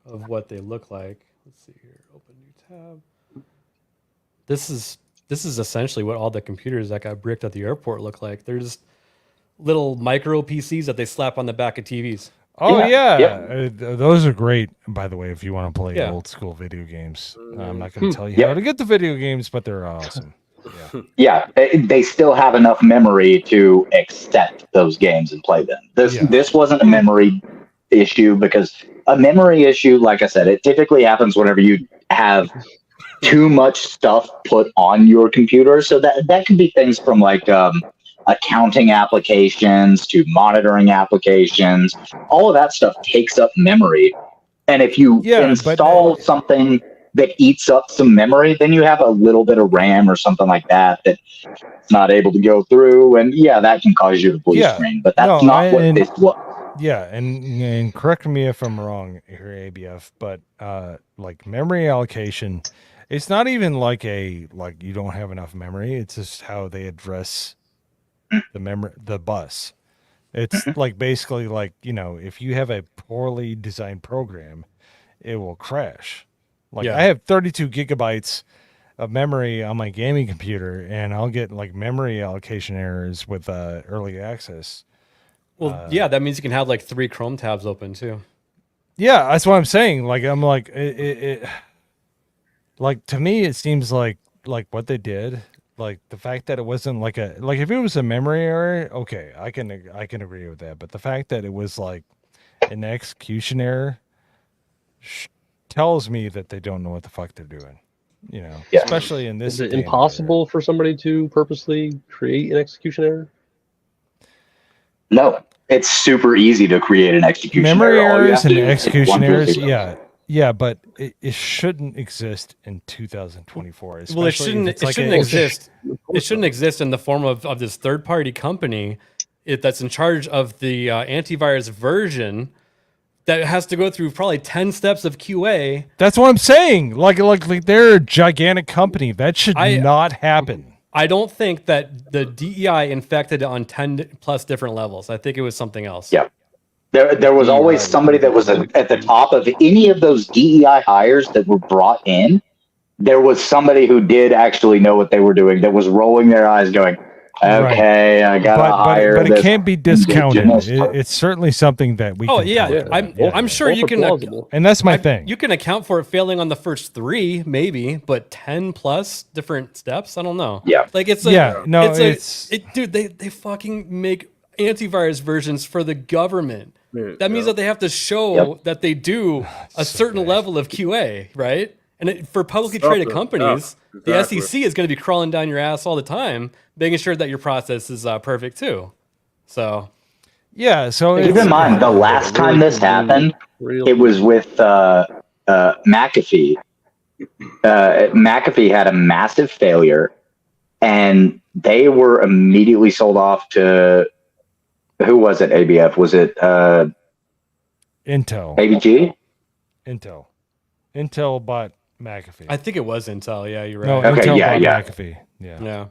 of what they look like. Let's see here. Open new tab. This is essentially what all the computers that got bricked at the airport look like. They're just little micro PCs that they slap on the back of TVs. Oh yeah. Those are great, by the way, if you want to play old school video games. I'm not going to tell you how to get the video games, but they're awesome. Yeah, they still have enough memory to accept those games and play them. This wasn't a memory issue, because a memory issue, like I said, it typically happens whenever you have too much stuff put on your computer. So that could be things from like accounting applications to monitoring applications. All of that stuff takes up memory. And if you install something that eats up some memory, then you have a little bit of RAM or something like that that's not able to go through. And that can cause you to blue screen. But that's not what this was. Yeah, and correct me if I'm wrong here, ABF, but like memory allocation, it's not even like you don't have enough memory. It's just how they address the bus. It's like basically like, if you have a poorly designed program, it will crash. Like I have 32 gigabytes of memory on my gaming computer, and I'll get like memory allocation errors with early access. Well, that means you can have like 3 Chrome tabs open too. Yeah, that's what I'm saying. Like I'm like it like, to me, it seems like what they did, like the fact that it wasn't like if it was a memory error, okay, I can agree with that. But the fact that it was like an execution error tells me that they don't know what the fuck they're doing. Especially in this. Is it impossible for somebody to purposely create an execution error? No, it's super easy to create an execution memory error. Errors and execution errors, yeah, but it shouldn't exist in 2024. Well, it shouldn't exist. It shouldn't exist in the form of this third-party company that's in charge of the antivirus version that has to go through probably 10 steps of QA. That's what I'm saying. Like they're a gigantic company. That should not happen. I don't think that the DEI infected on 10 plus different levels. I think it was something else. Yeah. There was always somebody that was at the top of any of those DEI hires that were brought in. There was somebody who did actually know what they were doing, that was rolling their eyes going, okay, I got to hire. But it can't be discounted. It's certainly something that we can I'm sure you can. And that's my thing. You can account for it failing on the first 3, maybe, but 10 plus different steps? I don't know. Yeah. Like dude, they fucking make antivirus versions for the government. That means that they have to show that they do a certain level of QA, right? And for publicly traded companies, the SEC is going to be crawling down your ass all the time, making sure that your process is perfect too. So, so keep in mind, the last time this happened, it was with McAfee. McAfee had a massive failure, and they were immediately sold off to. Who was it? ABF? Was it Intel? ABG? Intel bought McAfee. I think it was Intel. Yeah, you're right. No, Intel bought McAfee. Yeah.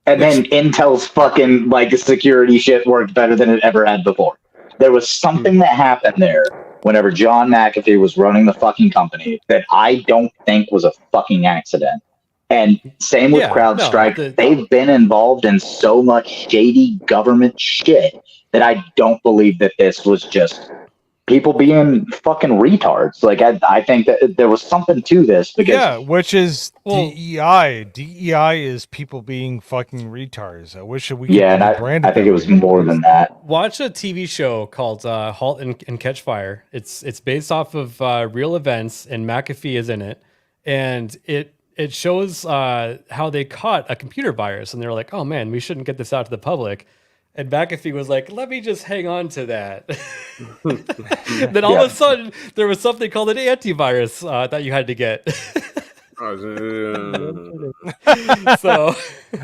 And then Intel's fucking security shit worked better than it ever had before. There was something that happened there whenever John McAfee was running the fucking company that I don't think was a fucking accident. And same with CrowdStrike. They've been involved in so much shady government shit that I don't believe that this was just people being fucking retards. Like I think that there was something to this because which is DEI. DEI is people being fucking retards. I wish we could and I think it was more than that. Watch a TV show called Halt and Catch Fire. It's based off of real events, and McAfee is in it, and it shows how they caught a computer virus, and they're like, oh man, we shouldn't get this out to the public. And McAfee was like, let me just hang on to that. Then all of a sudden, there was something called an antivirus that you had to get. So,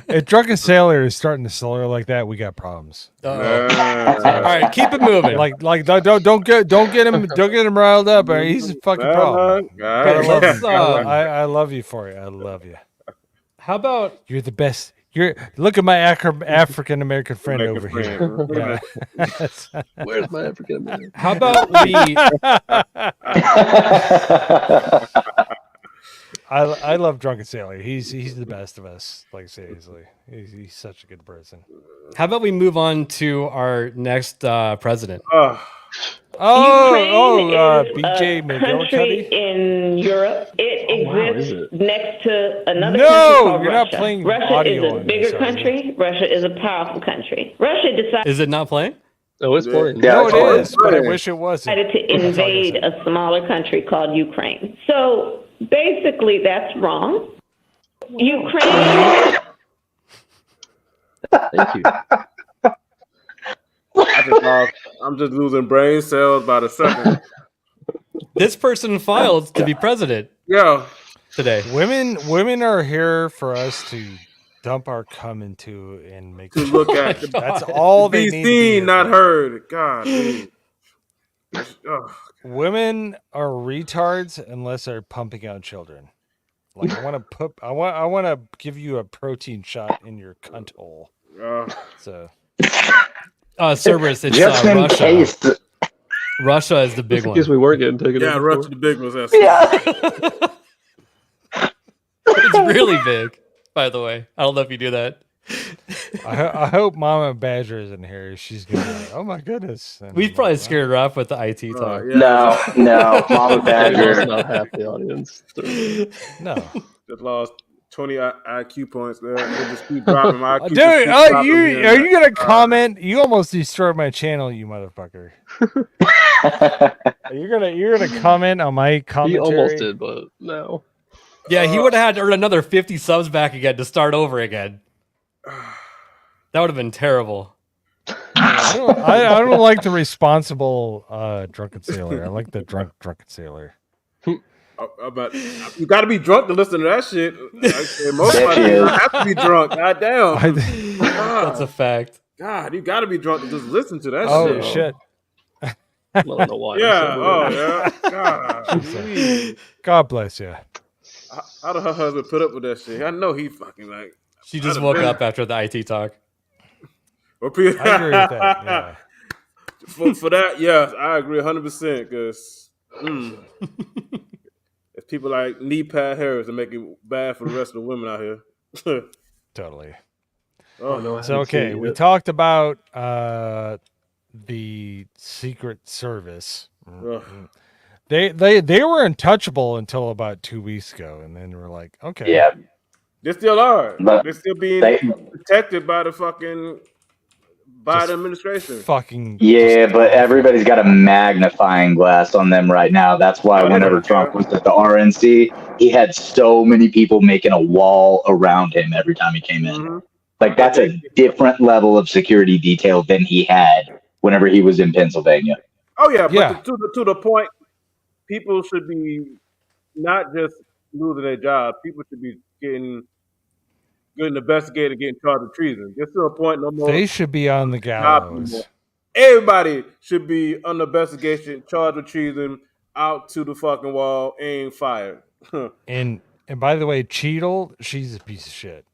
if Drunken Sailor is starting to slur like that, we got problems. All right, keep it moving. Like don't get him riled up. Or he's a fucking problem. I love you for it. I love you. How about you're the best? Look at my African American friend over here. Yeah. Where's my African American? How about we? I love Drunken Sailor. He's the best of us. Like seriously, he's such a good person. How about we move on to our next president? BJ country in Europe. It exists next to another country called you're Russia. not playing Russia audio is a bigger country. Russia is a powerful country. Russia decided. Is it not playing? Oh, it's playing. No, it is, but I wish it wasn't. Decided to invade a smaller country called Ukraine. So basically, that's wrong. Ukraine. Thank you. I'm just losing brain cells by the second. This person filed to be president. Yeah. Today. Women are here for us to dump our cum into and make to look at. That's all they be need seen, not heard. God. Women are retards unless they're pumping out children. Like I want to give you a protein shot in your cunt hole. So. Cerberus, it's just in Russia. Case. Russia is the big one. Because we were getting taken. Yeah, Russia the big ones. Yeah. It's really big, by the way. I don't know if you do that. I hope Mama Badger is in here. She's gonna be like, oh my goodness. And we've probably scared her off with the IT talk. Yeah. No, Mama Badger. Not half the audience. No. Just lost 20 IQ points there. They just keep dropping my IQ. Dude, are you gonna comment? You almost destroyed my channel, you motherfucker. You're gonna comment on my commentary? He almost did, but no. Yeah, he would have had to earn another 50 subs back again to start over again. That would have been terrible. I don't like the responsible drunken sailor. I like the drunken sailor. But you got to be drunk to listen to that shit. Most of have to be drunk. God damn. That's a fact. God, you got to be drunk to just listen to that shit. Oh shit. I don't know why. Yeah. Oh yeah. God. God bless you. How did her husband put up with that shit? I know he fucking like. She just woke up after the IT talk. I agree with that. Yeah. For that, yes, I agree 100%. Because if people like knee pad Harris and make it bad for the rest of the women out here. Totally. Oh no. So okay, we talked about the Secret Service. They were untouchable until about 2 weeks ago, and then we're like, okay, yeah, they still are. But they're still being protected by the fucking Biden administration. But everybody's got a magnifying glass on them right now. That's why whenever Trump was at the RNC, he had so many people making a wall around him every time he came in. Mm-hmm. Like that's a different level of security detail than he had whenever he was in Pennsylvania. Oh yeah, but to the point, people should be not just losing their job. People should be getting investigated, getting charged with treason. Just to a point, no more. They should be on the gallows. Everybody should be under investigation, charged with treason, out to the fucking wall, and fired. and by the way, Cheadle, she's a piece of shit.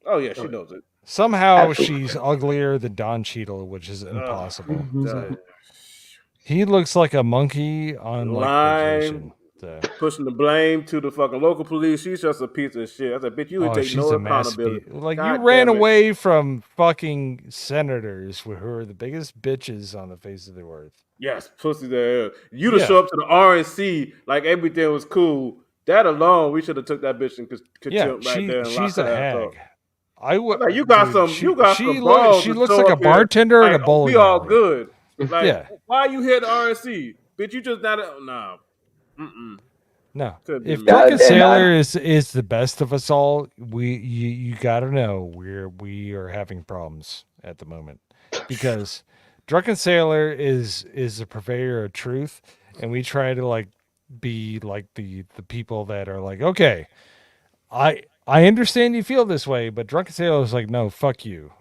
Oh yeah, she knows it. Somehow she's uglier than Don Cheadle, which is impossible. So, he looks like a monkey on like vacation. pushing the blame to the fucking local police. She's just a piece of shit. I said, bitch, you would take no accountability. Like, God, you ran away from fucking senators who are the biggest bitches on the face of the earth. Yes, pussy there. You to show up to the RNC like everything was cool. That alone, we should have took that bitch and contempt right there. And she's a hag. I would. Like, you got some balls. She looks like a bartender at a bowling. We all good. Like, why are you here at the RNC? Bitch, you just not. Nah. No. If Drunken Sailor is the best of us all, you got to know we are having problems at the moment because Drunken Sailor is a purveyor of truth, and we try to like be like the people that are like, okay, I understand you feel this way, but Drunken Sailor is like, no, fuck you.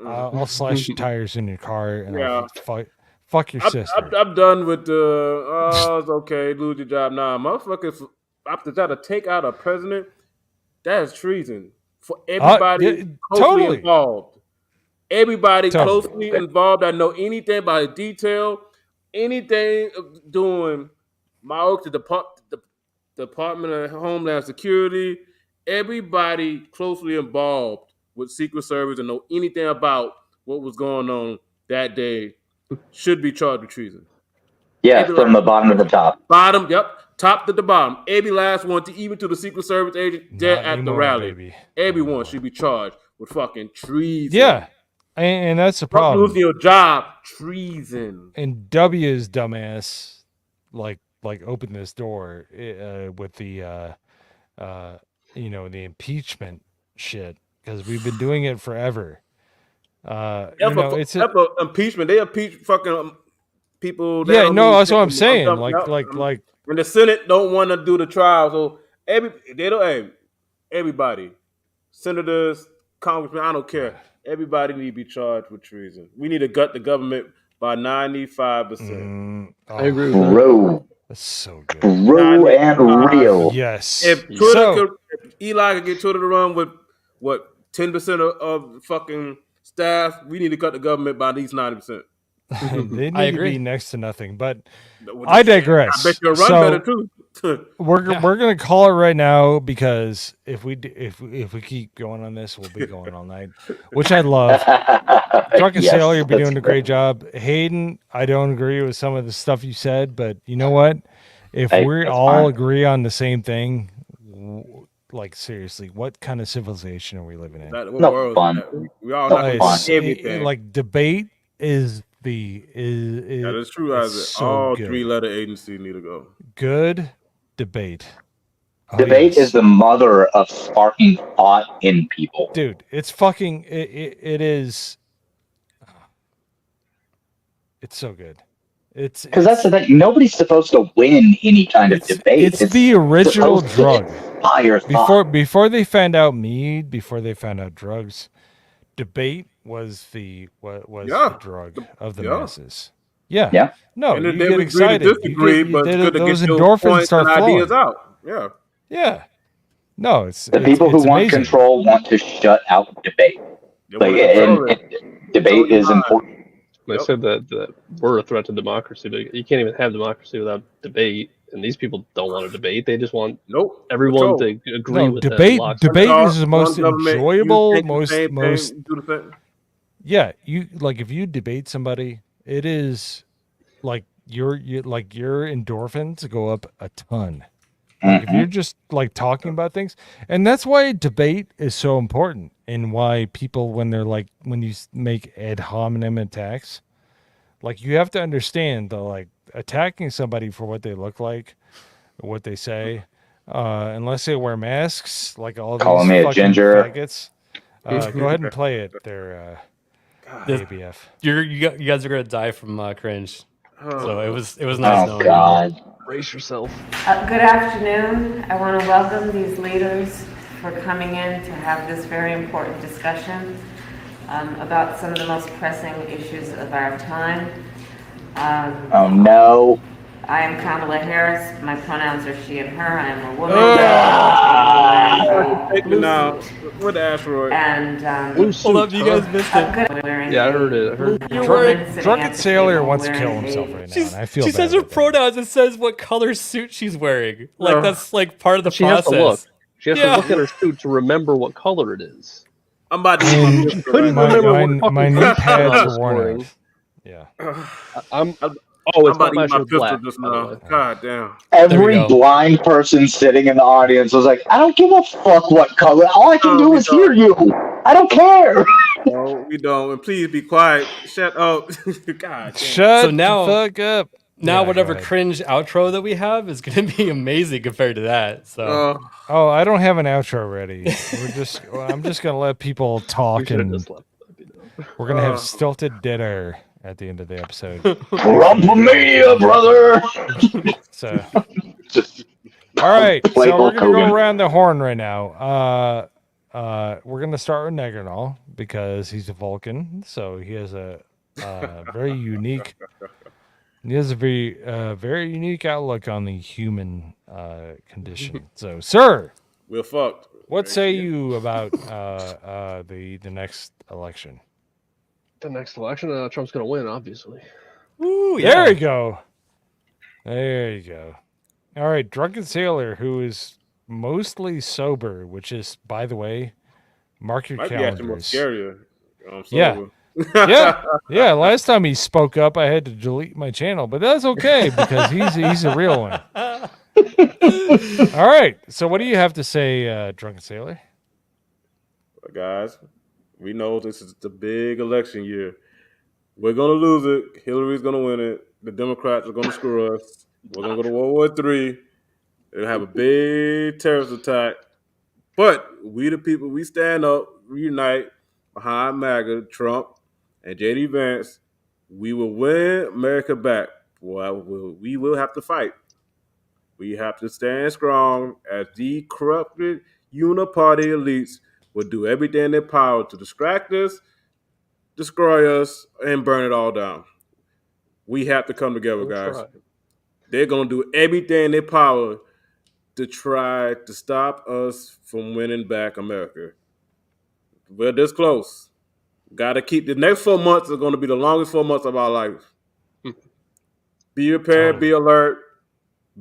I'll slash your tires in your car and I'll fuck your sister. I'm done with the it's okay, lose your job. Nah, motherfuckers have to try to take out a president. That is treason for everybody closely involved. Everybody closely involved. I know anything about the detail, anything doing my work, the Department of Homeland Security. Everybody closely involved with Secret Service and know anything about what was going on that day should be charged with treason. Yeah, from the bottom to the top. Bottom, yep. Top to the bottom. Every last one, even to the Secret Service agent there at the rally. Baby. Everyone should be charged with fucking treason. Yeah. And that's the problem. Losing your job, treason. And W's dumbass, like opened this door with the the impeachment shit, because we've been doing it forever. It's impeachment. They impeach fucking people. Yeah, no, that's what I'm saying. Like, when the Senate don't want to do the trial, so everybody, senators, congressmen, I don't care. Everybody need to be charged with treason. We need to gut the government by 95%. I agree with that. That's so good. True and real. Yes. If Eli could get Twitter to run with 10% of fucking staff, we need to cut the government by at least 90%. They need to be next to nothing, but I digress. I bet you'll run better too. we're gonna call it right now, because if we keep going on this, we'll be going all night, which I love. Drunken Sailor, you've been doing a great job. Hayden, I don't agree with some of the stuff you said, but you know what? If we all agree on the same thing, like seriously, what kind of civilization are we living in? No fun. We all not fun. Everything. Like debate is that is true, Isaac. So all good. 3-letter agencies need to go. Good debate. Debate is the mother of sparking thought in people. Dude, it's fucking it is. It's so good. It's because that's the thing. Nobody's supposed to win any kind of debate. It's the original drug. Before they found out mead, before they found out drugs, debate was the drug of the masses. Yeah. No, and you then get we excited. Disagree, but it's good to those get endorphins start flowing. Ideas out. Yeah. Yeah. No, it's the people who want control want to shut out debate. Debate is important. They said that we're a threat to democracy, but you can't even have democracy without debate. And these people don't want to debate; they just want everyone to agree with debate. Them. Debate is the most enjoyable, most. Yeah, you like if you debate somebody, it is like your endorphins go up a ton. Like, if you're just like talking about things, and that's why debate is so important, and why people when you make ad hominem attacks, like you have to understand the like attacking somebody for what they look like, what they say, unless they wear masks, like all these call me a ginger faggots. Go ahead and play it there, ABF. You guys are gonna die from cringe. So it was nice. Oh God. Brace yourself. Good afternoon. I want to welcome these leaders for coming in to have this very important discussion about some of the most pressing issues of our time. Oh no. I am Kamala Harris. My pronouns are she and her. I am a woman. blue now. suit. Where the asteroid? And Blue suit. Hold up, you guys missed it. Yeah, I heard it. I heard You're wearing Drunken Sailor wants to kill himself right now, and I feel she bad says her about that. pronouns. It says what color suit she's wearing. Like that's like part of the She process. has to look. She has to look at her suit to remember what color it is. I'm about to eat my biscuit couldn't right now. remember what my fucking knee color pads I are was worn wearing. out. Yeah. I'm I'm it's about not to eat my matching with pistol black, just by the now. way. God damn. Every go. blind person sitting in the audience was like, I don't give a fuck what color. All I can do is hear you. I don't care. No, we don't. And please be quiet. Shut up. God damn. Shut So now- the fuck up. Now Yeah, whatever go ahead. cringe outro that we have is going to be amazing compared to that. So Oh, I don't have an outro ready. I'm just gonna let people talk, and we're gonna have stilted dead air at the end of the episode. Rumplemania, brother. So, all right. Play So we're Hulk gonna go Hogan. around the horn right now. We're gonna start with Negrinol because he's a Vulcan, so he has a very unique. He has a very unique outlook on the human condition. So, sir, we're fucked. What say you about the next election? The next election, Trump's going to win, obviously. Ooh, There you go. There you go. All right, Drunken Sailor, who is mostly sober, which is, by the way, mark your Might be actually more calendars. scarier. Yeah. Yeah. Last time he spoke up, I had to delete my channel, but that's okay because he's a real one. All right. So, what do you have to say, Drunken Sailor? Guys, we know this is the big election year. We're gonna lose it. Hillary's gonna win it. The Democrats are gonna screw us. We're gonna go to World War III. They'll have a big terrorist attack. But we the people, we stand up, reunite behind MAGA, Trump, and JD Vance. We will win America back. Well, we will have to fight. We have to stand strong as the corrupted uniparty elites will do everything in their power to distract us, destroy us, and burn it all down. We have to come together, guys. Right. They're going to do everything in their power to try to stop us from winning back America. We're this close. Got to keep the next 4 months are going to be the longest 4 months of our life. Be prepared, be alert,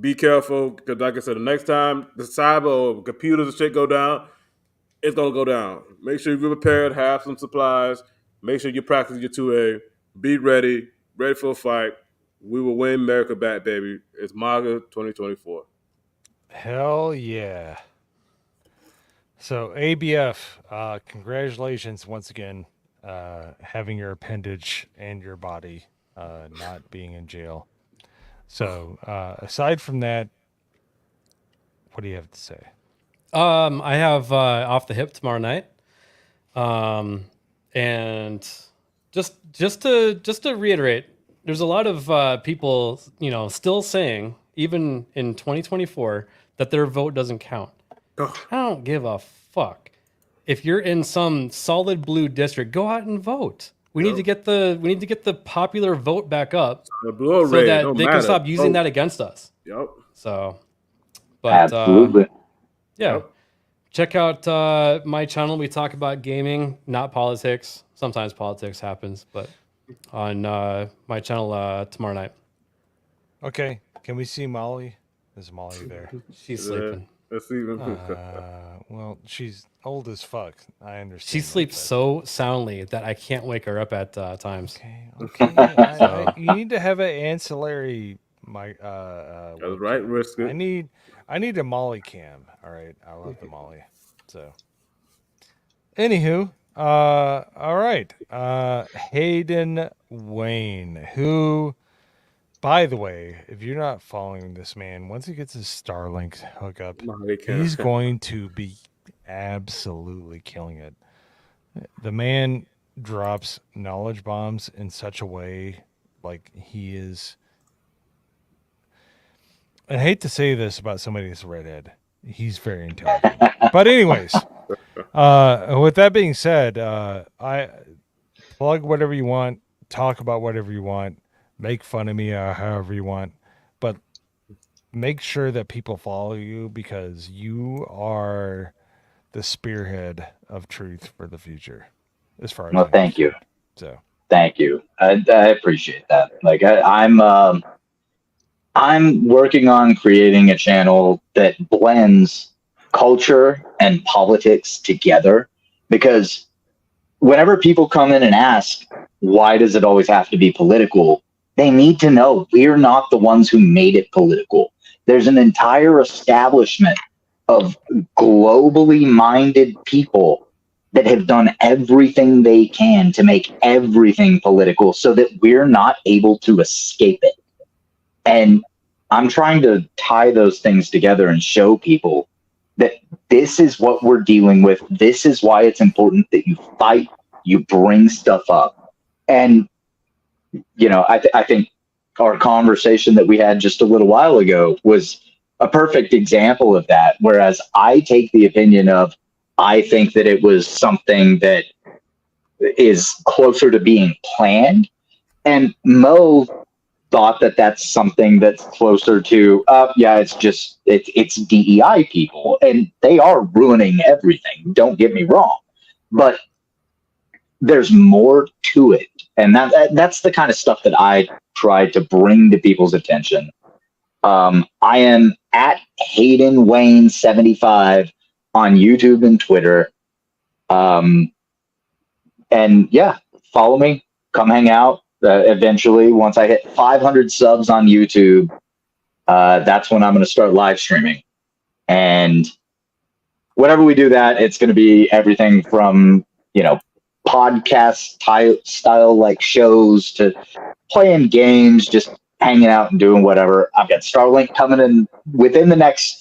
be careful, because like I said, the next time the cyber or computers and shit go down, it's going to go down. Make sure you're prepared, have some supplies, make sure you practice your 2A, be ready for a fight. We will win America back, baby. It's MAGA 2024. Hell yeah. So, ABF, congratulations once again, having your appendage and your body not being in jail. So, aside from that, what do you have to say? I have Off the Hip tomorrow night, and just to reiterate, there's a lot of people, still saying, even in 2024, that their vote doesn't count. I don't give a fuck. If you're in some solid blue district, go out and vote. We need to get the popular vote back up, blue so that they can stop using that against us. Yep. So, but absolutely. yeah. Yep. Check out my channel. We talk about gaming, not politics. Sometimes politics happens, but on my channel tomorrow night. Okay. Can we see Molly? Is Molly there? She's sleeping. Let's see. Well, she's old as fuck. I understand. She sleeps so soundly that I can't wake her up at times. Okay. You need to have an ancillary. That's right, risk it. I need a Molly cam. All right, I love the Molly. So, anywho, all right, Hayden Wayne, who, by the way, if you're not following this man, once he gets his Starlink hookup, he's going to be absolutely killing it. The man drops knowledge bombs in such a way, like he is. I hate to say this about somebody that's a redhead. He's very intelligent. But anyways, with that being said, I plug whatever you want, talk about whatever you want, make fun of me however you want, but make sure that people follow you because you are the spearhead of truth for the future, as far as Well, thank you. So thank you. I appreciate that. Like I'm working on creating a channel that blends culture and politics together, because whenever people come in and ask, why does it always have to be political? They need to know we're not the ones who made it political. There's an entire establishment of globally minded people that have done everything they can to make everything political so that we're not able to escape it. And I'm trying to tie those things together and show people that this is what we're dealing with. This is why it's important that you fight, you bring stuff up. And, I think our conversation that we had just a little while ago was a perfect example of that. Whereas I take the opinion of, I think that it was something that is closer to being planned. And Mo thought that that's something that's closer to, it's DEI people, and they are ruining everything. Don't get me wrong, but there's more to it, and that's the kind of stuff that I try to bring to people's attention. I am at Hayden Wayne 75 on YouTube and Twitter. And yeah, follow me, come hang out. Eventually, once I hit 500 subs on YouTube, that's when I'm going to start live streaming. And whenever we do that, it's going to be everything from, podcast style like shows to playing games, just hanging out and doing whatever. I've got Starlink coming in within the next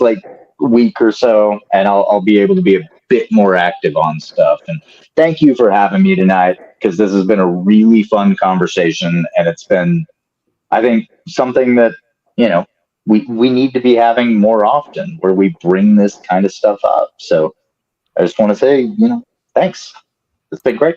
week or so, and I'll be able to be a bit more active on stuff. And thank you for having me tonight, because this has been a really fun conversation, and it's been, I think, something that we need to be having more often, where we bring this kind of stuff up. So I just want to say, thanks. It's been great.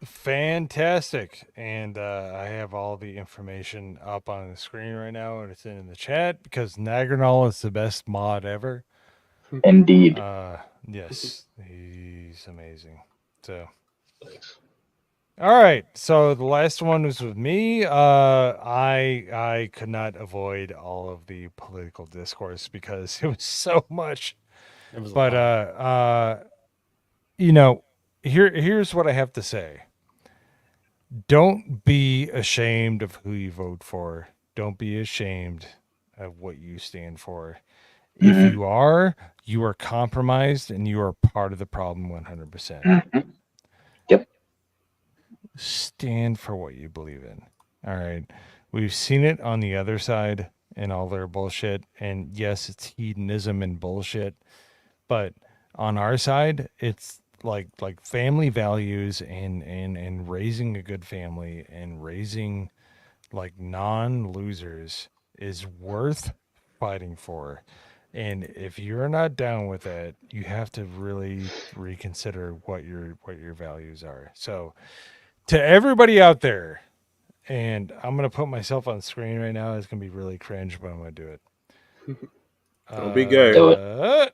Fantastic. And I have all the information up on the screen right now, and it's in the chat, because Nagranol is the best mod ever. Indeed. Yes, he's amazing. So thanks. All right, so the last one was with me. I could not avoid all of the political discourse because it was so much. It was But here's what I have to say. Don't be ashamed of who you vote for. Don't be ashamed of what you stand for. Mm-hmm. If you are compromised, and you are part of the problem 100%. Mm-hmm. Yep. Stand for what you believe in. All right. We've seen it on the other side and all their bullshit. And yes, it's hedonism and bullshit. But on our side, it's like family values and raising a good family and raising like non-losers is worth fighting for. And if you're not down with it, you have to really reconsider what your values are. So to everybody out there, and I'm going to put myself on screen right now. It's going to be really cringe, but I'm going to do it. Don't be gay. Do it.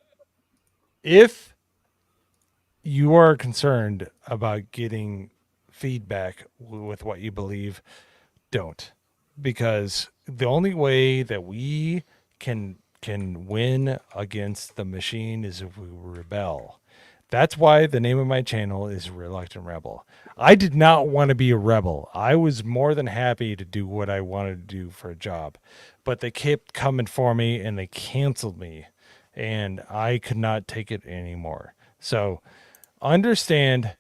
If you are concerned about getting feedback with what you believe, don't. Because the only way that we can win against the machine is if we rebel. That's why the name of my channel is Reluctant Rebel. I did not want to be a rebel. I was more than happy to do what I wanted to do for a job. But they kept coming for me, and they canceled me. And I could not take it anymore. So understand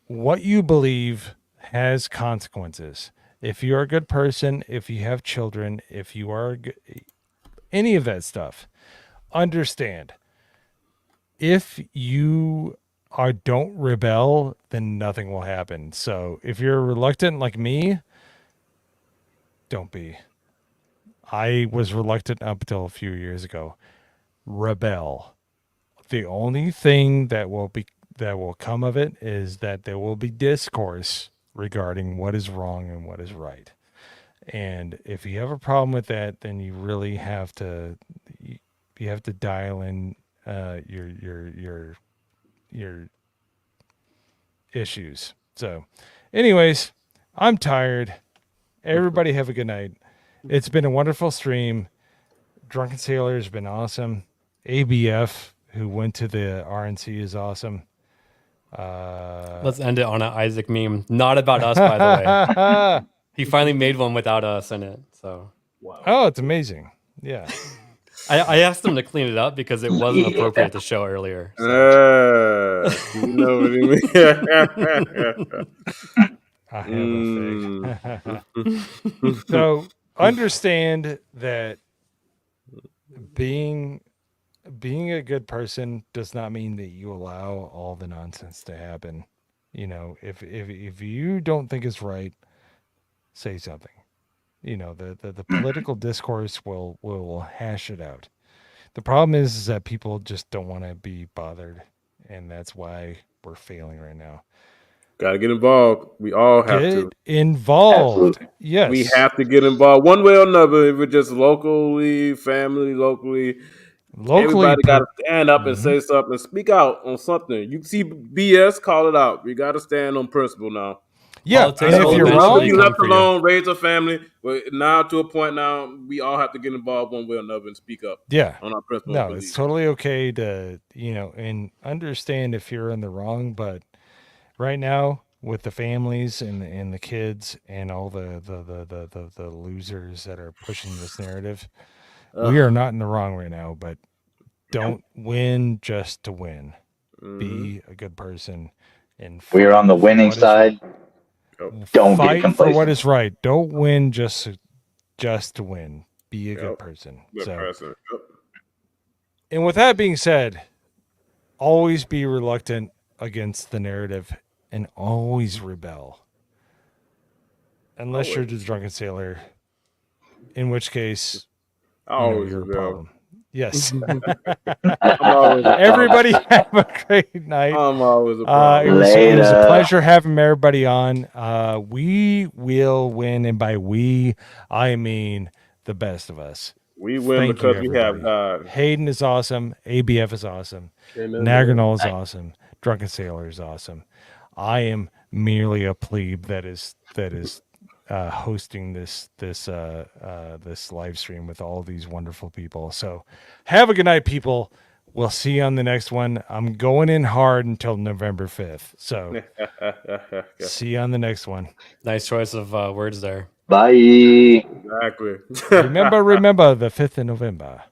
what you believe has consequences. If you're a good person, if you have children, if you are any of that stuff, understand. If you don't rebel, then nothing will happen. So if you're reluctant like me, don't be. I was reluctant up until a few years ago. Rebel. The only thing that will come of it is that there will be discourse regarding what is wrong and what is right. And if you have a problem with that, then you really have to dial in your issues. So, anyways, I'm tired. Everybody have a good night. It's been a wonderful stream. Drunken Sailor has been awesome. ABF, who went to the RNC, is awesome. Let's end it on an Isaac meme. Not about us, by the way. He finally made one without us in it. So. Wow. Oh, it's amazing. Yeah. I asked him to clean it up because it wasn't appropriate to show earlier. So. You know what I mean? I have a fig. So understand that being a good person does not mean that you allow all the nonsense to happen. You know, if you don't think it's right, say something. You know, the political discourse will hash it out. The problem is that people just don't want to be bothered, and that's why we're failing right now. Gotta get involved. We all have to get involved. Absolutely. Yes, we have to get involved one way or another. If it's just locally, family, locally, everybody got to stand up and say something, speak out on something. You see BS, call it out. We got to stand on principle now. Yeah, and if you're wrong, you left alone, raise a family. But now, to a point now, we all have to get involved one way or another and speak up. Yeah, on our principle. No, it's totally okay to and understand if you're in the wrong. But right now, with the families and the kids and all the losers that are pushing this narrative, we are not in the wrong right now. But don't win just to win. Be a good person, and we are on the winning side. Don't fight get complacent for what is right. Don't win just to win. Be a good person. And with that being said, always be reluctant against the narrative and always rebel. Unless you're the Drunken Sailor, in which case you're a problem. Yes. Everybody have a great night. I'm always a problem. It was a pleasure having everybody on. We will win, and by we, I mean the best of us. We win because we have God. Hayden is awesome. ABF is awesome. Nagarnal is awesome. Drunken Sailor is awesome. I am merely a plebe that is hosting this live stream with all these wonderful people. So have a good night, people. We'll see you on the next one. I'm going in hard until November 5th. So see you on the next one. Nice choice of words there. Bye. Exactly. Remember the 5th of November.